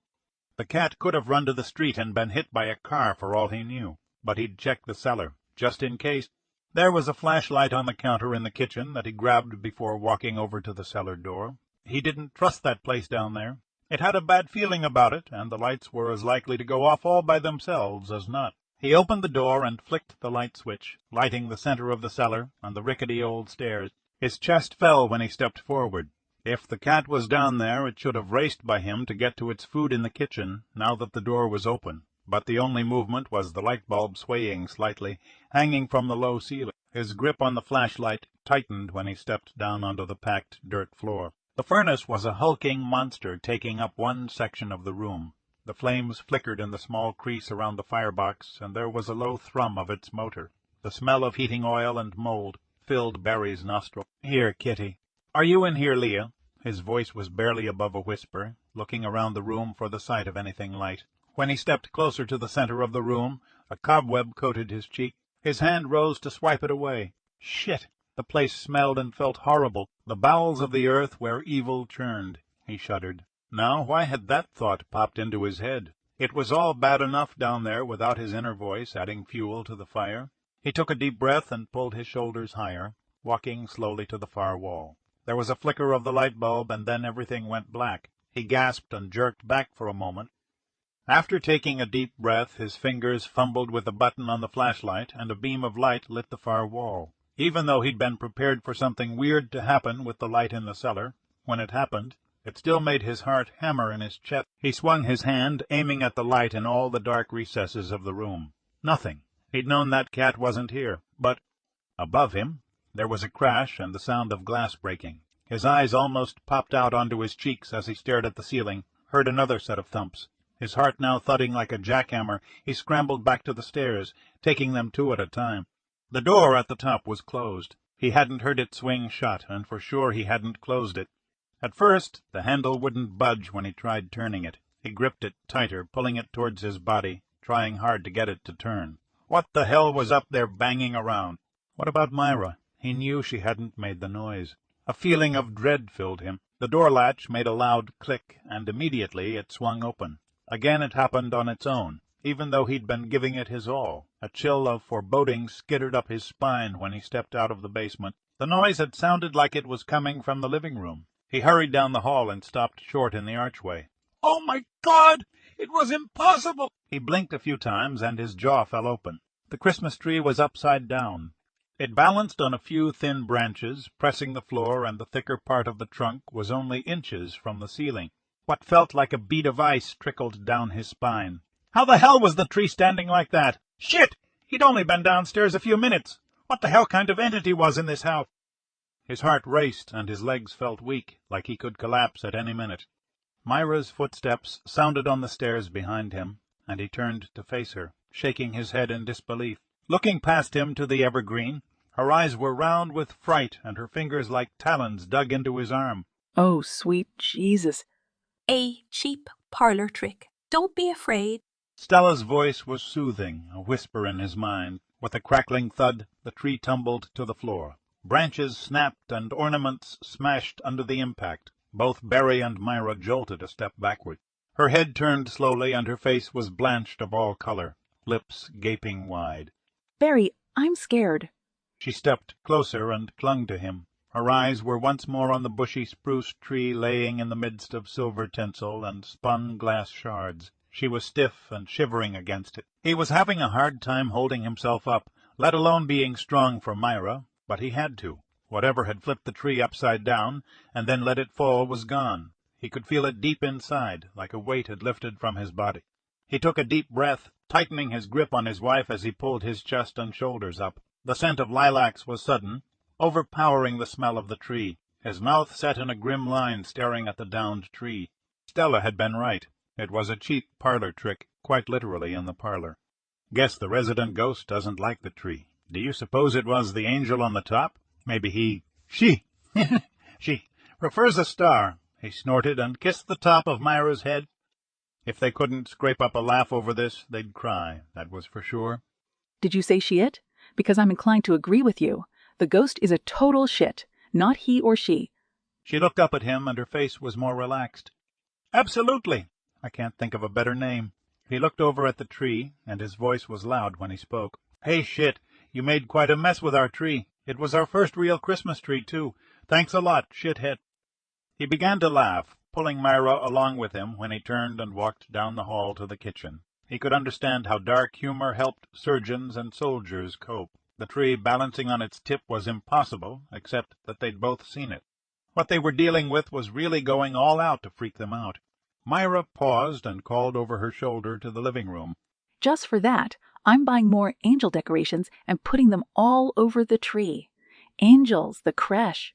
The cat could have run to the street and been hit by a car for all he knew, but he'd check the cellar, just in case. There was a flashlight on the counter in the kitchen that he grabbed before walking over to the cellar door. He didn't trust that place down there. It had a bad feeling about it, and the lights were as likely to go off all by themselves as not. He opened the door and flicked the light switch, lighting the center of the cellar and the rickety old stairs. His chest fell when he stepped forward. If the cat was down there, it should have raced by him to get to its food in the kitchen, now that the door was open. but the only movement was the light bulb swaying slightly, hanging from the low ceiling. His grip on the flashlight tightened when he stepped down onto the packed dirt floor. The furnace was a hulking monster taking up one section of the room. The flames flickered in the small crease around the firebox, and there was a low thrum of its motor. The smell of heating oil and mold filled Barry's nostril. "Here, Kitty." "Are you in here, Leah?" His voice was barely above a whisper, looking around the room for the sight of anything light. When he stepped closer to the center of the room, a cobweb coated his cheek. His hand rose to swipe it away. Shit! The place smelled and felt horrible, the bowels of the earth where evil churned. He shuddered. Now, why had that thought popped into his head? It was all bad enough down there without his inner voice adding fuel to the fire. He took a deep breath and pulled his shoulders higher, walking slowly to the far wall. There was a flicker of the light bulb, and then everything went black. He gasped and jerked back for a moment. After taking a deep breath, his fingers fumbled with a button on the flashlight, and a beam of light lit the far wall. Even though he'd been prepared for something weird to happen with the light in the cellar, when it happened, it still made his heart hammer in his chest. He swung his hand, aiming at the light in all the dark recesses of the room. Nothing. He'd known that cat wasn't here, but above him there was a crash and the sound of glass breaking. His eyes almost popped out onto his cheeks as he stared at the ceiling, heard another set of thumps. His heart now thudding like a jackhammer, he scrambled back to the stairs, taking them two at a time. The door at the top was closed. He hadn't heard it swing shut, and for sure he hadn't closed it. At first, the handle wouldn't budge when he tried turning it. He gripped it tighter, pulling it towards his body, trying hard to get it to turn. What the hell was up there banging around? What about Myra? He knew she hadn't made the noise. A feeling of dread filled him. The door latch made a loud click, and immediately it swung open. Again it happened on its own, even though he'd been giving it his all. A chill of foreboding skittered up his spine when he stepped out of the basement. The noise had sounded like it was coming from the living room. He hurried down the hall and stopped short in the archway. "Oh, my God! It was impossible!" He blinked a few times, and his jaw fell open. The Christmas tree was upside down. It balanced on a few thin branches, pressing the floor, and the thicker part of the trunk was only inches from the ceiling. What felt like a bead of ice trickled down his spine. How the hell was the tree standing like that? Shit! He'd only been downstairs a few minutes. What the hell kind of entity was in this house? His heart raced, and his legs felt weak, like he could collapse at any minute. Myra's footsteps sounded on the stairs behind him, and he turned to face her, shaking his head in disbelief. Looking past him to the evergreen, her eyes were round with fright, and her fingers like talons dug into his arm. Oh, sweet Jesus. A cheap parlor trick. Don't be afraid. Stella's voice was soothing, a whisper in his mind. With a crackling thud, the tree tumbled to the floor. Branches snapped and ornaments smashed under the impact. Both Barry and Myra jolted a step backward. Her head turned slowly, and her face was blanched of all color, lips gaping wide. Barry, I'm scared. She stepped closer and clung to him. Her eyes were once more on the bushy spruce tree laying in the midst of silver tinsel and spun glass shards. She was stiff and shivering against it. He was having a hard time holding himself up, let alone being strong for Myra, but he had to. Whatever had flipped the tree upside down and then let it fall was gone. He could feel it deep inside, like a weight had lifted from his body. He took a deep breath, tightening his grip on his wife as he pulled his chest and shoulders up. The scent of lilacs was sudden, overpowering the smell of the tree. His mouth set in a grim line, staring at the downed tree. Stella had been right. It was a cheap parlor trick, quite literally in the parlor. Guess the resident ghost doesn't like the tree. Do you suppose it was the angel on the top? Maybe she prefers a star. He snorted and kissed the top of Myra's head. If they couldn't scrape up a laugh over this, they'd cry, that was for sure. Did you say she it? Because I'm inclined to agree with you. The ghost is a total shit, not he or she. She looked up at him, and her face was more relaxed. Absolutely. I can't think of a better name. He looked over at the tree, and his voice was loud when he spoke. Hey, shit, you made quite a mess with our tree. It was our first real Christmas tree, too. Thanks a lot, shithead. He began to laugh, pulling Myra along with him when he turned and walked down the hall to the kitchen. He could understand how dark humor helped surgeons and soldiers cope. The tree balancing on its tip was impossible, except that they'd both seen it. What they were dealing with was really going all out to freak them out. Myra paused and called over her shoulder to the living room. Just for that, I'm buying more angel decorations and putting them all over the tree. Angels, the creche,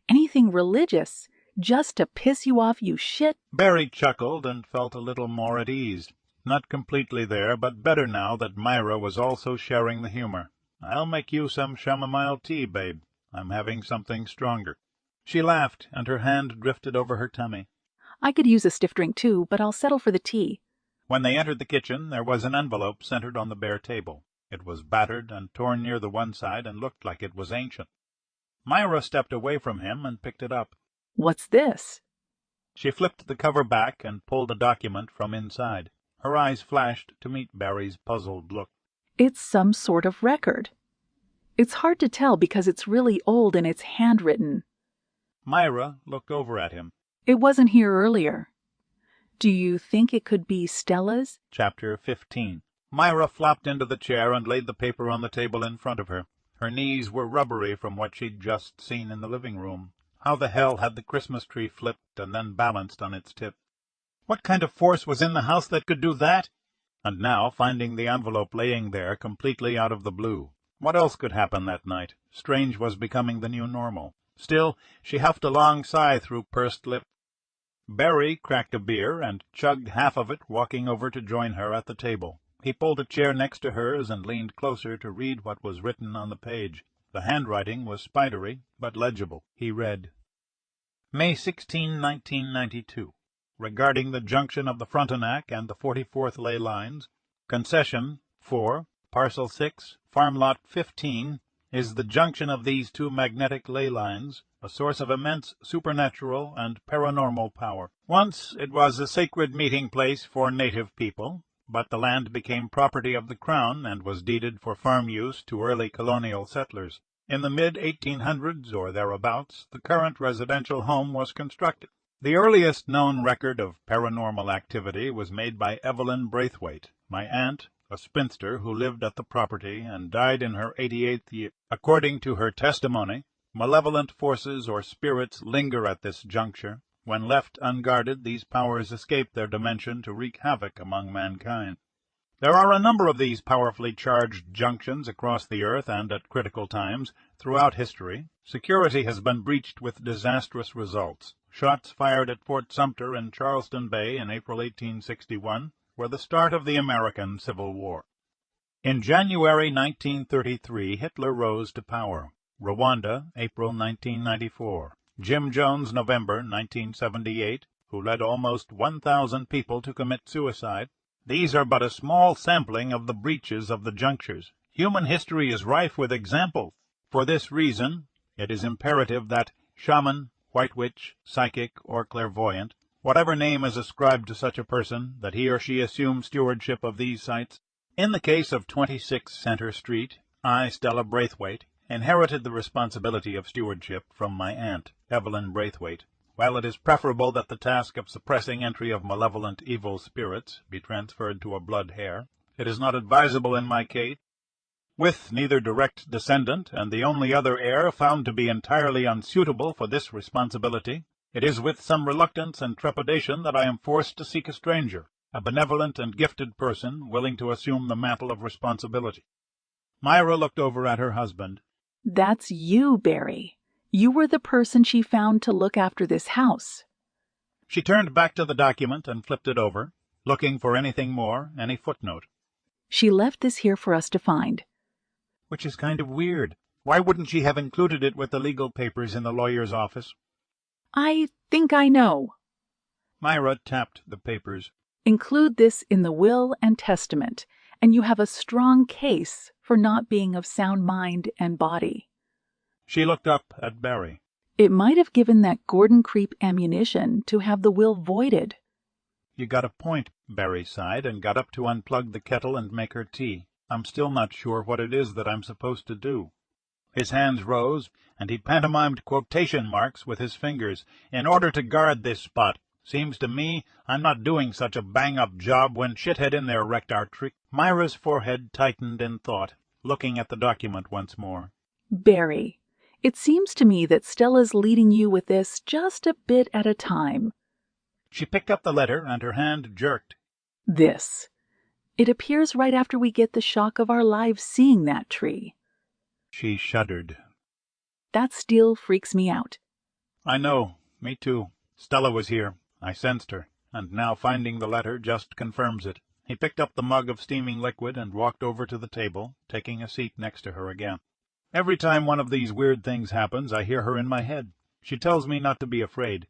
anything religious, just to piss you off, you shit. Barry chuckled and felt a little more at ease. Not completely there, but better now that Myra was also sharing the humor. I'll make you some chamomile tea, babe. I'm having something stronger. She laughed, and her hand drifted over her tummy. I could use a stiff drink too, but I'll settle for the tea. When they entered the kitchen, there was an envelope centered on the bare table. It was battered and torn near the one side and looked like it was ancient. Myra stepped away from him and picked it up. What's this? She flipped the cover back and pulled a document from inside. Her eyes flashed to meet Barry's puzzled look. It's some sort of record. It's hard to tell because it's really old and it's handwritten. Myra looked over at him. It wasn't here earlier. Do you think it could be Stella's? Chapter 15. Myra flopped into the chair and laid the paper on the table in front of her. Her knees were rubbery from what she'd just seen in the living room. How the hell had the Christmas tree flipped and then balanced on its tip? What kind of force was in the house that could do that? And now, finding the envelope laying there completely out of the blue. What else could happen that night? Strange was becoming the new normal. Still, she huffed a long sigh through pursed lips. Barry cracked a beer and chugged half of it, walking over to join her at the table. He pulled a chair next to hers and leaned closer to read what was written on the page. The handwriting was spidery, but legible. He read, May 16, 1992. Regarding the junction of the Frontenac and the 44th ley lines, concession 4, parcel 6, farm lot 15, is the junction of these two magnetic ley lines, a source of immense supernatural and paranormal power. Once it was a sacred meeting place for native people, but the land became property of the Crown and was deeded for farm use to early colonial settlers. In the mid-1800s or thereabouts, the current residential home was constructed. The earliest known record of paranormal activity was made by Evelyn Braithwaite, my aunt, a spinster who lived at the property and died in her 88th year. According to her testimony, malevolent forces or spirits linger at this juncture. When left unguarded, these powers escape their dimension to wreak havoc among mankind. There are a number of these powerfully charged junctions across the earth and at critical times. Throughout history, security has been breached with disastrous results. Shots fired at Fort Sumter in Charleston Bay in April 1861 were the start of the American Civil War. In January 1933, Hitler rose to power. Rwanda, April 1994. Jim Jones, November 1978, who led almost 1,000 people to commit suicide. These are but a small sampling of the breaches of the junctures. Human history is rife with examples. For this reason, it is imperative that shaman, white witch, psychic, or clairvoyant, whatever name is ascribed to such a person, that he or she assume stewardship of these sites. In the case of 26 Center Street, I, Stella Braithwaite, inherited the responsibility of stewardship from my aunt, Evelyn Braithwaite. While it is preferable that the task of suppressing entry of malevolent evil spirits be transferred to a blood heir, it is not advisable in my case. With neither direct descendant and the only other heir found to be entirely unsuitable for this responsibility, it is with some reluctance and trepidation that I am forced to seek a stranger, a benevolent and gifted person willing to assume the mantle of responsibility. Myra looked over at her husband. That's you, Barry. You were the person she found to look after this house. She turned back to the document and flipped it over, looking for anything more, any footnote. She left this here for us to find. Which is kind of weird. Why wouldn't she have included it with the legal papers in the lawyer's office? I think I know. Myra tapped the papers. Include this in the will and testament, and you have a strong case for not being of sound mind and body. She looked up at Barry. It might have given that Gordon creep ammunition to have the will voided. You got a point, Barry sighed, and got up to unplug the kettle and make her tea. I'm still not sure what it is that I'm supposed to do. His hands rose, and he pantomimed quotation marks with his fingers. In order to guard this spot. Seems to me I'm not doing such a bang-up job when shithead in there wrecked our trick. Myra's forehead tightened in thought, looking at the document once more. Barry, it seems to me that Stella's leading you with this just a bit at a time. She picked up the letter, and her hand jerked. This. It appears right after we get the shock of our lives seeing that tree. She shuddered. That still freaks me out. I know. Me too. Stella was here. I sensed her, and now finding the letter just confirms it. He picked up the mug of steaming liquid and walked over to the table, taking a seat next to her again. Every time one of these weird things happens, I hear her in my head. She tells me not to be afraid.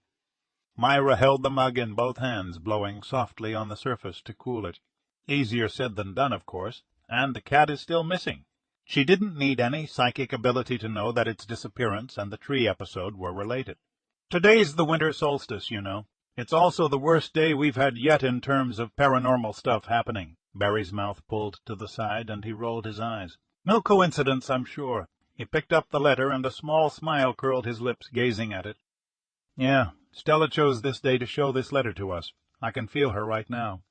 Myra held the mug in both hands, blowing softly on the surface to cool it. Easier said than done, of course, and the cat is still missing. She didn't need any psychic ability to know that its disappearance and the tree episode were related. Today's the winter solstice, you know. It's also the worst day we've had yet in terms of paranormal stuff happening. Barry's mouth pulled to the side, and he rolled his eyes. No coincidence, I'm sure. He picked up the letter, and a small smile curled his lips, gazing at it. Yeah, Stella chose this day to show this letter to us. I can feel her right now.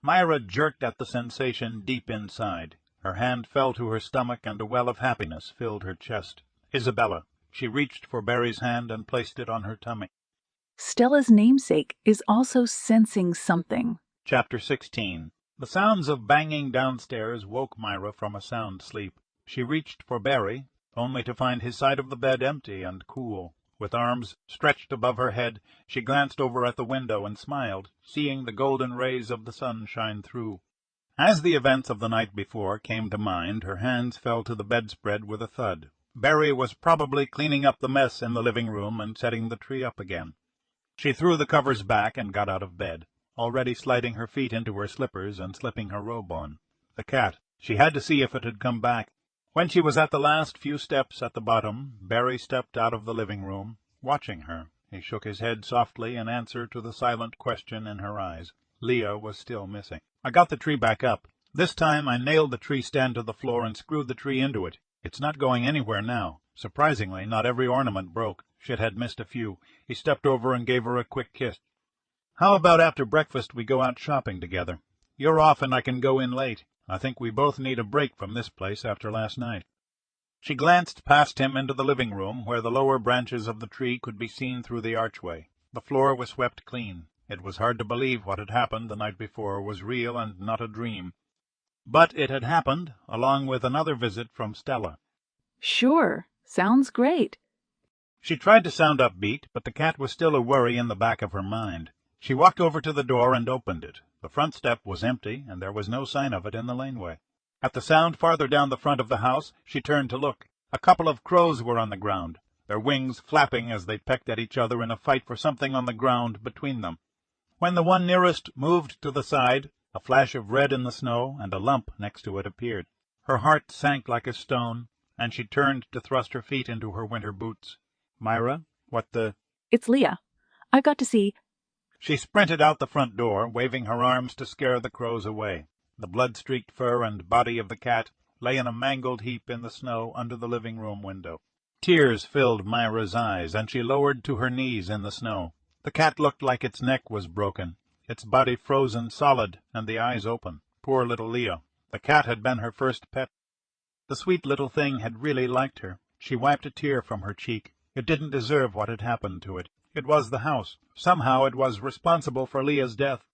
Myra jerked at the sensation deep inside. Her hand fell to her stomach, and a well of happiness filled her chest. Isabella. She reached for Barry's hand and placed it on her tummy. Stella's namesake is also sensing something. Chapter 16. The sounds of banging downstairs woke Myra from a sound sleep. She reached for Barry, only to find his side of the bed empty and cool. With arms stretched above her head, she glanced over at the window and smiled, seeing the golden rays of the sun shine through. As the events of the night before came to mind, her hands fell to the bedspread with a thud. Barry was probably cleaning up the mess in the living room and setting the tree up again. She threw the covers back and got out of bed, already sliding her feet into her slippers and slipping her robe on. The cat. She had to see if it had come back. When she was at the last few steps at the bottom, Barry stepped out of the living room, watching her. He shook his head softly in answer to the silent question in her eyes. Leah was still missing. I got the tree back up. This time I nailed the tree stand to the floor and screwed the tree into it. It's not going anywhere now. Surprisingly, not every ornament broke. Shit had missed a few. He stepped over and gave her a quick kiss. How about after breakfast we go out shopping together? You're off and I can go in late. I think we both need a break from this place after last night. She glanced past him into the living room, where the lower branches of the tree could be seen through the archway. The floor was swept clean. It was hard to believe what had happened the night before was real and not a dream. But it had happened, along with another visit from Stella. Sure, sounds great. She tried to sound upbeat, but the cat was still a worry in the back of her mind. She walked over to the door and opened it. The front step was empty, and there was no sign of it in the laneway. At the sound farther down the front of the house, she turned to look. A couple of crows were on the ground, their wings flapping as they pecked at each other in a fight for something on the ground between them. When the one nearest moved to the side, a flash of red in the snow and a lump next to it appeared. Her heart sank like a stone, and she turned to thrust her feet into her winter boots. Myra, what the— It's Leah. I've got to see— She sprinted out the front door, waving her arms to scare the crows away. The blood-streaked fur and body of the cat lay in a mangled heap in the snow under the living-room window. Tears filled Myra's eyes, and she lowered to her knees in the snow. The cat looked like its neck was broken, its body frozen solid, and the eyes open. Poor little Leah. The cat had been her first pet. The sweet little thing had really liked her. She wiped a tear from her cheek. It didn't deserve what had happened to it. It was the house. Somehow it was responsible for Leah's death.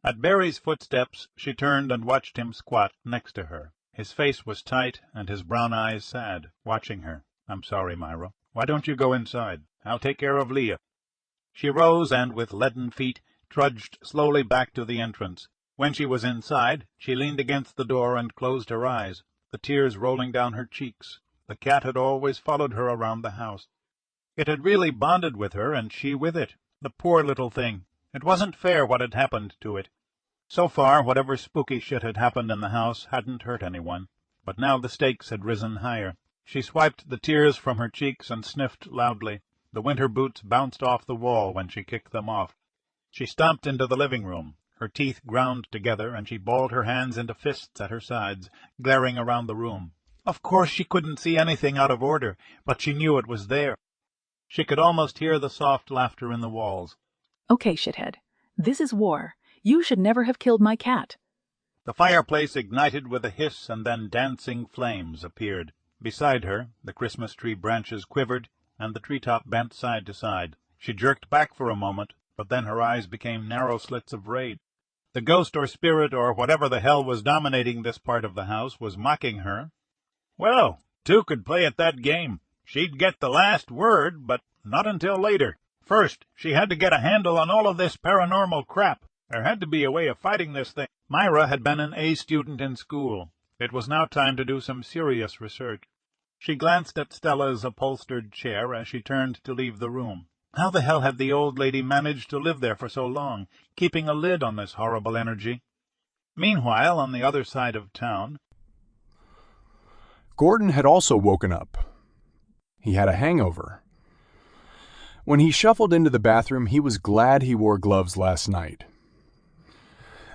At Barry's footsteps, she turned and watched him squat next to her. His face was tight and his brown eyes sad, watching her. I'm sorry, Myra. Why don't you go inside? I'll take care of Leah. She rose and, with leaden feet, trudged slowly back to the entrance. When she was inside, she leaned against the door and closed her eyes, the tears rolling down her cheeks. The cat had always followed her around the house. It had really bonded with her, and she with it. The poor little thing. It wasn't fair what had happened to it. So far, whatever spooky shit had happened in the house hadn't hurt anyone. But now the stakes had risen higher. She swiped the tears from her cheeks and sniffed loudly. The winter boots bounced off the wall when she kicked them off. She stomped into the living room. Her teeth ground together, and she balled her hands into fists at her sides, glaring around the room. Of course she couldn't see anything out of order, but she knew it was there. She could almost hear the soft laughter in the walls. Okay, shithead. This is war. You should never have killed my cat. The fireplace ignited with a hiss, and then dancing flames appeared. Beside her, the Christmas tree branches quivered, and the treetop bent side to side. She jerked back for a moment, but then her eyes became narrow slits of rage. The ghost or spirit or whatever the hell was dominating this part of the house was mocking her. Well, two could play at that game. She'd get the last word, but not until later. First, she had to get a handle on all of this paranormal crap. There had to be a way of fighting this thing. Myra had been an A student in school. It was now time to do some serious research. She glanced at Stella's upholstered chair as she turned to leave the room. How the hell had the old lady managed to live there for so long, keeping a lid on this horrible energy? Meanwhile, on the other side of town, Gordon had also woken up. He had a hangover. When he shuffled into the bathroom, he was glad he wore gloves last night.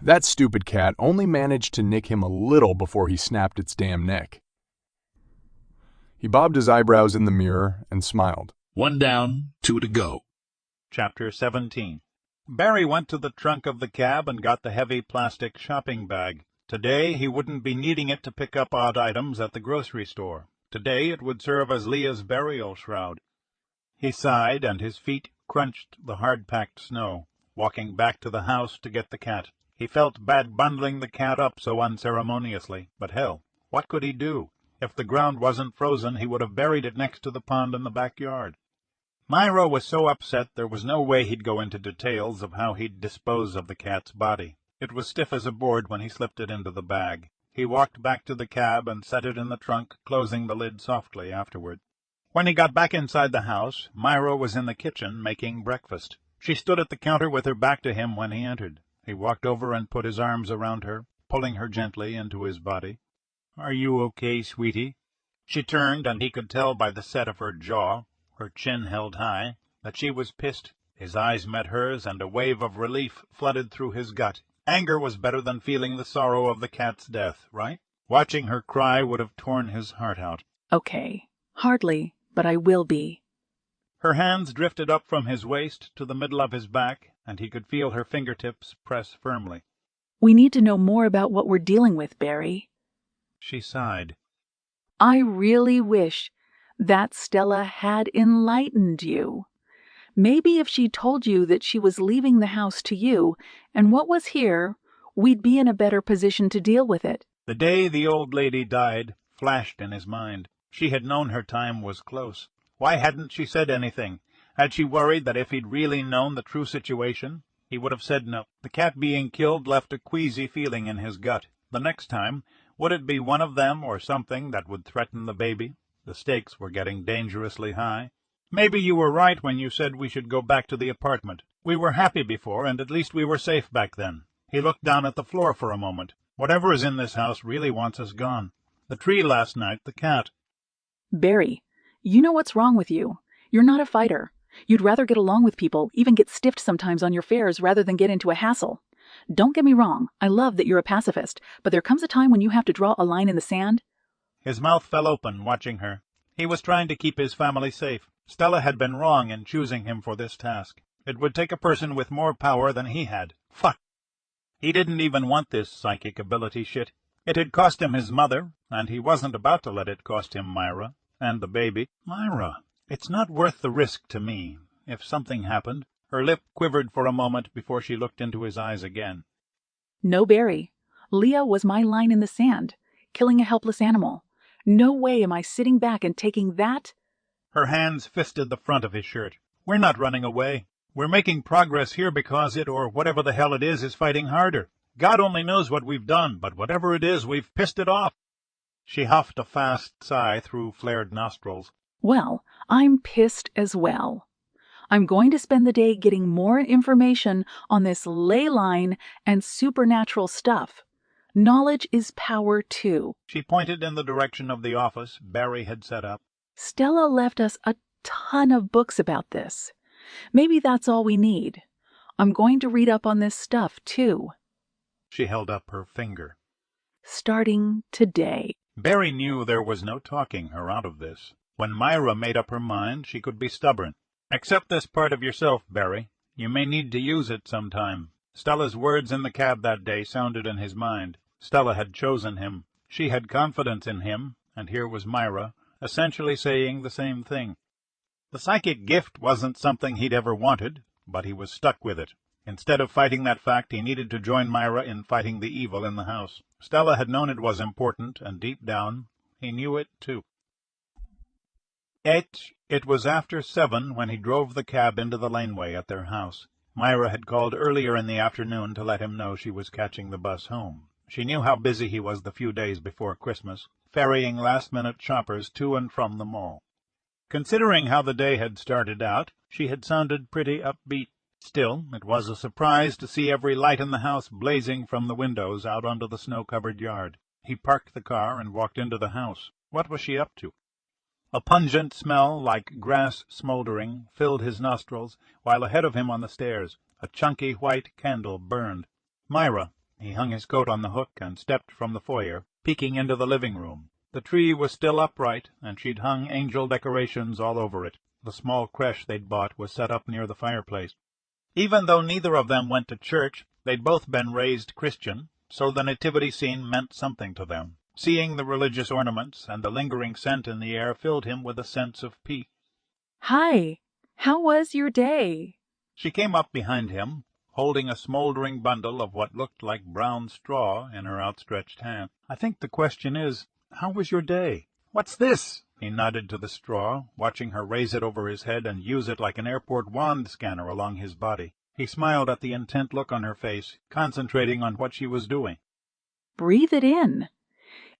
That stupid cat only managed to nick him a little before he snapped its damn neck. He bobbed his eyebrows in the mirror and smiled. 1 down, 2 to go. Chapter 17. Barry went to the trunk of the cab and got the heavy plastic shopping bag. Today he wouldn't be needing it to pick up odd items at the grocery store. Today it would serve as Leah's burial shroud. He sighed, and his feet crunched the hard-packed snow, walking back to the house to get the cat. He felt bad bundling the cat up so unceremoniously, but hell, what could he do? If the ground wasn't frozen, he would have buried it next to the pond in the backyard. Myra was so upset there was no way he'd go into details of how he'd dispose of the cat's body. It was stiff as a board when he slipped it into the bag. He walked back to the cab and set it in the trunk, closing the lid softly afterward. When he got back inside the house, Myra was in the kitchen making breakfast. She stood at the counter with her back to him when he entered. He walked over and put his arms around her, pulling her gently into his body. "Are you okay, sweetie?" She turned, and he could tell by the set of her jaw, her chin held high, that she was pissed. His eyes met hers, and a wave of relief flooded through his gut. Anger was better than feeling the sorrow of the cat's death, right? Watching her cry would have torn his heart out. Okay. Hardly, but I will be. Her hands drifted up from his waist to the middle of his back, and he could feel her fingertips press firmly. We need to know more about what we're dealing with, Barry. She sighed. I really wish that Stella had enlightened you. Maybe if she told you that she was leaving the house to you, and what was here, we'd be in a better position to deal with it. The day the old lady died flashed in his mind. She had known her time was close. Why hadn't she said anything? Had she worried that if he'd really known the true situation, he would have said no? The cat being killed left a queasy feeling in his gut. The next time, would it be one of them or something that would threaten the baby? The stakes were getting dangerously high. Maybe you were right when you said we should go back to the apartment. We were happy before, and at least we were safe back then. He looked down at the floor for a moment. Whatever is in this house really wants us gone. The tree last night, the cat. Barry, you know what's wrong with you. You're not a fighter. You'd rather get along with people, even get stiffed sometimes on your fares rather than get into a hassle. Don't get me wrong, I love that you're a pacifist, but there comes a time when you have to draw a line in the sand. His mouth fell open, watching her. He was trying to keep his family safe. Stella had been wrong in choosing him for this task. It would take a person with more power than he had. Fuck! He didn't even want this psychic ability shit. It had cost him his mother, and he wasn't about to let it cost him Myra, and the baby. Myra, it's not worth the risk to me. If something happened. Her lip quivered for a moment before she looked into his eyes again. No, Barry. Leah was my line in the sand, killing a helpless animal. No way am I sitting back and taking that. Her hands fisted the front of his shirt. We're not running away. We're making progress here because it, or whatever the hell it is fighting harder. God only knows what we've done, but whatever it is, we've pissed it off. She huffed a fast sigh through flared nostrils. Well, I'm pissed as well. I'm going to spend the day getting more information on this ley line and supernatural stuff. Knowledge is power, too. She pointed in the direction of the office Barry had set up. Stella left us a ton of books about this. Maybe that's all we need. I'm going to read up on this stuff, too. She held up her finger. Starting today. Barry knew there was no talking her out of this. When Myra made up her mind, she could be stubborn. Accept this part of yourself, Barry. You may need to use it sometime. Stella's words in the cab that day sounded in his mind. Stella had chosen him. She had confidence in him, and here was Myra, essentially saying the same thing. The psychic gift wasn't something he'd ever wanted, but he was stuck with it. Instead of fighting that fact, he needed to join Myra in fighting the evil in the house. Stella had known it was important, and deep down, he knew it too. It was after 7 when he drove the cab into the laneway at their house. Myra had called earlier in the afternoon to let him know she was catching the bus home. She knew how busy he was the few days before Christmas, ferrying last-minute shoppers to and from the mall. Considering how the day had started out, she had sounded pretty upbeat. Still, it was a surprise to see every light in the house blazing from the windows out onto the snow-covered yard. He parked the car and walked into the house. What was she up to? A pungent smell, like grass smoldering, filled his nostrils, while ahead of him on the stairs a chunky white candle burned. Myra. He hung his coat on the hook and stepped from the foyer, peeking into the living room. The tree was still upright, and she'd hung angel decorations all over it. The small creche they'd bought was set up near the fireplace. Even though neither of them went to church, they'd both been raised Christian, so the nativity scene meant something to them. Seeing the religious ornaments and the lingering scent in the air filled him with a sense of peace. Hi, how was your day? She came up behind him, holding a smoldering bundle of what looked like brown straw in her outstretched hand. I think the question is, how was your day? What's this? He nodded to the straw, watching her raise it over his head and use it like an airport wand scanner along his body. He smiled at the intent look on her face, concentrating on what she was doing. Breathe it in.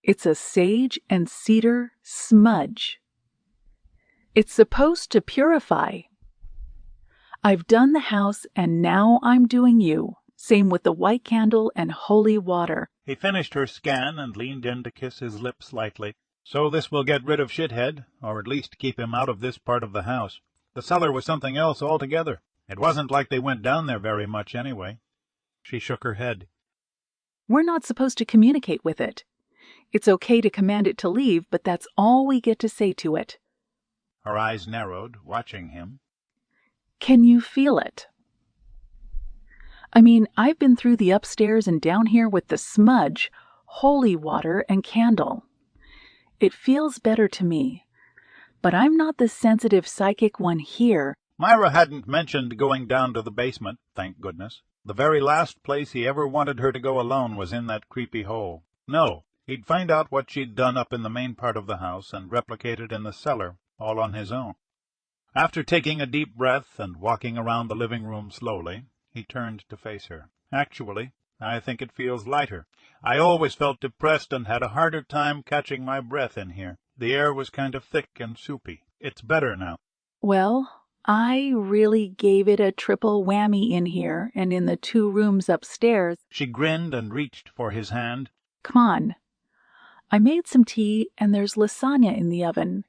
It's a sage and cedar smudge. It's supposed to purify. I've done the house, and now I'm doing you. Same with the white candle and holy water. He finished her scan and leaned in to kiss his lips lightly. So this will get rid of Shithead, or at least keep him out of this part of the house. The cellar was something else altogether. It wasn't like they went down there very much anyway. She shook her head. We're not supposed to communicate with it. It's okay to command it to leave, but that's all we get to say to it. Her eyes narrowed, watching him. Can you feel it? I mean, I've been through the upstairs and down here with the smudge, holy water, and candle. It feels better to me, but I'm not the sensitive psychic one here. Myra hadn't mentioned going down to the basement, thank goodness. The very last place he ever wanted her to go alone was in that creepy hole. No, he'd find out what she'd done up in the main part of the house and replicate it in the cellar, all on his own. After taking a deep breath and walking around the living room slowly, he turned to face her. Actually, I think it feels lighter. I always felt depressed and had a harder time catching my breath in here. The air was kind of thick and soupy. It's better now. Well, I really gave it a triple whammy in here and in the 2 rooms upstairs. She grinned and reached for his hand. Come on. I made some tea and there's lasagna in the oven.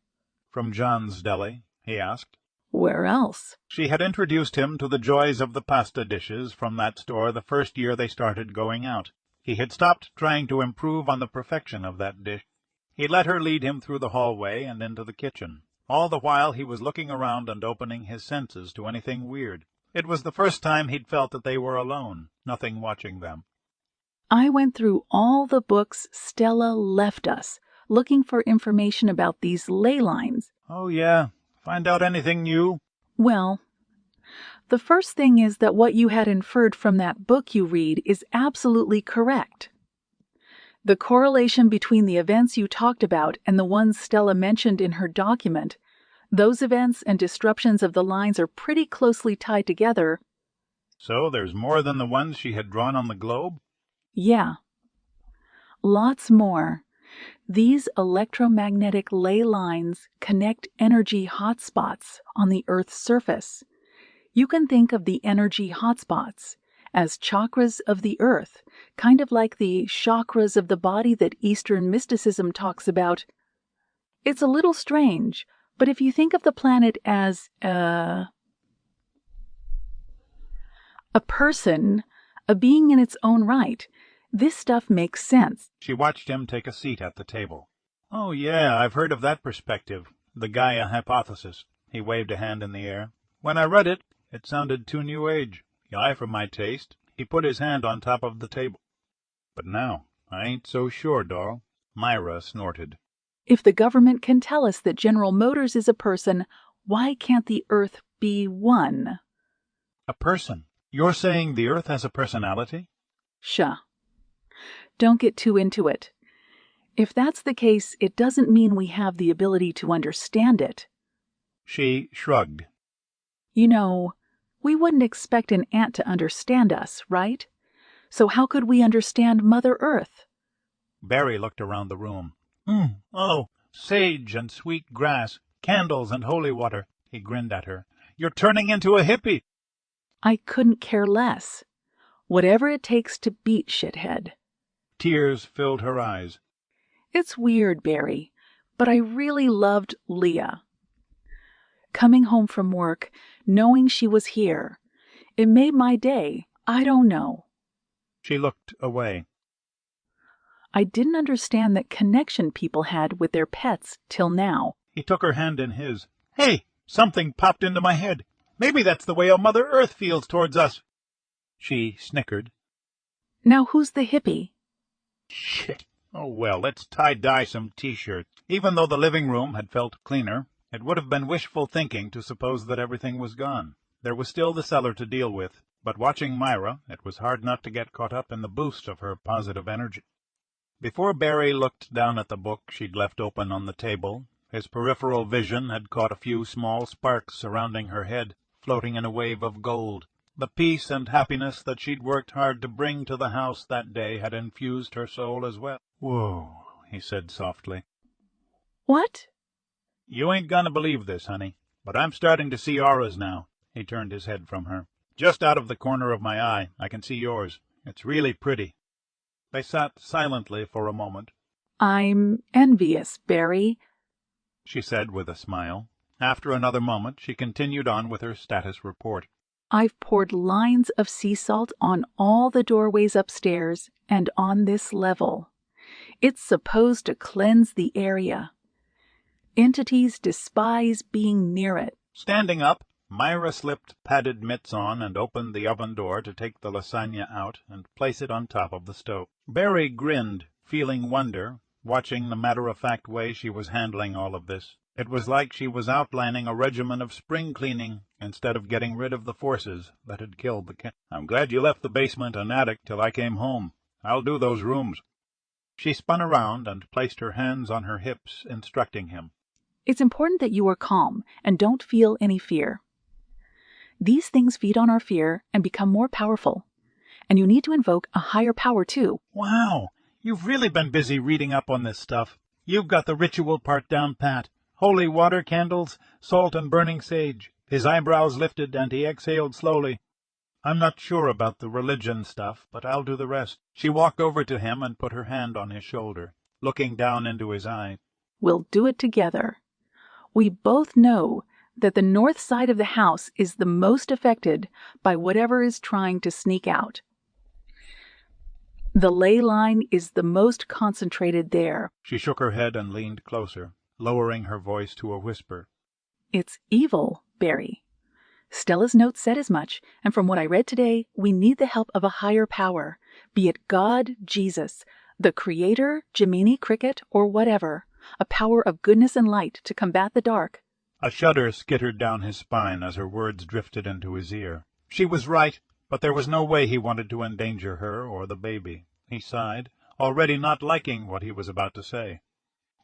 From John's Deli, he asked. Where else? She had introduced him to the joys of the pasta dishes from that store the first year they started going out. He had stopped trying to improve on the perfection of that dish. He let her lead him through the hallway and into the kitchen. All the while he was looking around and opening his senses to anything weird. It was the first time he'd felt that they were alone, nothing watching them. I went through all the books Stella left us, looking for information about these ley lines. Oh, yeah. Find out anything new? Well, the first thing is that what you had inferred from that book you read is absolutely correct. The correlation between the events you talked about and the ones Stella mentioned in her document, those events and disruptions of the lines are pretty closely tied together. So there's more than the ones she had drawn on the globe? Yeah. Lots more. These electromagnetic ley lines connect energy hotspots on the Earth's surface. You can think of the energy hotspots as chakras of the Earth, kind of like the chakras of the body that Eastern mysticism talks about. It's a little strange, but if you think of the planet as a person, a being in its own right, this stuff makes sense. She watched him take a seat at the table. Oh, yeah, I've heard of that perspective, the Gaia hypothesis. He waved a hand in the air. When I read it, it sounded too New Age. High for my taste. He put his hand on top of the table. But now, I ain't so sure, doll. Myra snorted. If the government can tell us that General Motors is a person, why can't the Earth be one? A person. You're saying the Earth has a personality? Shuh. Don't get too into it. If that's the case, it doesn't mean we have the ability to understand it. She shrugged. You know, we wouldn't expect an ant to understand us, right? So how could we understand Mother Earth? Barry looked around the room. Oh, sage and sweet grass, candles and holy water. He grinned at her. You're turning into a hippie. I couldn't care less. Whatever it takes to beat shithead. Tears filled her eyes. It's weird, Barry, but I really loved Leah. Coming home from work, knowing she was here, it made my day. I don't know. She looked away. I didn't understand that connection people had with their pets till now. He took her hand in his. Hey, something popped into my head. Maybe that's the way a Mother Earth feels towards us. She snickered. Now who's the hippie? Shit. Oh, well, let's tie-dye some T-shirts. Even though the living room had felt cleaner, it would have been wishful thinking to suppose that everything was gone. There was still the cellar to deal with, but watching Myra, it was hard not to get caught up in the boost of her positive energy. Before Barry looked down at the book she'd left open on the table, his peripheral vision had caught a few small sparks surrounding her head, floating in a wave of gold. The peace and happiness that she'd worked hard to bring to the house that day had infused her soul as well. Whoa, he said softly. What? You ain't gonna believe this, honey, but I'm starting to see auras now. He turned his head from her. Just out of the corner of my eye, I can see yours. It's really pretty. They sat silently for a moment. I'm envious, Barry, she said with a smile. After another moment, she continued on with her status report. I've poured lines of sea salt on all the doorways upstairs and on this level. It's supposed to cleanse the area. Entities despise being near it. Standing up, Myra slipped padded mitts on and opened the oven door to take the lasagna out and place it on top of the stove. Barry grinned, feeling wonder, watching the matter-of-fact way she was handling all of this. It was like she was outlining a regimen of spring cleaning instead of getting rid of the forces that had killed the cat. I'm glad you left the basement and attic till I came home. I'll do those rooms. She spun around and placed her hands on her hips, instructing him. It's important that you are calm and don't feel any fear. These things feed on our fear and become more powerful. And you need to invoke a higher power, too. Wow, you've really been busy reading up on this stuff. You've got the ritual part down pat. Holy water, candles, salt, and burning sage. His eyebrows lifted, and he exhaled slowly. I'm not sure about the religion stuff, but I'll do the rest. She walked over to him and put her hand on his shoulder, looking down into his eye. We'll do it together. We both know that the north side of the house is the most affected by whatever is trying to sneak out. The ley line is the most concentrated there. She shook her head and leaned closer, lowering her voice to a whisper. It's evil, Barry. Stella's note said as much, and from what I read today, we need the help of a higher power, be it God, Jesus, the Creator, Jiminy Cricket, or whatever, a power of goodness and light to combat the dark. A shudder skittered down his spine as her words drifted into his ear. She was right, but there was no way he wanted to endanger her or the baby. He sighed, already not liking what he was about to say.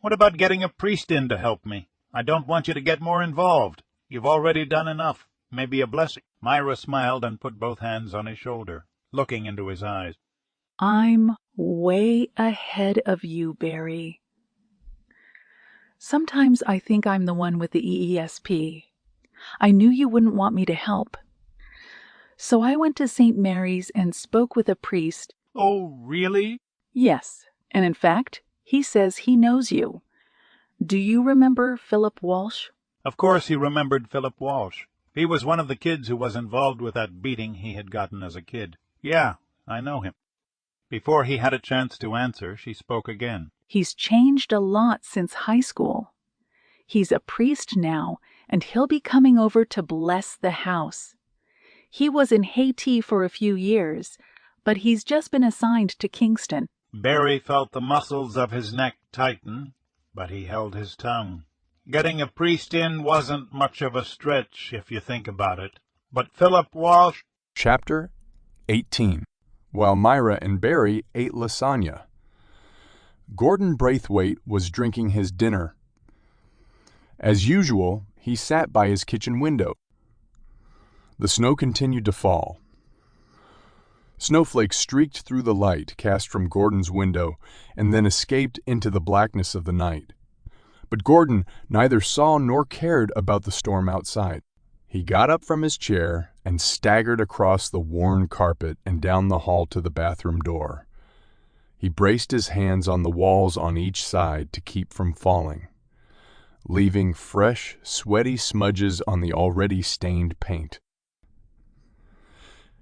What about getting a priest in to help me? I don't want you to get more involved. You've already done enough. Maybe a blessing. Myra smiled and put both hands on his shoulder, looking into his eyes. I'm way ahead of you, Barry. Sometimes I think I'm the one with the EESP. I knew you wouldn't want me to help. So I went to St. Mary's and spoke with a priest. Oh, really? Yes, and in fact, he says he knows you. Do you remember Philip Walsh? Of course he remembered Philip Walsh. He was one of the kids who was involved with that beating he had gotten as a kid. Yeah, I know him. Before he had a chance to answer, she spoke again. He's changed a lot since high school. He's a priest now, and he'll be coming over to bless the house. He was in Haiti for a few years, but he's just been assigned to Kingston. Barry felt the muscles of his neck tighten, but he held his tongue. Getting a priest in wasn't much of a stretch, if you think about it. But Philip Walsh, Chapter 18. While Myra and Barry ate lasagna. Gordon Braithwaite was drinking his dinner. As usual, he sat by his kitchen window. The snow continued to fall. Snowflakes streaked through the light cast from Gordon's window and then escaped into the blackness of the night. But Gordon neither saw nor cared about the storm outside. He got up from his chair and staggered across the worn carpet and down the hall to the bathroom door. He braced his hands on the walls on each side to keep from falling, leaving fresh, sweaty smudges on the already stained paint.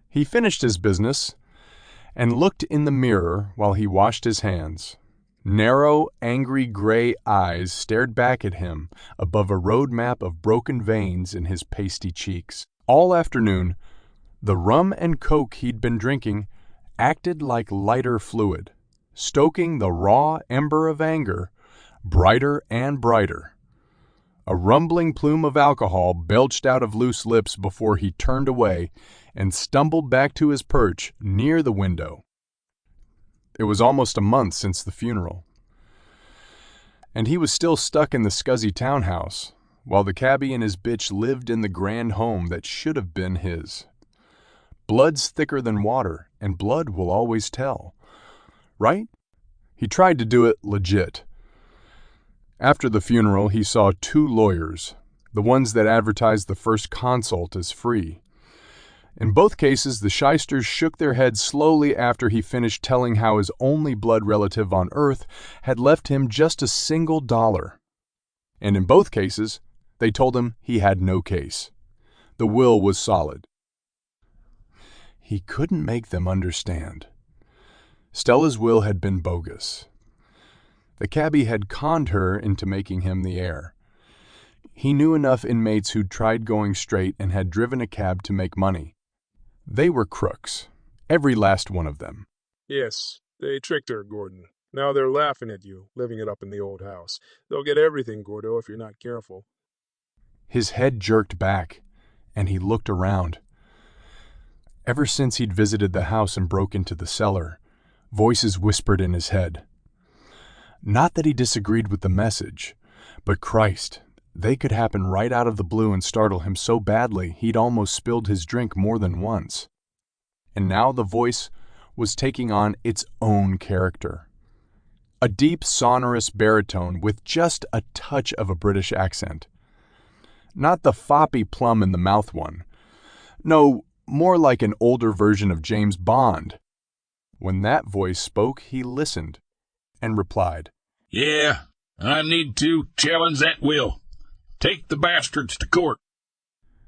He finished his business and looked in the mirror while he washed his hands. Narrow, angry gray eyes stared back at him above a road map of broken veins in his pasty cheeks. All afternoon, the rum and coke he'd been drinking acted like lighter fluid, stoking the raw ember of anger brighter and brighter. A rumbling plume of alcohol belched out of loose lips before he turned away and stumbled back to his perch near the window. It was almost a month since the funeral, and he was still stuck in the scuzzy townhouse, while the cabbie and his bitch lived in the grand home that should have been his. Blood's thicker than water, and blood will always tell. Right? He tried to do it legit. After the funeral, he saw 2 lawyers, the ones that advertised the first consult as free. In both cases, the shysters shook their heads slowly after he finished telling how his only blood relative on earth had left him just a single dollar. And in both cases, they told him he had no case. The will was solid. He couldn't make them understand. Stella's will had been bogus. The cabbie had conned her into making him the heir. He knew enough inmates who'd tried going straight and had driven a cab to make money. They were crooks, every last one of them. Yes, they tricked her, Gordon. Now they're laughing at you, living it up in the old house. They'll get everything, Gordo, if you're not careful. His head jerked back, and he looked around. Ever since he'd visited the house and broke into the cellar, voices whispered in his head. Not that he disagreed with the message, but Christ, they could happen right out of the blue and startle him so badly he'd almost spilled his drink more than once. And now the voice was taking on its own character. A deep, sonorous baritone with just a touch of a British accent. Not the foppy plum in the mouth one. No, more like an older version of James Bond. When that voice spoke, he listened and replied, Yeah, I need to challenge that will. Take the bastards to court.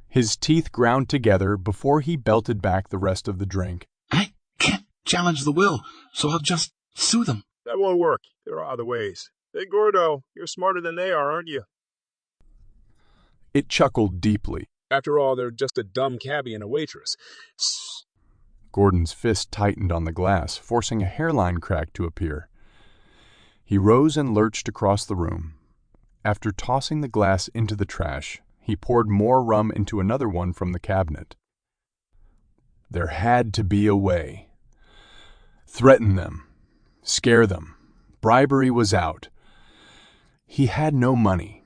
His teeth ground together before he belted back the rest of the drink. I can't challenge the will, so I'll just sue them. That won't work. There are other ways. Hey, Gordo, you're smarter than they are, aren't you? It chuckled deeply. After all, they're just a dumb cabbie and a waitress. Gordon's fist tightened on the glass, forcing a hairline crack to appear. He rose and lurched across the room. After tossing the glass into the trash, he poured more rum into another one from the cabinet. There had to be a way. Threaten them. Scare them. Bribery was out. He had no money.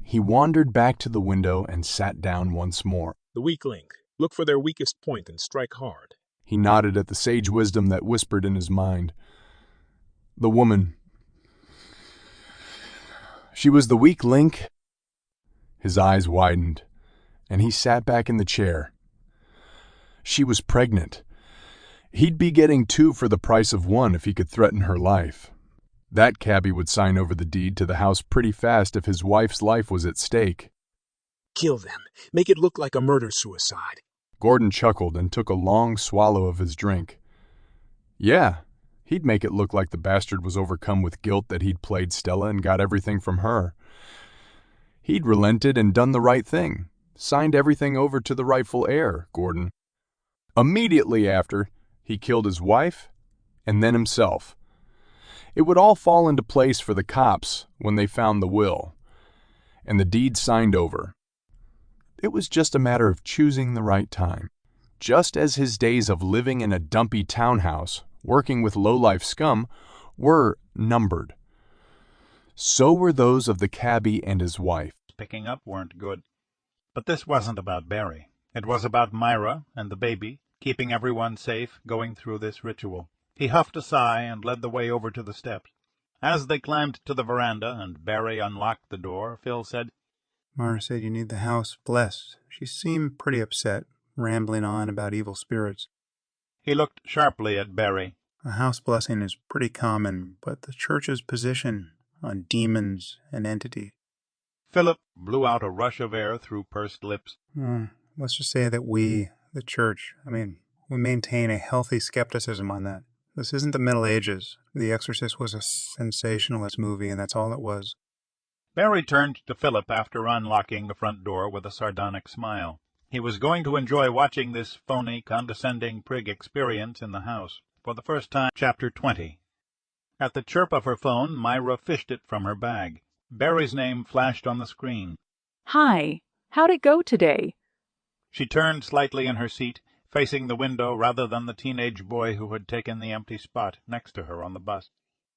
He wandered back to the window and sat down once more. The weak link. Look for their weakest point and strike hard. He nodded at the sage wisdom that whispered in his mind. The woman. She was the weak link. His eyes widened, and he sat back in the chair. She was pregnant. He'd be getting 2 for the price of 1 if he could threaten her life. That cabbie would sign over the deed to the house pretty fast if his wife's life was at stake. Kill them. Make it look like a murder-suicide. Gordon chuckled and took a long swallow of his drink. Yeah, he'd make it look like the bastard was overcome with guilt that he'd played Stella and got everything from her. He'd relented and done the right thing, signed everything over to the rightful heir, Gordon. Immediately after, he killed his wife and then himself. It would all fall into place for the cops when they found the will, and the deed signed over. It was just a matter of choosing the right time. just as his days of living in a dumpy townhouse, working with low-life scum, were numbered. So were those of the cabbie and his wife. Picking up weren't good. But this wasn't about Barry. It was about Myra and the baby, keeping everyone safe going through this ritual. He huffed a sigh and led the way over to the steps. As they climbed to the veranda and Barry unlocked the door, Phil said, Myra said you need the house blessed. She seemed pretty upset, rambling on about evil spirits. He looked sharply at Barry. A house blessing is pretty common, but the church's position on demons and entities. Philip blew out a rush of air through pursed lips. Let's just say that we, the church, we maintain a healthy skepticism on that. This isn't the Middle Ages. The Exorcist was a sensationalist movie, and that's all it was. Barry turned to Philip after unlocking the front door with a sardonic smile. He was going to enjoy watching this phony, condescending prig experience in the house. For the first time, Chapter 20. At the chirp of her phone, Myra fished it from her bag. Barry's name flashed on the screen. Hi. How'd it go today? She turned slightly in her seat, facing the window rather than the teenage boy who had taken the empty spot next to her on the bus.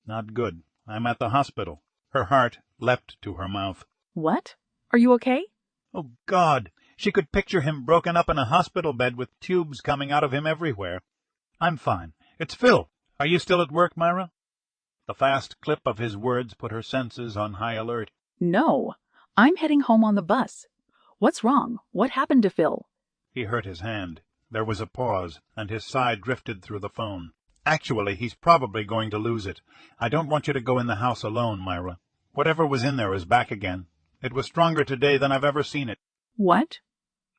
Not good. I'm at the hospital. Her heart leapt to her mouth. What? Are you okay? Oh, God! She could picture him broken up in a hospital bed with tubes coming out of him everywhere. I'm fine. It's Phil. Are you still at work, Myra? The fast clip of his words put her senses on high alert. No. I'm heading home on the bus. What's wrong? What happened to Phil? He hurt his hand. There was a pause, and his sigh drifted through the phone. Actually, he's probably going to lose it. I don't want you to go in the house alone, Myra. Whatever was in there is back again. It was stronger today than I've ever seen it. What?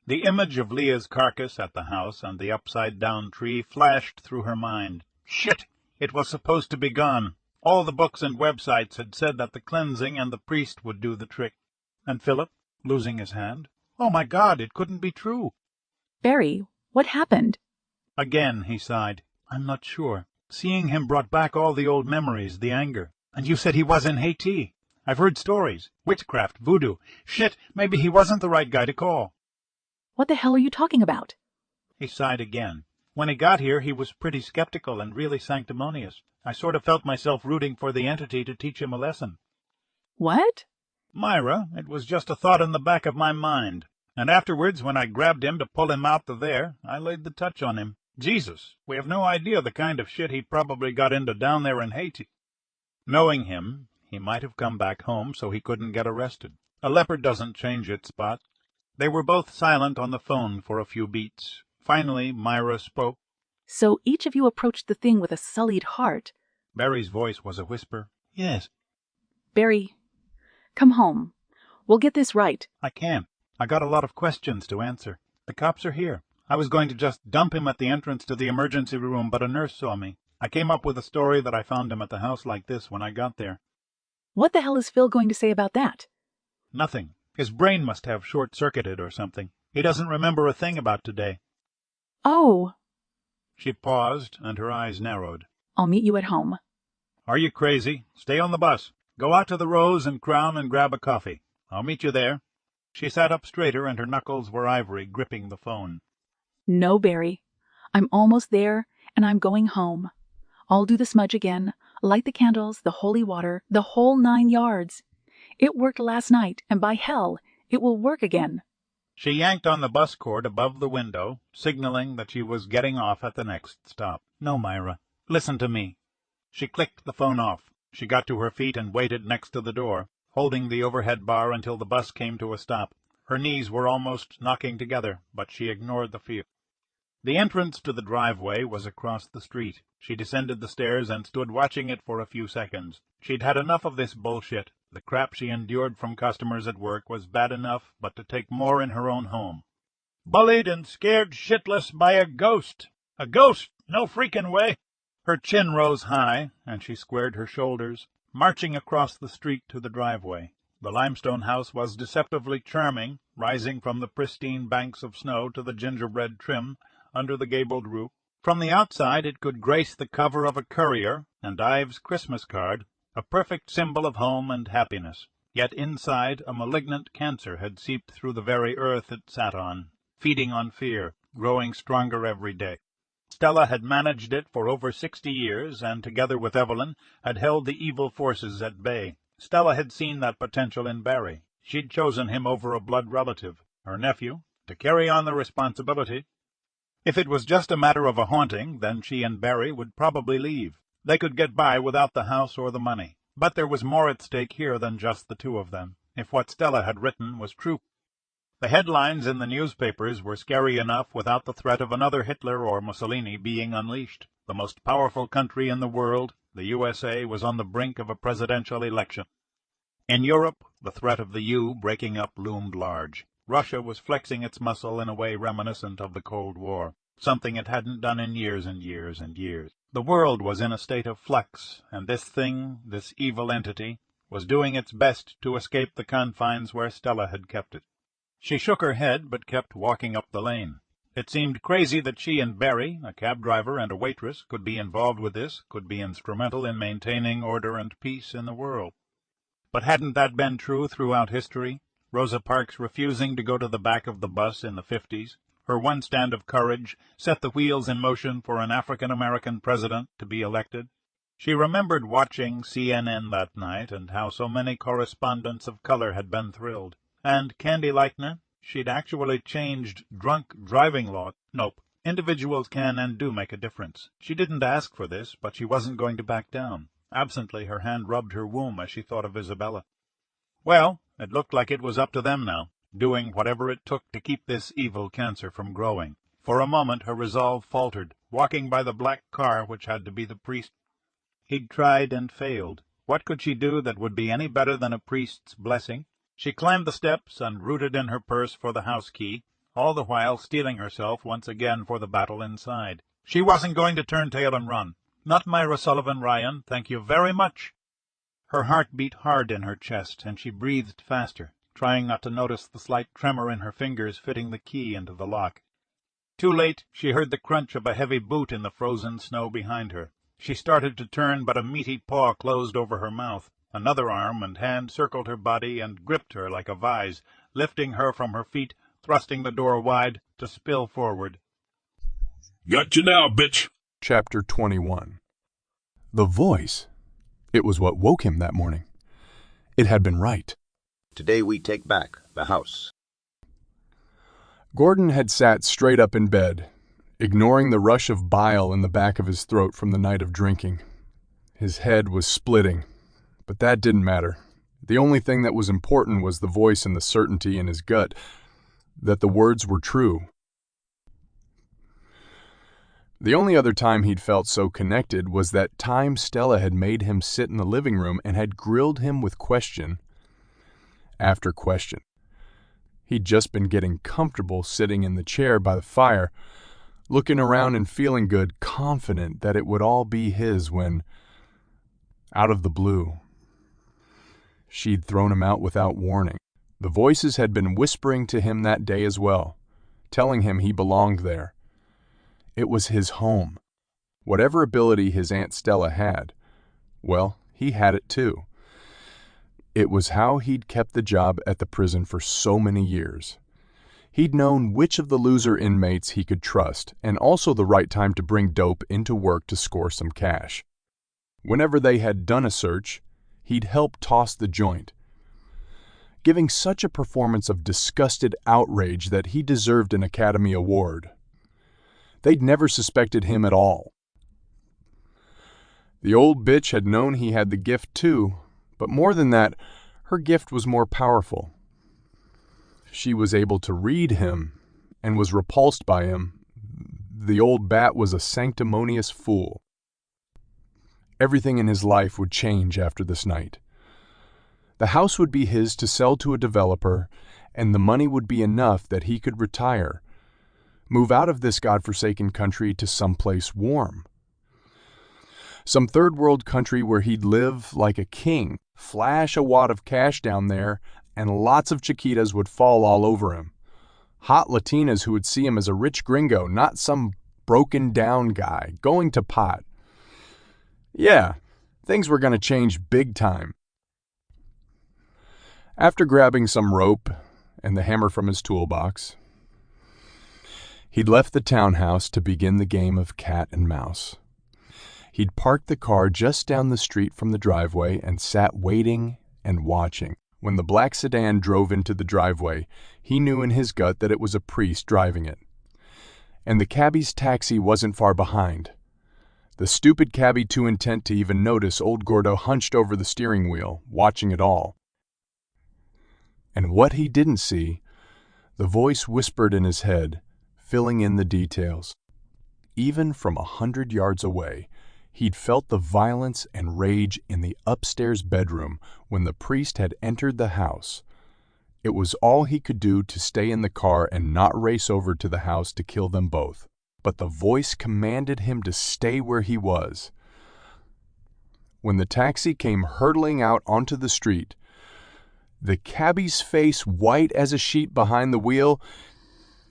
The image of Leah's carcass at the house and the upside-down tree flashed through her mind. Shit! It was supposed to be gone. All the books and websites had said that the cleansing and the priest would do the trick. And Philip, losing his hand? Oh, my God, it couldn't be true. Barry, what happened? Again he sighed. I'm not sure. Seeing him brought back all the old memories, the anger. And you said he was in Haiti. I've heard stories. Witchcraft, voodoo. Shit, maybe he wasn't the right guy to call. What the hell are you talking about? He sighed again. When he got here, he was pretty skeptical and really sanctimonious. I sort of felt myself rooting for the entity to teach him a lesson. What? Myra, it was just a thought in the back of my mind. And afterwards, when I grabbed him to pull him out of there, I laid the touch on him. Jesus, we have no idea the kind of shit he probably got into down there in Haiti. Knowing him, he might have come back home so he couldn't get arrested. A leopard doesn't change its spots. They were both silent on the phone for a few beats. Finally, Myra spoke. So each of you approached the thing with a sullied heart. Barry's voice was a whisper. Yes. Barry, come home. We'll get this right. I can't. I got a lot of questions to answer. The cops are here. I was going to just dump him at the entrance to the emergency room, but a nurse saw me. I came up with a story that I found him at the house like this when I got there. What the hell is Phil going to say about that? Nothing. His brain must have short-circuited or something. He doesn't remember a thing about today. Oh. She paused, and her eyes narrowed. I'll meet you at home. Are you crazy? Stay on the bus. Go out to the Rose and Crown and grab a coffee. I'll meet you there. She sat up straighter, and her knuckles were ivory, gripping the phone. No, Barry. I'm almost there, and I'm going home. I'll do the smudge again, light the candles, the holy water, the whole 9 yards. It worked last night, and by hell, it will work again. She yanked on the bus cord above the window, signaling that she was getting off at the next stop. No, Myra. Listen to me. She clicked the phone off. She got to her feet and waited next to the door, holding the overhead bar until the bus came to a stop. Her knees were almost knocking together, but she ignored the fear. The entrance to the driveway was across the street. She descended the stairs and stood watching it for a few seconds. She'd had enough of this bullshit. The crap she endured from customers at work was bad enough, but to take more in her own home. Bullied and scared shitless by a ghost. A ghost! No freaking way! Her chin rose high, and she squared her shoulders, marching across the street to the driveway. The limestone house was deceptively charming, rising from the pristine banks of snow to the gingerbread trim under the gabled roof. From the outside it could grace the cover of a Courier and Ives' Christmas card, a perfect symbol of home and happiness. Yet inside a malignant cancer had seeped through the very earth it sat on, feeding on fear, growing stronger every day. Stella had managed it for over 60 years, and together with Evelyn, had held the evil forces at bay. Stella had seen that potential in Barry. She'd chosen him over a blood relative, her nephew, to carry on the responsibility. If it was just a matter of a haunting, then she and Barry would probably leave. They could get by without the house or the money. But there was more at stake here than just the two of them, if what Stella had written was true. The headlines in the newspapers were scary enough without the threat of another Hitler or Mussolini being unleashed. The most powerful country in the world, the USA, was on the brink of a presidential election. In Europe, the threat of the U breaking up loomed large. Russia was flexing its muscle in a way reminiscent of the Cold War, something it hadn't done in years and years and years. The world was in a state of flux, and this thing, this evil entity, was doing its best to escape the confines where Stella had kept it. She shook her head, but kept walking up the lane. It seemed crazy that she and Barry, a cab driver and a waitress, could be involved with this, could be instrumental in maintaining order and peace in the world. But hadn't that been true throughout history? Rosa Parks refusing to go to the back of the bus in the 50s, her one stand of courage, set the wheels in motion for an African-American president to be elected. She remembered watching CNN that night and how so many correspondents of color had been thrilled. And Candy Lightner, she'd actually changed drunk driving law. Nope, individuals can and do make a difference. She didn't ask for this, but she wasn't going to back down. Absently, her hand rubbed her womb as she thought of Isabella. Well, it looked like it was up to them now, doing whatever it took to keep this evil cancer from growing. For a moment her resolve faltered, walking by the black car which had to be the priest. He'd tried and failed. What could she do that would be any better than a priest's blessing? She climbed the steps and rooted in her purse for the house key, all the while steeling herself once again for the battle inside. She wasn't going to turn tail and run. Not Myra Sullivan Ryan, thank you very much. Her heart beat hard in her chest, and she breathed faster, trying not to notice the slight tremor in her fingers fitting the key into the lock. Too late, she heard the crunch of a heavy boot in the frozen snow behind her. She started to turn, but a meaty paw closed over her mouth. Another arm and hand circled her body and gripped her like a vise, lifting her from her feet, thrusting the door wide, to spill forward. Got you now, bitch. Chapter 21. The voice. It was what woke him that morning. It had been right. Today we take back the house. Gordon had sat straight up in bed, ignoring the rush of bile in the back of his throat from the night of drinking. His head was splitting, but that didn't matter. The only thing that was important was the voice and the certainty in his gut that the words were true. The only other time he'd felt so connected was that time Stella had made him sit in the living room and had grilled him with question after question. He'd just been getting comfortable sitting in the chair by the fire, looking around and feeling good, confident that it would all be his when, out of the blue, she'd thrown him out without warning. The voices had been whispering to him that day as well, telling him he belonged there. It was his home. Whatever ability his Aunt Stella had, well, he had it too. It was how he'd kept the job at the prison for so many years. He'd known which of the loser inmates he could trust, and also the right time to bring dope into work to score some cash. Whenever they had done a search, he'd helped toss the joint, giving such a performance of disgusted outrage that he deserved an Academy Award. They'd never suspected him at all. The old bitch had known he had the gift too, but more than that, her gift was more powerful. She was able to read him and was repulsed by him. The old bat was a sanctimonious fool. Everything in his life would change after this night. The house would be his to sell to a developer, and the money would be enough that he could retire, move out of this godforsaken country to someplace warm. Some third-world country where he'd live like a king, flash a wad of cash down there, and lots of Chiquitas would fall all over him. Hot Latinas who would see him as a rich gringo, not some broken-down guy going to pot. Yeah, things were going to change big time. After grabbing some rope and the hammer from his toolbox, He'd left the townhouse to begin the game of cat and mouse. He'd parked the car just down the street from the driveway and sat waiting and watching. When the black sedan drove into the driveway, he knew in his gut that it was a priest driving it. And the cabbie's taxi wasn't far behind. The stupid cabbie, too intent to even notice, old Gordo hunched over the steering wheel, watching it all. And what he didn't see, the voice whispered in his head, filling in the details. Even from 100 yards away, he'd felt the violence and rage in the upstairs bedroom when the priest had entered the house. It was all he could do to stay in the car and not race over to the house to kill them both. But the voice commanded him to stay where he was. When the taxi came hurtling out onto the street, the cabbie's face white as a sheet behind the wheel,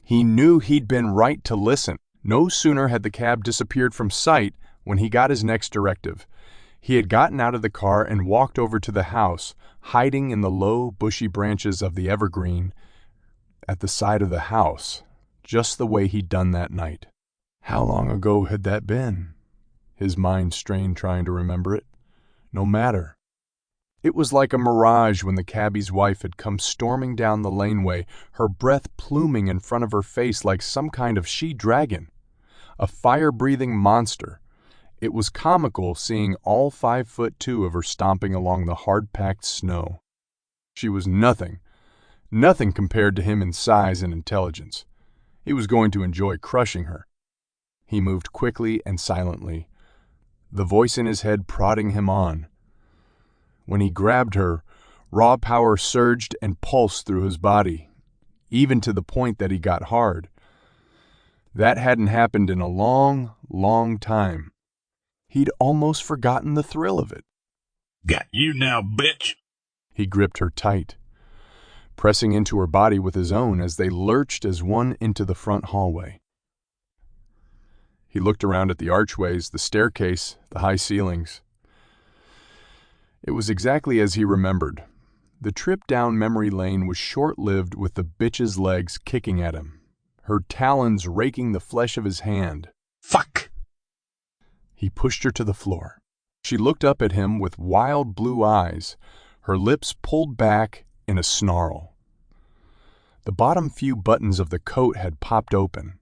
he knew he'd been right to listen. No sooner had the cab disappeared from sight when he got his next directive. He had gotten out of the car and walked over to the house, hiding in the low, bushy branches of the evergreen at the side of the house, just the way he'd done that night. How long ago had that been? His mind strained trying to remember it. No matter. It was like a mirage when the cabbie's wife had come storming down the laneway, her breath pluming in front of her face like some kind of she-dragon, a fire-breathing monster. It was comical seeing all 5'2" of her stomping along the hard-packed snow. She was nothing compared to him in size and intelligence. He was going to enjoy crushing her. He moved quickly and silently, the voice in his head prodding him on. When he grabbed her, raw power surged and pulsed through his body, even to the point that he got hard. That hadn't happened in a long, long time. He'd almost forgotten the thrill of it. Got you now, bitch. He gripped her tight, pressing into her body with his own as they lurched as one into the front hallway. He looked around at the archways, the staircase, the high ceilings. It was exactly as he remembered. The trip down memory lane was short-lived with the bitch's legs kicking at him, her talons raking the flesh of his hand. Fuck! He pushed her to the floor. She looked up at him with wild blue eyes, her lips pulled back in a snarl. The bottom few buttons of the coat had popped open.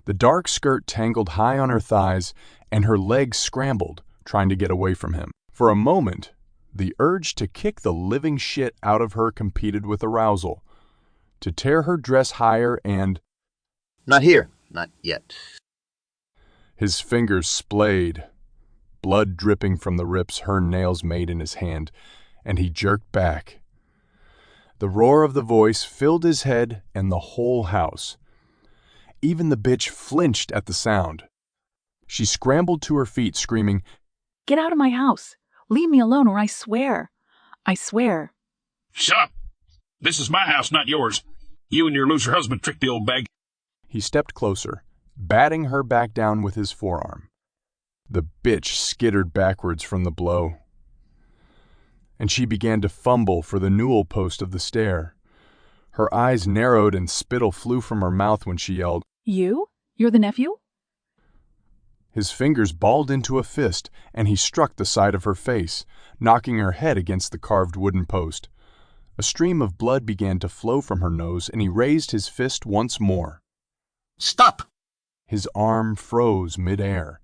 The dark skirt tangled high on her thighs, and her legs scrambled, trying to get away from him. For a moment, the urge to kick the living shit out of her competed with arousal, to tear her dress higher and... Not here. Not yet. His fingers splayed, blood dripping from the rips her nails made in his hand, and he jerked back. The roar of the voice filled his head and the whole house. Even the bitch flinched at the sound. She scrambled to her feet, screaming, "Get out of my house! Leave me alone or I swear! I swear!" Shut up! This is my house, not yours. You and your loser husband tricked the old bag. He stepped closer, batting her back down with his forearm. The bitch skittered backwards from the blow, and she began to fumble for the newel post of the stair. Her eyes narrowed and spittle flew from her mouth when she yelled, "You? You're the nephew?" His fingers balled into a fist, and he struck the side of her face, knocking her head against the carved wooden post. A stream of blood began to flow from her nose, and he raised his fist once more. Stop! His arm froze mid-air,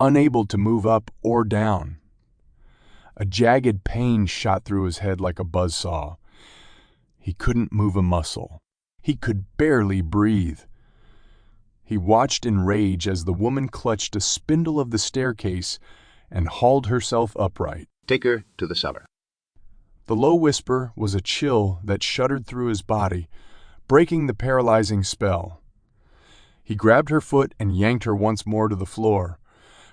unable to move up or down. A jagged pain shot through his head like a buzzsaw. He couldn't move a muscle. He could barely breathe. He watched in rage as the woman clutched a spindle of the staircase and hauled herself upright. Take her to the cellar. The low whisper was a chill that shuddered through his body, breaking the paralyzing spell. He grabbed her foot and yanked her once more to the floor.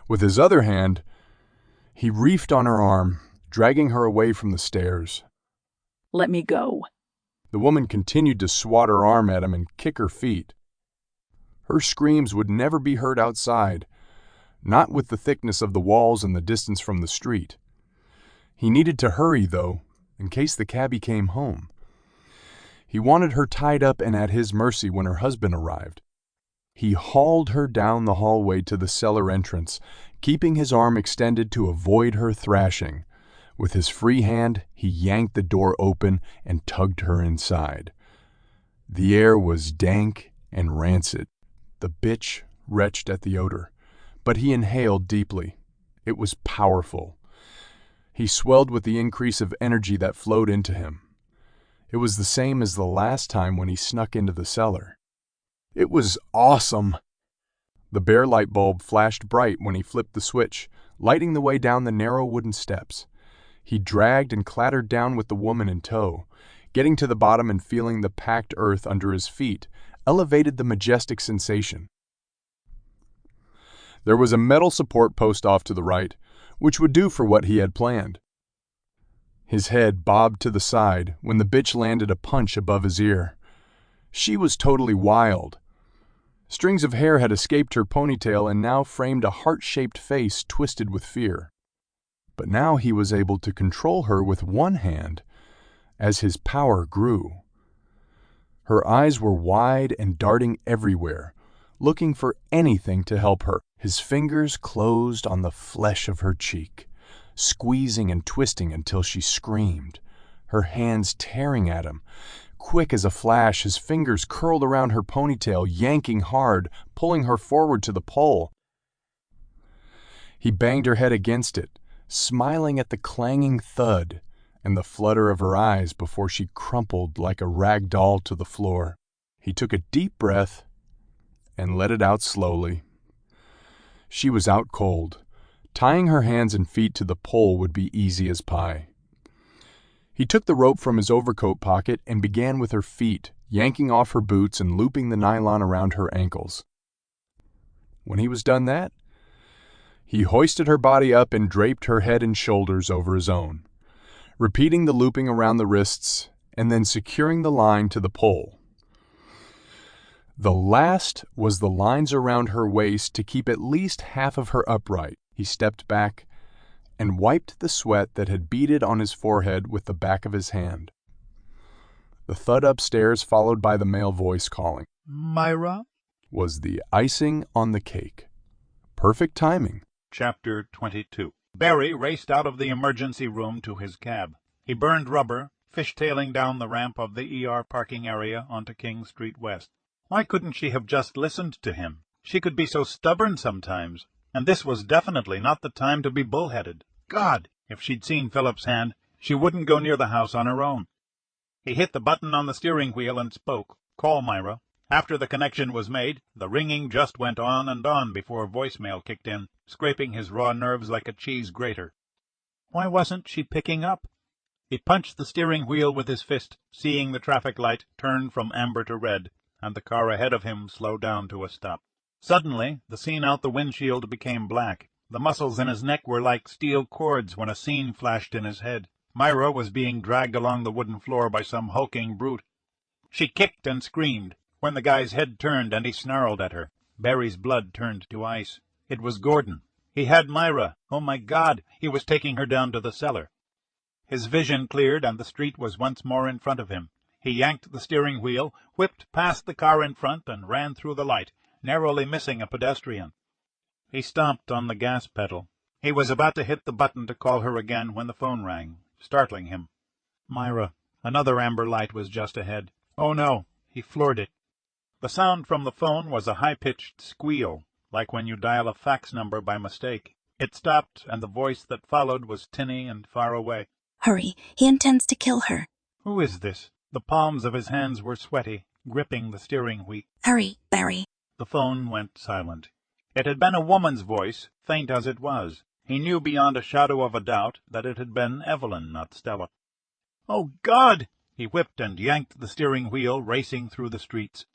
With his other hand, he reefed on her arm, dragging her away from the stairs. "Let me go." The woman continued to swat her arm at him and kick her feet. Her screams would never be heard outside, not with the thickness of the walls and the distance from the street. He needed to hurry, though, in case the cabbie came home. He wanted her tied up and at his mercy when her husband arrived. He hauled her down the hallway to the cellar entrance, keeping his arm extended to avoid her thrashing. With his free hand, he yanked the door open and tugged her inside. The air was dank and rancid. The bitch retched at the odor, but he inhaled deeply. It was powerful. He swelled with the increase of energy that flowed into him. It was the same as the last time when he snuck into the cellar. It was awesome. The bare light bulb flashed bright when he flipped the switch, lighting the way down the narrow wooden steps. He dragged and clattered down with the woman in tow. Getting to the bottom and feeling the packed earth under his feet elevated the majestic sensation. There was a metal support post off to the right, which would do for what he had planned. His head bobbed to the side when the bitch landed a punch above his ear. She was totally wild. Strings of hair had escaped her ponytail and now framed a heart-shaped face twisted with fear. But now he was able to control her with one hand as his power grew. Her eyes were wide and darting everywhere, looking for anything to help her. His fingers closed on the flesh of her cheek, squeezing and twisting until she screamed, her hands tearing at him. Quick as a flash, his fingers curled around her ponytail, yanking hard, pulling her forward to the pole. He banged her head against it, smiling at the clanging thud and the flutter of her eyes before she crumpled like a rag doll to the floor. He took a deep breath and let it out slowly. She was out cold. Tying her hands and feet to the pole would be easy as pie. He took the rope from his overcoat pocket and began with her feet, yanking off her boots and looping the nylon around her ankles. When he was done that, he hoisted her body up and draped her head and shoulders over his own, repeating the looping around the wrists and then securing the line to the pole. The last was the lines around her waist to keep at least half of her upright. He stepped back and wiped the sweat that had beaded on his forehead with the back of his hand. The thud upstairs, followed by the male voice calling, "Myra?" was the icing on the cake. Perfect timing. Chapter 22. Barry raced out of the emergency room to his cab. He burned rubber, fishtailing down the ramp of the ER parking area onto King Street West. Why couldn't she have just listened to him? She could be so stubborn sometimes, and this was definitely not the time to be bullheaded. God, if she'd seen Philip's hand, she wouldn't go near the house on her own. He hit the button on the steering wheel and spoke, "Call Myra." After the connection was made, the ringing just went on and on before voicemail kicked in, scraping his raw nerves like a cheese grater. Why wasn't she picking up? He punched the steering wheel with his fist, seeing the traffic light turn from amber to red, and the car ahead of him slow down to a stop. Suddenly, the scene out the windshield became black. The muscles in his neck were like steel cords when a scene flashed in his head. Myra was being dragged along the wooden floor by some hulking brute. She kicked and screamed. When the guy's head turned and he snarled at her, Barry's blood turned to ice. It was Gordon. He had Myra. Oh, my God! He was taking her down to the cellar. His vision cleared, and the street was once more in front of him. He yanked the steering wheel, whipped past the car in front, and ran through the light, narrowly missing a pedestrian. He stomped on the gas pedal. He was about to hit the button to call her again when the phone rang, startling him. Myra. Another amber light was just ahead. Oh, no. He floored it. The sound from the phone was a high-pitched squeal, like when you dial a fax number by mistake. It stopped, and the voice that followed was tinny and far away. "Hurry. He intends to kill her." Who is this? The palms of his hands were sweaty, gripping the steering wheel. "Hurry, Barry." The phone went silent. It had been a woman's voice, faint as it was. He knew beyond a shadow of a doubt that it had been Evelyn, not Stella. Oh, God! He whipped and yanked the steering wheel, racing through the streets.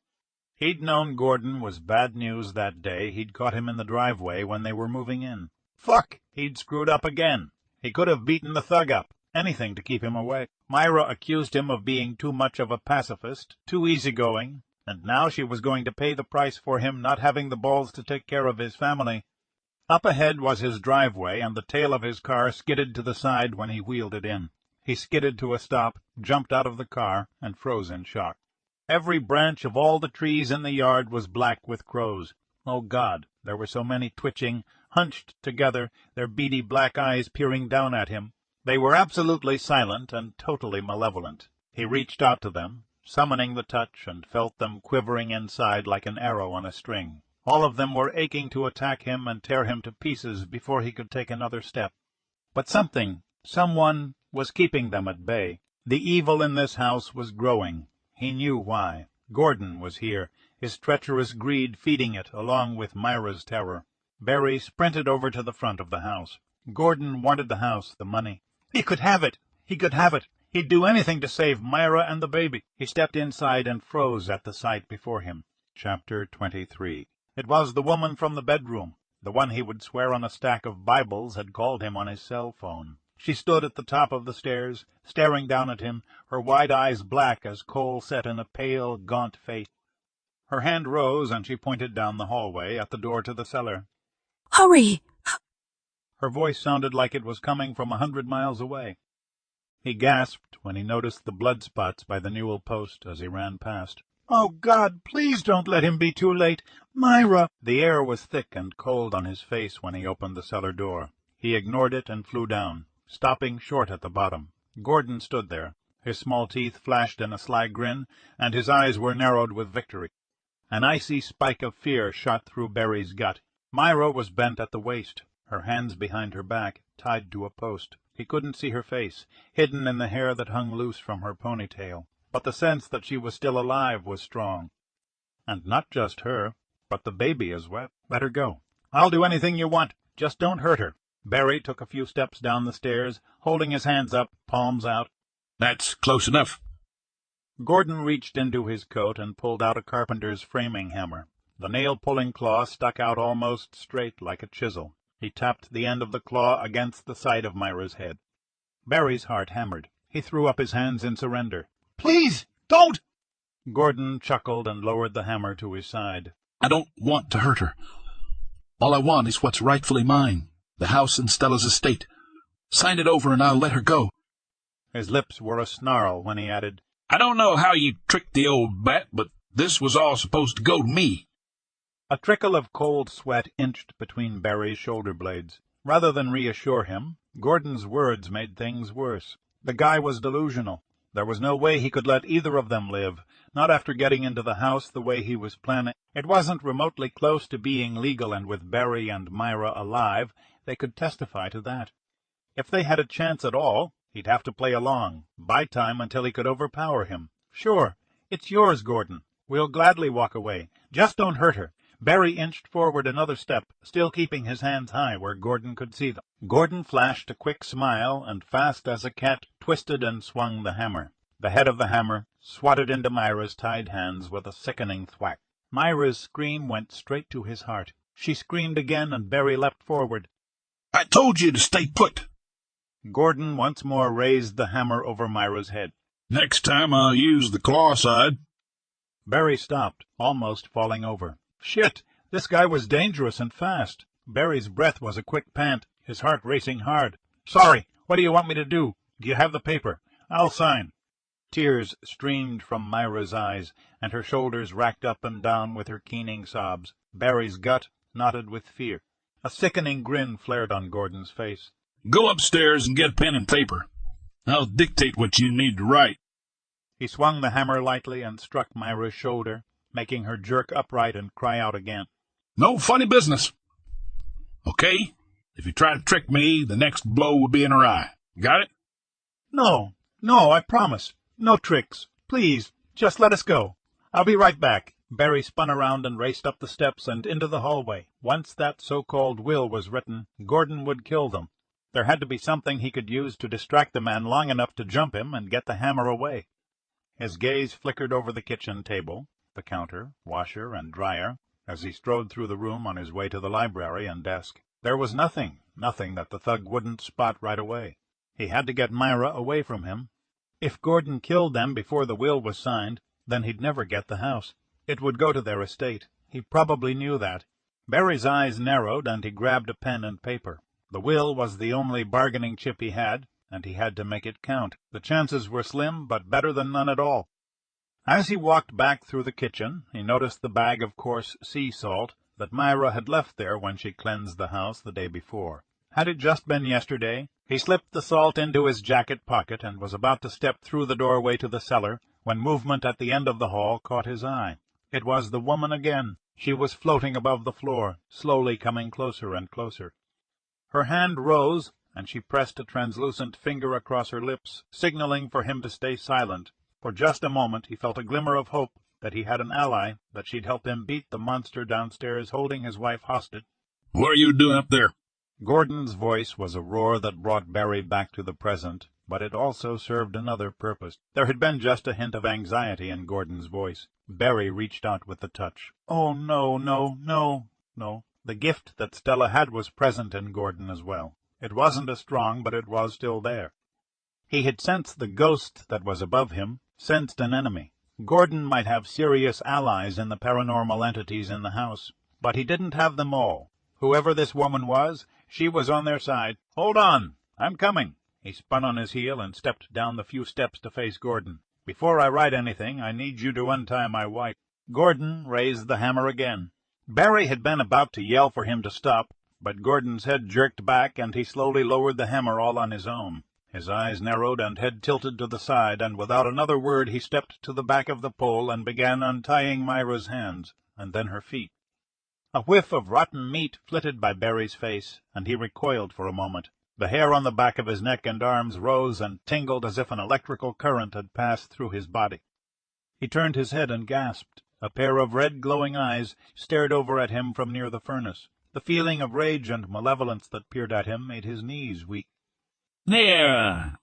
He'd known Gordon was bad news that day. He'd caught him in the driveway when they were moving in. Fuck! He'd screwed up again. He could have beaten the thug up. Anything to keep him away. Myra accused him of being too much of a pacifist, too easygoing, and now she was going to pay the price for him not having the balls to take care of his family. Up ahead was his driveway, and the tail of his car skidded to the side when he wheeled it in. He skidded to a stop, jumped out of the car, and froze in shock. Every branch of all the trees in the yard was black with crows. Oh, God, there were so many twitching, hunched together, their beady black eyes peering down at him. They were absolutely silent and totally malevolent. He reached out to them, summoning the touch, and felt them quivering inside like an arrow on a string. All of them were aching to attack him and tear him to pieces before he could take another step. But someone was keeping them at bay. The evil in this house was growing. He knew why. Gordon was here, his treacherous greed feeding it, along with Myra's terror. Barry sprinted over to the front of the house. Gordon wanted the house, the money. He could have it! He could have it! He'd do anything to save Myra and the baby. He stepped inside and froze at the sight before him. Chapter 23. It was the woman from the bedroom, the one he would swear on a stack of Bibles had called him on his cell phone. She stood at the top of the stairs, staring down at him, her wide eyes black as coal set in a pale, gaunt face. Her hand rose, and she pointed down the hallway at the door to the cellar. Hurry! Her voice sounded like it was coming from 100 miles away. He gasped when he noticed the blood spots by the newel post as he ran past. "Oh, God, please don't let him be too late! Myra!" The air was thick and cold on his face when he opened the cellar door. He ignored it and flew down, stopping short at the bottom. Gordon stood there. His small teeth flashed in a sly grin, and his eyes were narrowed with victory. An icy spike of fear shot through Barry's gut. Myra was bent at the waist, her hands behind her back, tied to a post. He couldn't see her face, hidden in the hair that hung loose from her ponytail. But the sense that she was still alive was strong. And not just her, but the baby as well. Let her go. I'll do anything you want. Just don't hurt her. Barry took a few steps down the stairs, holding his hands up, palms out. That's close enough. Gordon reached into his coat and pulled out a carpenter's framing hammer. The nail-pulling claw stuck out almost straight like a chisel. He tapped the end of the claw against the side of Myra's head. Barry's heart hammered. He threw up his hands in surrender. "Please, don't!" Gordon chuckled and lowered the hammer to his side. I don't want to hurt her. All I want is what's rightfully mine, the house and Stella's estate. Sign it over and I'll let her go. His lips were a snarl when he added, I don't know how you tricked the old bat, but this was all supposed to go to me. A trickle of cold sweat inched between Barry's shoulder blades. Rather than reassure him, Gordon's words made things worse. The guy was delusional. There was no way he could let either of them live, not after getting into the house the way he was planning. It wasn't remotely close to being legal, and with Barry and Myra alive, they could testify to that. If they had a chance at all, he'd have to play along, buy time until he could overpower him. Sure, it's yours, Gordon. We'll gladly walk away. Just don't hurt her. Barry inched forward another step, still keeping his hands high where Gordon could see them. Gordon flashed a quick smile, and fast as a cat twisted and swung the hammer. The head of the hammer swatted into Myra's tied hands with a sickening thwack. Myra's scream went straight to his heart. She screamed again, and Barry leapt forward. I told you to stay put. Gordon once more raised the hammer over Myra's head. Next time I'll use the claw side. Barry stopped, almost falling over. Shit! This guy was dangerous and fast. Barry's breath was a quick pant, his heart racing hard. Sorry, what do you want me to do? Do you have the paper? I'll sign. Tears streamed from Myra's eyes, and her shoulders racked up and down with her keening sobs. Barry's gut knotted with fear. A sickening grin flared on Gordon's face. Go upstairs and get pen and paper. I'll dictate what you need to write. He swung the hammer lightly and struck Myra's shoulder, making her jerk upright and cry out again. No funny business. Okay? If you try to trick me, the next blow will be in her eye. Got it? No, I promise. No tricks. Please, just let us go. I'll be right back. Barry spun around and raced up the steps and into the hallway. Once that so-called will was written, Gordon would kill them. There had to be something he could use to distract the man long enough to jump him and get the hammer away. His gaze flickered over the kitchen table, the counter, washer, and dryer, as he strode through the room on his way to the library and desk. There was nothing that the thug wouldn't spot right away. He had to get Myra away from him. If Gordon killed them before the will was signed, then he'd never get the house. It would go to their estate. He probably knew that. Barry's eyes narrowed, and he grabbed a pen and paper. The will was the only bargaining chip he had, and he had to make it count. The chances were slim, but better than none at all. As he walked back through the kitchen, he noticed the bag of coarse sea salt that Myra had left there when she cleansed the house the day before. Had it just been yesterday? He slipped the salt into his jacket pocket and was about to step through the doorway to the cellar when movement at the end of the hall caught his eye. It was the woman again. She was floating above the floor, slowly coming closer and closer. Her hand rose, and she pressed a translucent finger across her lips, signaling for him to stay silent. For just a moment he felt a glimmer of hope that he had an ally, that she'd help him beat the monster downstairs holding his wife hostage. "What are you doing up there?" Gordon's voice was a roar that brought Barry back to the present, but it also served another purpose. There had been just a hint of anxiety in Gordon's voice. Barry reached out with the touch. Oh, no, no, no, no. The gift that Stella had was present in Gordon as well. It wasn't as strong, but it was still there. He had sensed the ghost that was above him, sensed an enemy. Gordon might have serious allies in the paranormal entities in the house, but he didn't have them all. Whoever this woman was, she was on their side. "Hold on! I'm coming!" He spun on his heel and stepped down the few steps to face Gordon. "Before I write anything, I need you to untie my wife." Gordon raised the hammer again. Barry had been about to yell for him to stop, but Gordon's head jerked back, and he slowly lowered the hammer all on his own. His eyes narrowed and head tilted to the side, and without another word he stepped to the back of the pole and began untying Myra's hands, and then her feet. A whiff of rotten meat flitted by Barry's face, and he recoiled for a moment. The hair on the back of his neck and arms rose and tingled as if an electrical current had passed through his body. He turned his head and gasped. A pair of red glowing eyes stared over at him from near the furnace. The feeling of rage and malevolence that peered at him made his knees weak. "There!"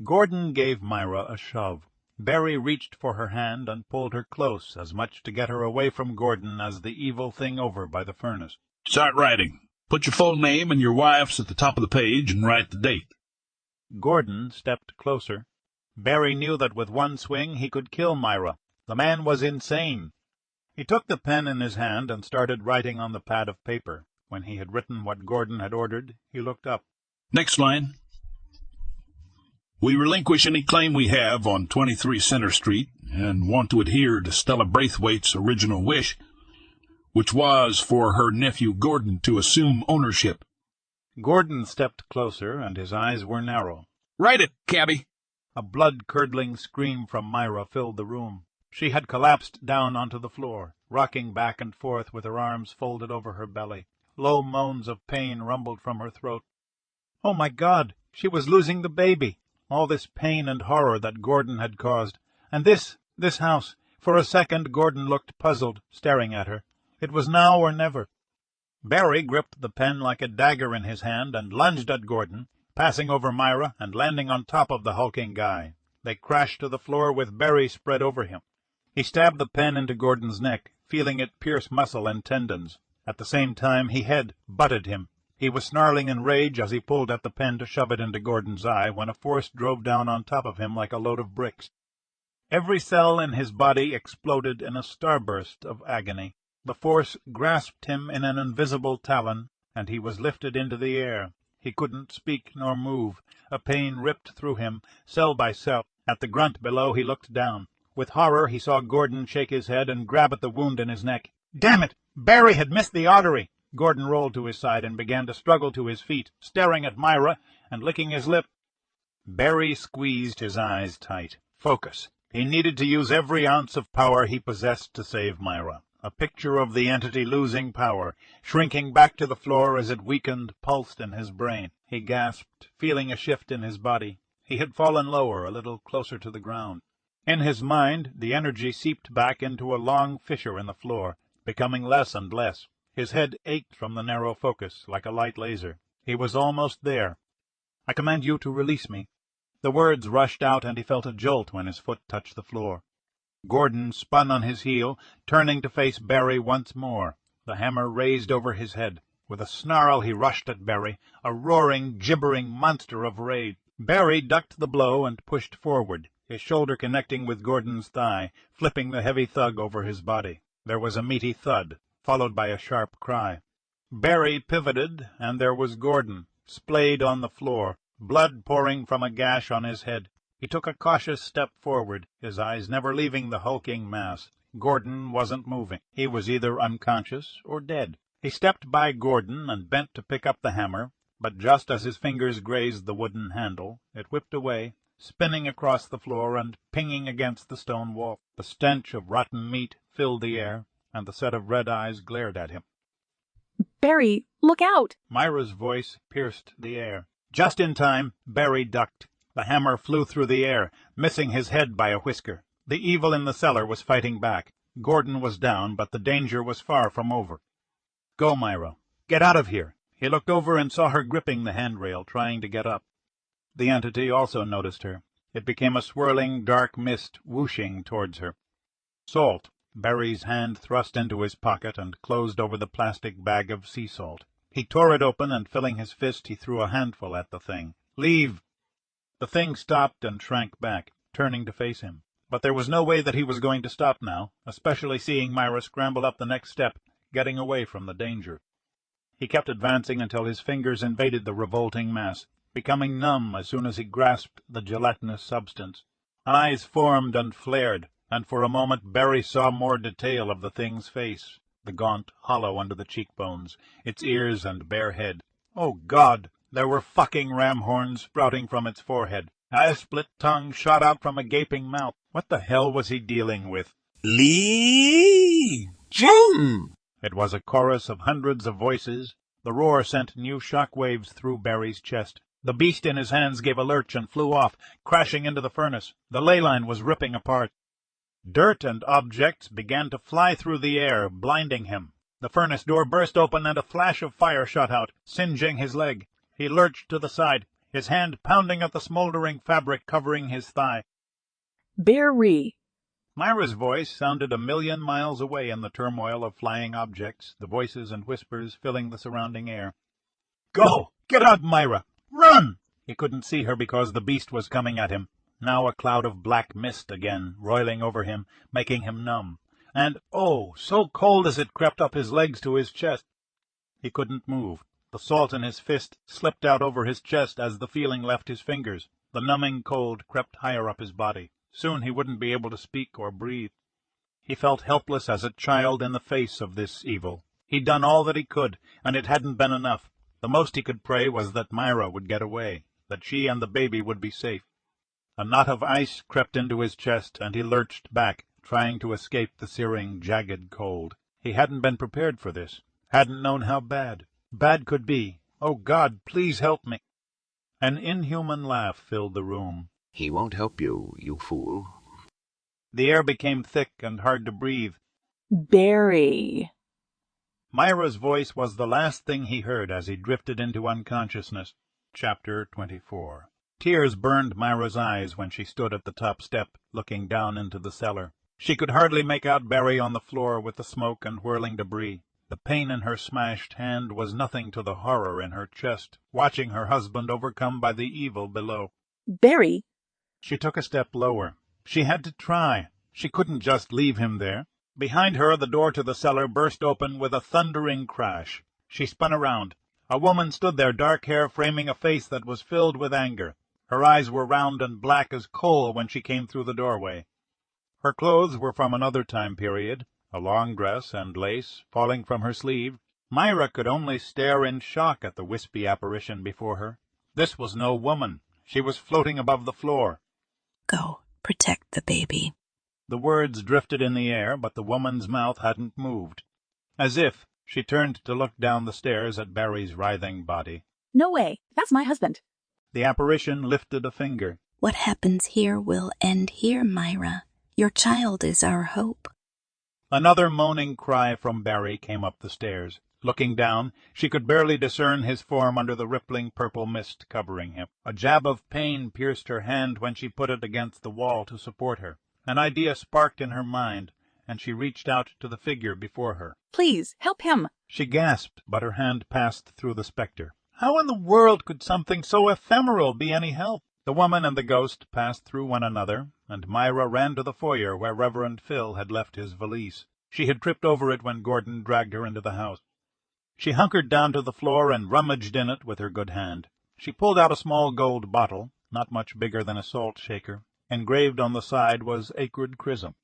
Gordon gave Myra a shove. Barry reached for her hand and pulled her close, as much to get her away from Gordon as the evil thing over by the furnace. "Start writing. Put your full name and your wife's at the top of the page and write the date." Gordon stepped closer. Barry knew that with one swing he could kill Myra. The man was insane. He took the pen in his hand and started writing on the pad of paper. When he had written what Gordon had ordered, he looked up. "Next line. We relinquish any claim we have on 23 Center Street and want to adhere to Stella Braithwaite's original wish, which was for her nephew Gordon to assume ownership." Gordon stepped closer, and his eyes were narrow. "Write it, cabby!" A blood-curdling scream from Myra filled the room. She had collapsed down onto the floor, rocking back and forth with her arms folded over her belly. Low moans of pain rumbled from her throat. Oh, my God! She was losing the baby! All this pain and horror that Gordon had caused. And this house. For a second Gordon looked puzzled, staring at her. It was now or never. Barry gripped the pen like a dagger in his hand and lunged at Gordon, passing over Myra and landing on top of the hulking guy. They crashed to the floor with Barry spread over him. He stabbed the pen into Gordon's neck, feeling it pierce muscle and tendons. At the same time he butted him. He was snarling in rage as he pulled at the pen to shove it into Gordon's eye when a force drove down on top of him like a load of bricks. Every cell in his body exploded in a starburst of agony. The force grasped him in an invisible talon, and he was lifted into the air. He couldn't speak nor move. A pain ripped through him, cell by cell. At the grunt below he looked down. With horror he saw Gordon shake his head and grab at the wound in his neck. Damn it! Barry had missed the artery! Gordon rolled to his side and began to struggle to his feet, staring at Myra and licking his lip. Barry squeezed his eyes tight. Focus. He needed to use every ounce of power he possessed to save Myra. A picture of the entity losing power, shrinking back to the floor as it weakened, pulsed in his brain. He gasped, feeling a shift in his body. He had fallen lower, a little closer to the ground. In his mind, the energy seeped back into a long fissure in the floor, becoming less and less. His head ached from the narrow focus, like a light laser. He was almost there. I command you to release me. The words rushed out, and he felt a jolt when his foot touched the floor. Gordon spun on his heel, turning to face Barry once more, the hammer raised over his head. With a snarl he rushed at Barry, a roaring, gibbering monster of rage. Barry ducked the blow and pushed forward, his shoulder connecting with Gordon's thigh, flipping the heavy thug over his body. There was a meaty thud, followed by a sharp cry. Barry pivoted, and there was Gordon, splayed on the floor, blood pouring from a gash on his head. He took a cautious step forward, his eyes never leaving the hulking mass. Gordon wasn't moving. He was either unconscious or dead. He stepped by Gordon and bent to pick up the hammer, but just as his fingers grazed the wooden handle, it whipped away, spinning across the floor and pinging against the stone wall. The stench of rotten meat filled the air, and the set of red eyes glared at him. Barry, look out! Myra's voice pierced the air. Just in time, Barry ducked. The hammer flew through the air, missing his head by a whisker. The evil in the cellar was fighting back. Gordon was down, but the danger was far from over. Go, Myra. Get out of here. He looked over and saw her gripping the handrail, trying to get up. The entity also noticed her. It became a swirling, dark mist, whooshing towards her. Salt. Barry's hand thrust into his pocket and closed over the plastic bag of sea salt. He tore it open, and filling his fist, he threw a handful at the thing. Leave! The thing stopped and shrank back, turning to face him. But there was no way that he was going to stop now, especially seeing Myra scramble up the next step, getting away from the danger. He kept advancing until his fingers invaded the revolting mass, becoming numb as soon as he grasped the gelatinous substance. Eyes formed and flared, and for a moment Barry saw more detail of the thing's face, the gaunt hollow under the cheekbones, its ears and bare head. Oh, God! There were fucking ram horns sprouting from its forehead. A split tongue shot out from a gaping mouth. What the hell was he dealing with? Legion! It was a chorus of hundreds of voices. The roar sent new shock waves through Barry's chest. The beast in his hands gave a lurch and flew off, crashing into the furnace. The ley line was ripping apart. Dirt and objects began to fly through the air, blinding him. The furnace door burst open and a flash of fire shot out, singeing his leg. He lurched to the side, his hand pounding at the smoldering fabric covering his thigh. Barry! Myra's voice sounded a million miles away in the turmoil of flying objects, the voices and whispers filling the surrounding air. Go! Get out, Myra! Run! He couldn't see her because the beast was coming at him. Now a cloud of black mist again, roiling over him, making him numb. And, oh, so cold as it crept up his legs to his chest. He couldn't move. The salt in his fist slipped out over his chest as the feeling left his fingers. The numbing cold crept higher up his body. Soon he wouldn't be able to speak or breathe. He felt helpless as a child in the face of this evil. He'd done all that he could, and it hadn't been enough. The most he could pray was that Myra would get away, that she and the baby would be safe. A knot of ice crept into his chest, and he lurched back, trying to escape the searing, jagged cold. He hadn't been prepared for this, hadn't known how bad could be. Oh, God, please help me. An inhuman laugh filled the room. He won't help you, you fool. The air became thick and hard to breathe. Barry! Myra's voice was the last thing he heard as he drifted into unconsciousness. Chapter 24. Tears burned Myra's eyes when she stood at the top step, looking down into the cellar. She could hardly make out Barry on the floor with the smoke and whirling debris. The pain in her smashed hand was nothing to the horror in her chest, watching her husband overcome by the evil below. Barry! She took a step lower. She had to try. She couldn't just leave him there. Behind her, the door to the cellar burst open with a thundering crash. She spun around. A woman stood there, dark hair framing a face that was filled with anger. Her eyes were round and black as coal when she came through the doorway. Her clothes were from another time period, a long dress and lace falling from her sleeve. Myra could only stare in shock at the wispy apparition before her. This was no woman. She was floating above the floor. Go, protect the baby. The words drifted in the air, but the woman's mouth hadn't moved. As if, she turned to look down the stairs at Barry's writhing body. No way. That's my husband. The apparition lifted a finger. What happens here will end here, Myra. Your child is our hope. Another moaning cry from Barry came up the stairs. Looking down, she could barely discern his form under the rippling purple mist covering him. A jab of pain pierced her hand when she put it against the wall to support her. An idea sparked in her mind, and she reached out to the figure before her. Please, help him. She gasped, but her hand passed through the spectre. How in the world could something so ephemeral be any help? The woman and the ghost passed through one another, and Myra ran to the foyer where Reverend Phil had left his valise. She had tripped over it when Gordon dragged her into the house. She hunkered down to the floor and rummaged in it with her good hand. She pulled out a small gold bottle, not much bigger than a salt shaker. Engraved on the side was acrid chrism.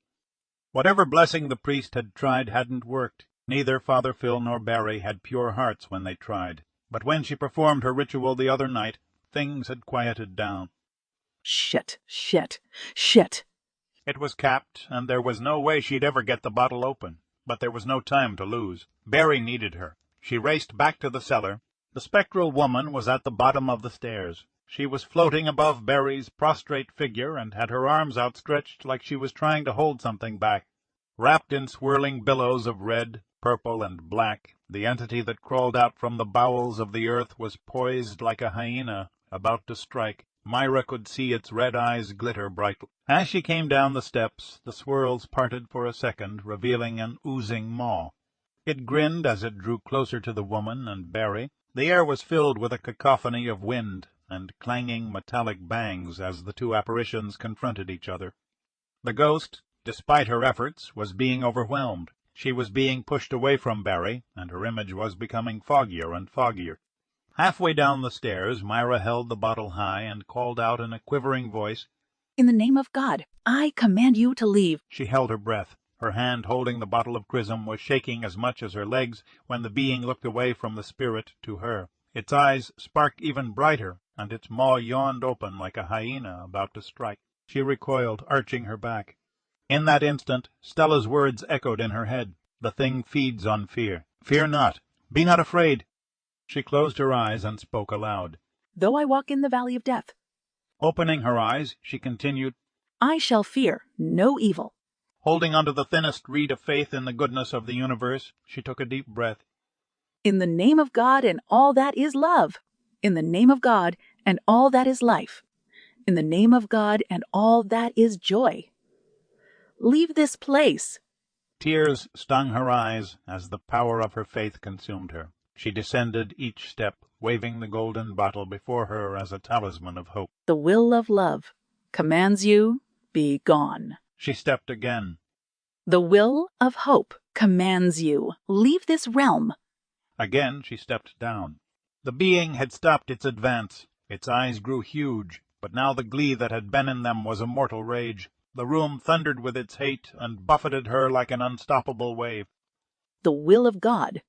Whatever blessing the priest had tried hadn't worked. Neither Father Phil nor Barry had pure hearts when they tried. But when she performed her ritual the other night, things had quieted down. Shit, shit, shit. It was capped, and there was no way she'd ever get the bottle open. But there was no time to lose. Barry needed her. She raced back to the cellar. The spectral woman was at the bottom of the stairs. She was floating above Barry's prostrate figure and had her arms outstretched like she was trying to hold something back. Wrapped in swirling billows of red, purple, and black, the entity that crawled out from the bowels of the earth was poised like a hyena about to strike. Myra could see its red eyes glitter brightly. As she came down the steps, the swirls parted for a second, revealing an oozing maw. It grinned as it drew closer to the woman and Barry. The air was filled with a cacophony of wind and clanging metallic bangs as the two apparitions confronted each other. The ghost, despite her efforts, was being overwhelmed. She was being pushed away from Barry, and her image was becoming foggier and foggier. Halfway down the stairs, Myra held the bottle high and called out in a quivering voice, "In the name of God, I command you to leave." She held her breath. Her hand holding the bottle of chrism was shaking as much as her legs when the being looked away from the spirit to her. Its eyes sparked even brighter, and its maw yawned open like a hyena about to strike. She recoiled, arching her back. In that instant, Stella's words echoed in her head. The thing feeds on fear. Fear not. Be not afraid. She closed her eyes and spoke aloud. Though I walk in the valley of death. Opening her eyes, she continued, I shall fear no evil. Holding onto the thinnest reed of faith in the goodness of the universe, she took a deep breath. In the name of God and all that is love. In the name of God and all that is life. In the name of God and all that is joy. Leave this place. Tears stung her eyes as the power of her faith consumed her. She descended each step, waving the golden bottle before her as a talisman of hope. The will of love commands you, be gone. She stepped again. The will of hope commands you, leave this realm. Again she stepped down. The being had stopped its advance. Its eyes grew huge, but now the glee that had been in them was a mortal rage. The room thundered with its hate and buffeted her like an unstoppable wave. The will of God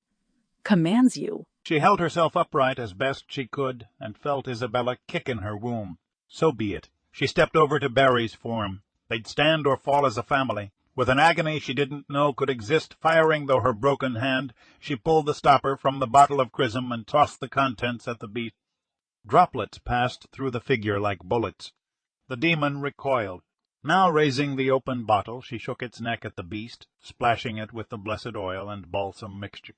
commands you. She held herself upright as best she could and felt Isabella kick in her womb. So be it. She stepped over to Barry's form. They'd stand or fall as a family. With an agony she didn't know could exist firing though her broken hand, she pulled the stopper from the bottle of chrism and tossed the contents at the beast. Droplets passed through the figure like bullets. The demon recoiled. Now raising the open bottle, she shook its neck at the beast, splashing it with the blessed oil and balsam mixture.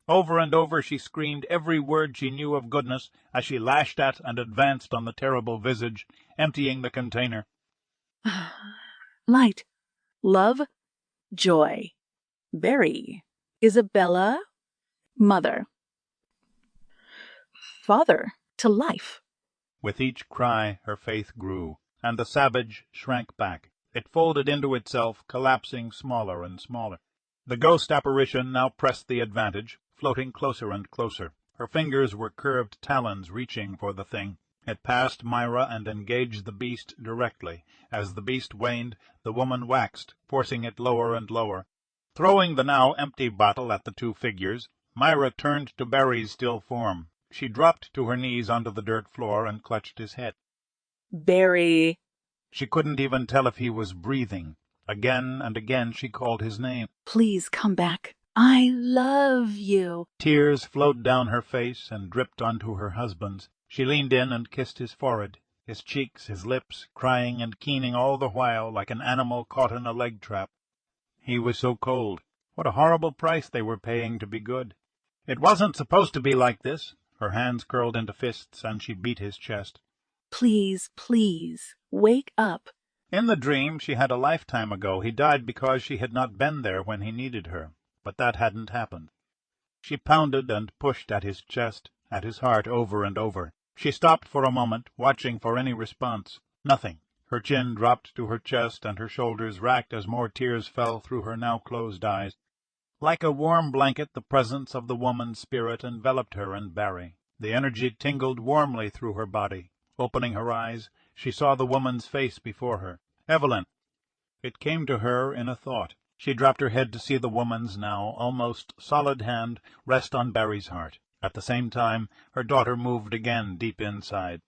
Over and over she screamed every word she knew of goodness as she lashed at and advanced on the terrible visage, emptying the container. Light, love, joy. Barry, Isabella, mother. Father to life. With each cry her faith grew, and the savage shrank back. It folded into itself, collapsing smaller and smaller. The ghost apparition now pressed the advantage, floating closer and closer. Her fingers were curved talons reaching for the thing. It passed Myra and engaged the beast directly. As the beast waned, the woman waxed, forcing it lower and lower. Throwing the now empty bottle at the two figures, Myra turned to Barry's still form. She dropped to her knees onto the dirt floor and clutched his head. Barry. She couldn't even tell if he was breathing. Again and again she called his name. Please come back. I love you. Tears flowed down her face and dripped onto her husband's. She leaned in and kissed his forehead, his cheeks, his lips, crying and keening all the while like an animal caught in a leg trap. He was so cold. What a horrible price they were paying to be good. It wasn't supposed to be like this. Her hands curled into fists and she beat his chest. Please, please, wake up. In the dream she had a lifetime ago, he died because she had not been there when he needed her. But that hadn't happened. She pounded and pushed at his chest, at his heart over and over. She stopped for a moment, watching for any response. Nothing. Her chin dropped to her chest, and her shoulders racked as more tears fell through her now closed eyes. Like a warm blanket, the presence of the woman's spirit enveloped her and Barry. The energy tingled warmly through her body. Opening her eyes, she saw the woman's face before her. Evelyn! It came to her in a thought. She dropped her head to see the woman's now almost solid hand rest on Barry's heart. At the same time, her daughter moved again deep inside.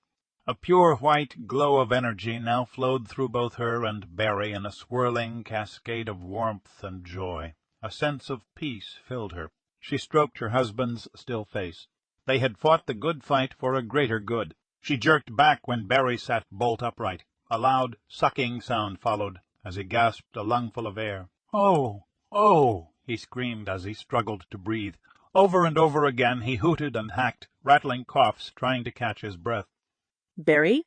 A pure white glow of energy now flowed through both her and Barry in a swirling cascade of warmth and joy. A sense of peace filled her. She stroked her husband's still face. They had fought the good fight for a greater good. She jerked back when Barry sat bolt upright. A loud, sucking sound followed as he gasped a lungful of air. "Oh! Oh!" he screamed as he struggled to breathe. Over and over again he hooted and hacked, rattling coughs, trying to catch his breath. "Barry?"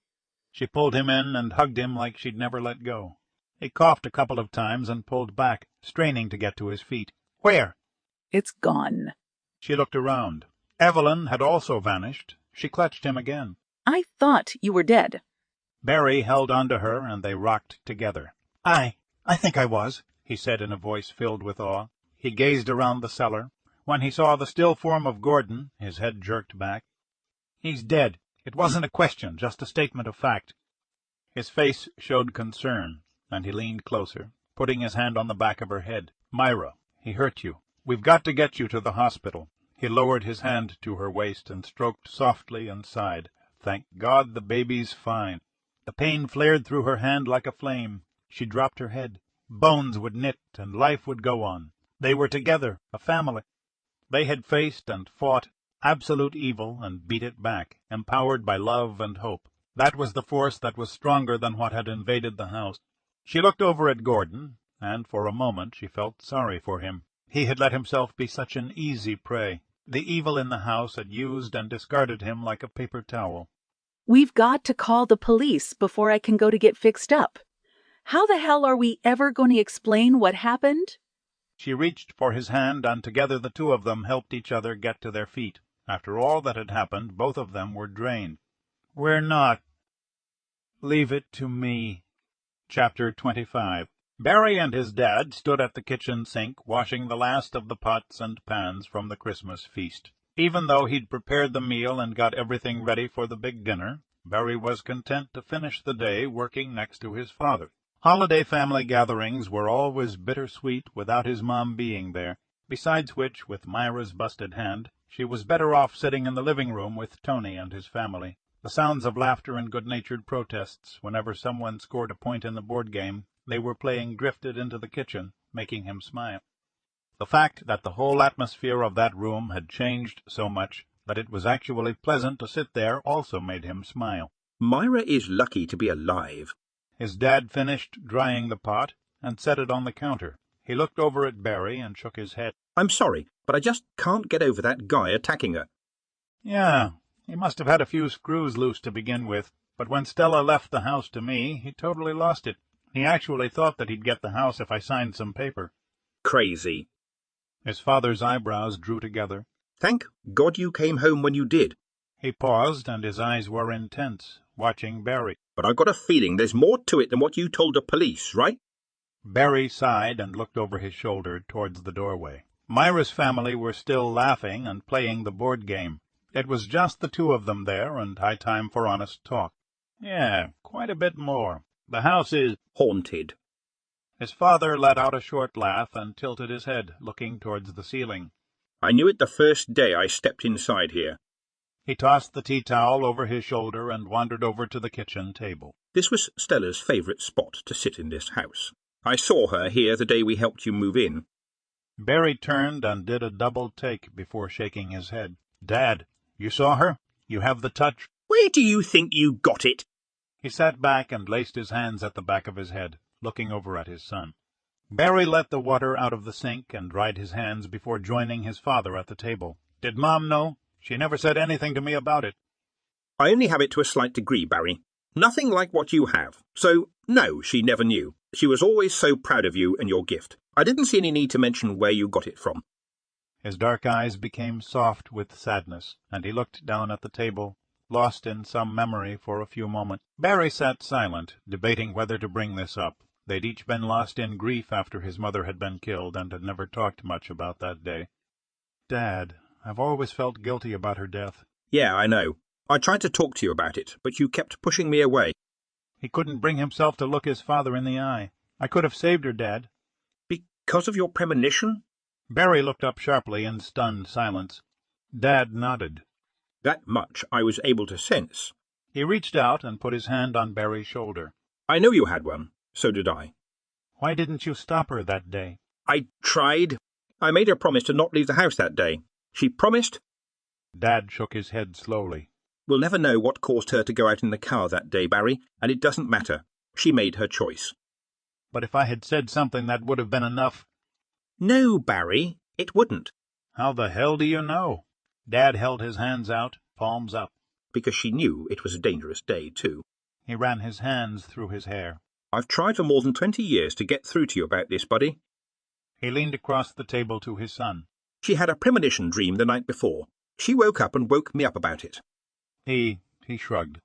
She pulled him in and hugged him like she'd never let go. He coughed a couple of times and pulled back, straining to get to his feet. "Where?" "It's gone." She looked around. Evelyn had also vanished. She clutched him again. "I thought you were dead." Barry held on to her, and they rocked together. I think I was," he said in a voice filled with awe. He gazed around the cellar. When he saw the still form of Gordon, his head jerked back. "He's dead. It wasn't a question, just a statement of fact." His face showed concern, and he leaned closer, putting his hand on the back of her head. "Myra, he hurt you. We've got to get you to the hospital." He lowered his hand to her waist and stroked softly and sighed. "Thank God the baby's fine." The pain flared through her hand like a flame. She dropped her head. Bones would knit, and life would go on. They were together, a family. They had faced and fought absolute evil and beat it back, empowered by love and hope. That was the force that was stronger than what had invaded the house. She looked over at Gordon, and for a moment she felt sorry for him. He had let himself be such an easy prey. The evil in the house had used and discarded him like a paper towel. "We've got to call the police before I can go to get fixed up. How the hell are we ever going to explain what happened?" She reached for his hand, and together the two of them helped each other get to their feet. After all that had happened, both of them were drained. "We're not. Leave it to me." Chapter 25. Barry and his dad stood at the kitchen sink, washing the last of the pots and pans from the Christmas feast. Even though he'd prepared the meal and got everything ready for the big dinner, Barry was content to finish the day working next to his father. Holiday family gatherings were always bittersweet without his mom being there, besides which, with Myra's busted hand, she was better off sitting in the living room with Tony and his family. The sounds of laughter and good-natured protests whenever someone scored a point in the board game they were playing drifted into the kitchen, making him smile. The fact that the whole atmosphere of that room had changed so much that it was actually pleasant to sit there also made him smile. Myra is lucky to be alive. His dad finished drying the pot and set it on the counter. He looked over at Barry and shook his head. "I'm sorry, but I just can't get over that guy attacking her." "Yeah, he must have had a few screws loose to begin with, but when Stella left the house to me, he totally lost it. He actually thought that he'd get the house if I signed some paper." "Crazy." His father's eyebrows drew together. "Thank God you came home when you did." He paused, and his eyes were intense, watching Barry. "But I've got a feeling there's more to it than what you told the police, right?" Barry sighed and looked over his shoulder towards the doorway. Myra's family were still laughing and playing the board game. It was just the two of them there, and high time for honest talk. "Yeah, quite a bit more. The house is haunted." His father let out a short laugh and tilted his head, looking towards the ceiling. "I knew it the first day I stepped inside here." He tossed the tea towel over his shoulder and wandered over to the kitchen table. "This was Stella's favourite spot to sit in this house. I saw her here the day we helped you move in." Barry turned and did a double take before shaking his head. "Dad, you saw her? You have the touch?" "Where do you think you got it?" He sat back and laced his hands at the back of his head, looking over at his son. Barry let the water out of the sink and dried his hands before joining his father at the table. "Did Mom know? She never said anything to me about it." "I only have it to a slight degree, Barry. Nothing like what you have. So, no, she never knew. She was always so proud of you and your gift. I didn't see any need to mention where you got it from." His dark eyes became soft with sadness, and he looked down at the table, lost in some memory for a few moments. Barry sat silent, debating whether to bring this up. They'd each been lost in grief after his mother had been killed, and had never talked much about that day. "Dad, I've always felt guilty about her death." "Yeah, I know. I tried to talk to you about it, but you kept pushing me away. He couldn't bring himself to look his father in the eye. I could have saved her, Dad. Because of your premonition? Barry looked up sharply in stunned silence. Dad nodded. That much I was able to sense. He reached out and put his hand on Barry's shoulder. I know you had one. So did I. Why didn't you stop her that day? I tried. I made her promise to not leave the house that day. She promised. Dad shook his head slowly. We'll never know what caused her to go out in the car that day, Barry, and it doesn't matter. She made her choice. But if I had said something that would have been enough... No, Barry, it wouldn't. How the hell do you know? Dad held his hands out, palms up. Because she knew it was a dangerous day, too. He ran his hands through his hair. I've tried for more than 20 years to get through to you about this, buddy. He leaned across the table to his son. She had a premonition dream the night before. She woke up and woke me up about it. He shrugged.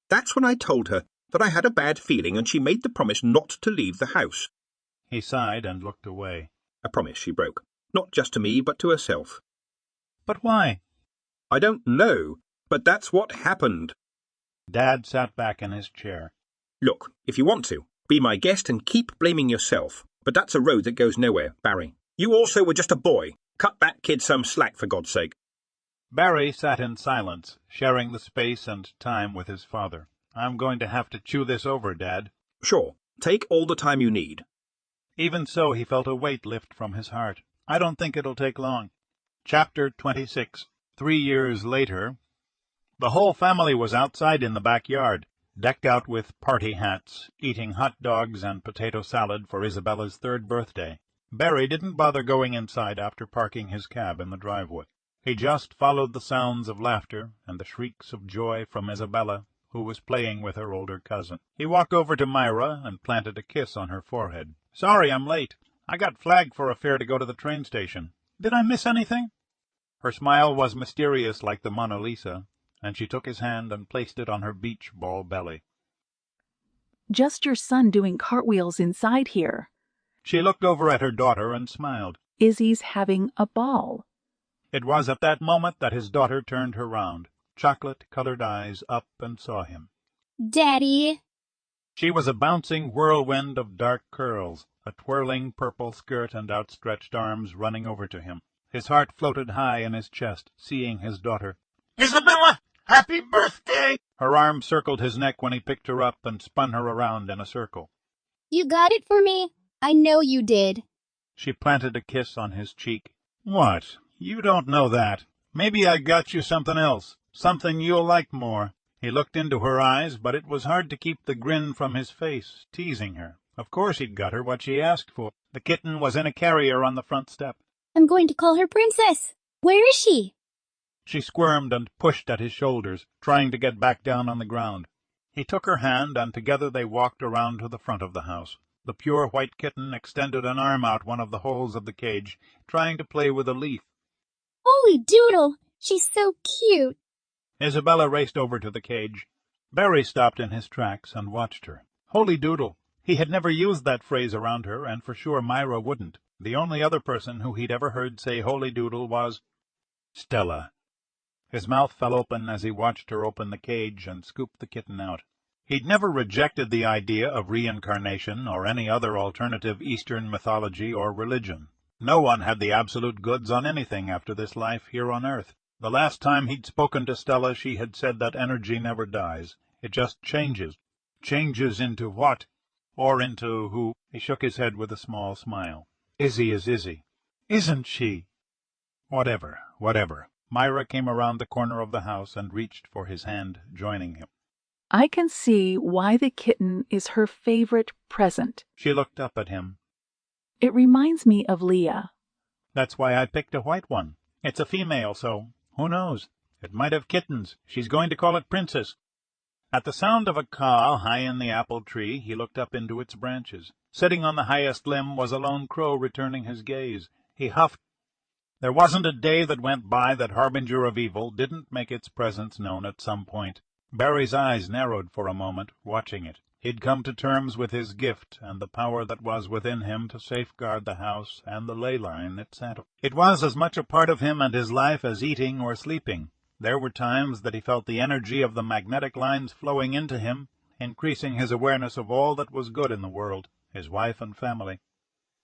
That's when I told her that I had a bad feeling and she made the promise not to leave the house. He sighed and looked away. A promise she broke. Not just to me, but to herself. But why? I don't know, but that's what happened. Dad sat back in his chair. Look, if you want to, be my guest and keep blaming yourself. But that's a road that goes nowhere, Barry. You also were just a boy. Cut that kid some slack, for God's sake. Barry sat in silence, sharing the space and time with his father. I'm going to have to chew this over, Dad. Sure. Take all the time you need. Even so, he felt a weight lift from his heart. I don't think it'll take long. Chapter 26. 3 years later. The whole family was outside in the backyard, decked out with party hats, eating hot dogs and potato salad for Isabella's 3rd birthday. Barry didn't bother going inside after parking his cab in the driveway. He just followed the sounds of laughter and the shrieks of joy from Isabella, who was playing with her older cousin. He walked over to Myra and planted a kiss on her forehead. Sorry I'm late. I got flagged for a fare to go to the train station. Did I miss anything? Her smile was mysterious like the Mona Lisa, and she took his hand and placed it on her beach ball belly. Just your son doing cartwheels inside here. She looked over at her daughter and smiled. Izzy's having a ball. It was at that moment that his daughter turned her round, chocolate-colored eyes up and saw him. Daddy! She was a bouncing whirlwind of dark curls, a twirling purple skirt and outstretched arms running over to him. His heart floated high in his chest, seeing his daughter. Isabella, happy birthday! Her arm circled his neck when he picked her up and spun her around in a circle. You got it for me? I know you did. She planted a kiss on his cheek. What? You don't know that. Maybe I got you something else, something you'll like more. He looked into her eyes, but it was hard to keep the grin from his face, teasing her. Of course he'd got her what she asked for. The kitten was in a carrier on the front step. I'm going to call her Princess. Where is she? She squirmed and pushed at his shoulders, trying to get back down on the ground. He took her hand, and together they walked around to the front of the house. The pure white kitten extended an arm out one of the holes of the cage, trying to play with a leaf. Holy doodle! She's so cute! Isabella raced over to the cage. Barry stopped in his tracks and watched her. Holy doodle! He had never used that phrase around her, and for sure Myra wouldn't. The only other person who he'd ever heard say holy doodle was Stella. His mouth fell open as he watched her open the cage and scoop the kitten out. He'd never rejected the idea of reincarnation or any other alternative Eastern mythology or religion. No one had the absolute goods on anything after this life here on Earth. The last time he'd spoken to Stella, she had said that energy never dies. It just changes. Changes into what? Or into who? He shook his head with a small smile. Izzy is Izzy. Isn't she? Whatever. Myra came around the corner of the house and reached for his hand, joining him. I can see why the kitten is her favorite present. She looked up at him. It reminds me of Leah. That's why I picked a white one. It's a female, so who knows? It might have kittens. She's going to call it Princess. At the sound of a caw high in the apple tree, he looked up into its branches. Sitting on the highest limb was a lone crow returning his gaze. He huffed. There wasn't a day that went by that harbinger of evil didn't make its presence known at some point. Barry's eyes narrowed for a moment, watching it. He'd come to terms with his gift and the power that was within him to safeguard the house and the ley line it sat on. It was as much a part of him and his life as eating or sleeping. There were times that he felt the energy of the magnetic lines flowing into him, increasing his awareness of all that was good in the world, his wife and family.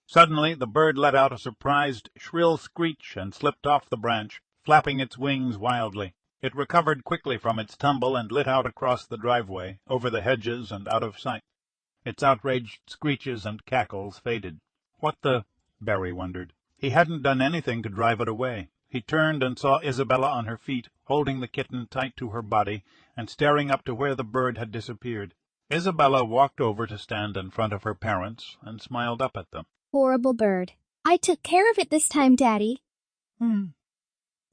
Suddenly the bird let out a surprised, shrill screech and slipped off the branch, flapping its wings wildly. It recovered quickly from its tumble and lit out across the driveway, over the hedges and out of sight. Its outraged screeches and cackles faded. What the... Barry wondered. He hadn't done anything to drive it away. He turned and saw Isabella on her feet, holding the kitten tight to her body and staring up to where the bird had disappeared. Isabella walked over to stand in front of her parents and smiled up at them. Horrible bird. I took care of it this time, Daddy.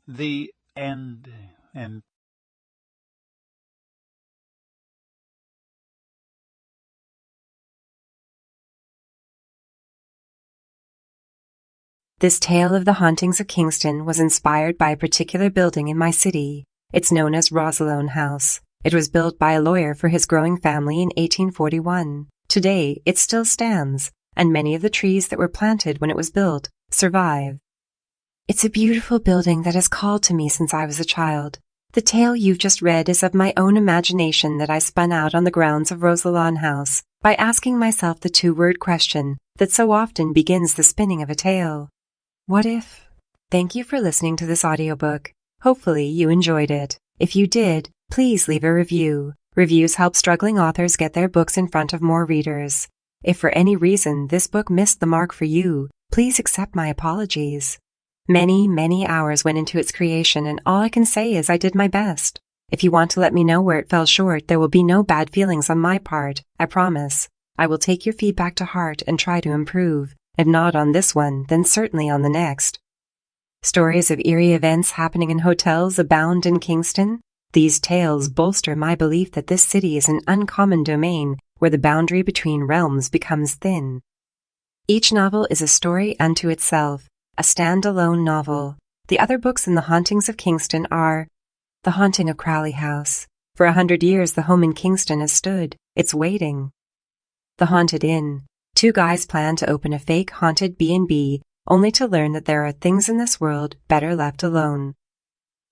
The end. This tale of the hauntings of Kingston was inspired by a particular building in my city. It's known as Rosalone House. It was built by a lawyer for his growing family in 1841. Today, it still stands, and many of the trees that were planted when it was built survive. It's a beautiful building that has called to me since I was a child. The tale you've just read is of my own imagination that I spun out on the grounds of Rosalone House by asking myself the two-word question that so often begins the spinning of a tale. What if? Thank you for listening to this audiobook. Hopefully you enjoyed it. If you did, please leave a review. Reviews help struggling authors get their books in front of more readers. If for any reason this book missed the mark for you, please accept my apologies. Many, many hours went into its creation, and all I can say is I did my best. If you want to let me know where it fell short, there will be no bad feelings on my part, I promise. I will take your feedback to heart and try to improve. If not on this one, then certainly on the next. Stories of eerie events happening in hotels abound in Kingston. These tales bolster my belief that this city is an uncommon domain where the boundary between realms becomes thin. Each novel is a story unto itself, a stand-alone novel. The other books in the hauntings of Kingston are The Haunting of Crowley House. For 100 years the home in Kingston has stood. It's waiting. The Haunted Inn. Two guys plan to open a fake haunted B&B, only to learn that there are things in this world better left alone.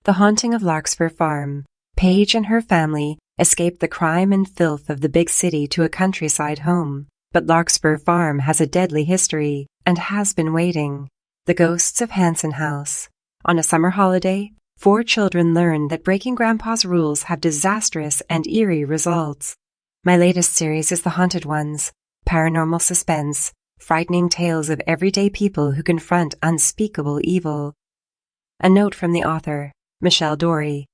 The Haunting of Larkspur Farm. Paige and her family escaped the crime and filth of the big city to a countryside home, but Larkspur Farm has a deadly history and has been waiting. The Ghosts of Hanson House. On a summer holiday, 4 children learn that breaking Grandpa's rules have disastrous and eerie results. My latest series is The Haunted Ones. Paranormal suspense, frightening tales of everyday people who confront unspeakable evil. A note from the author, Michelle Dorey.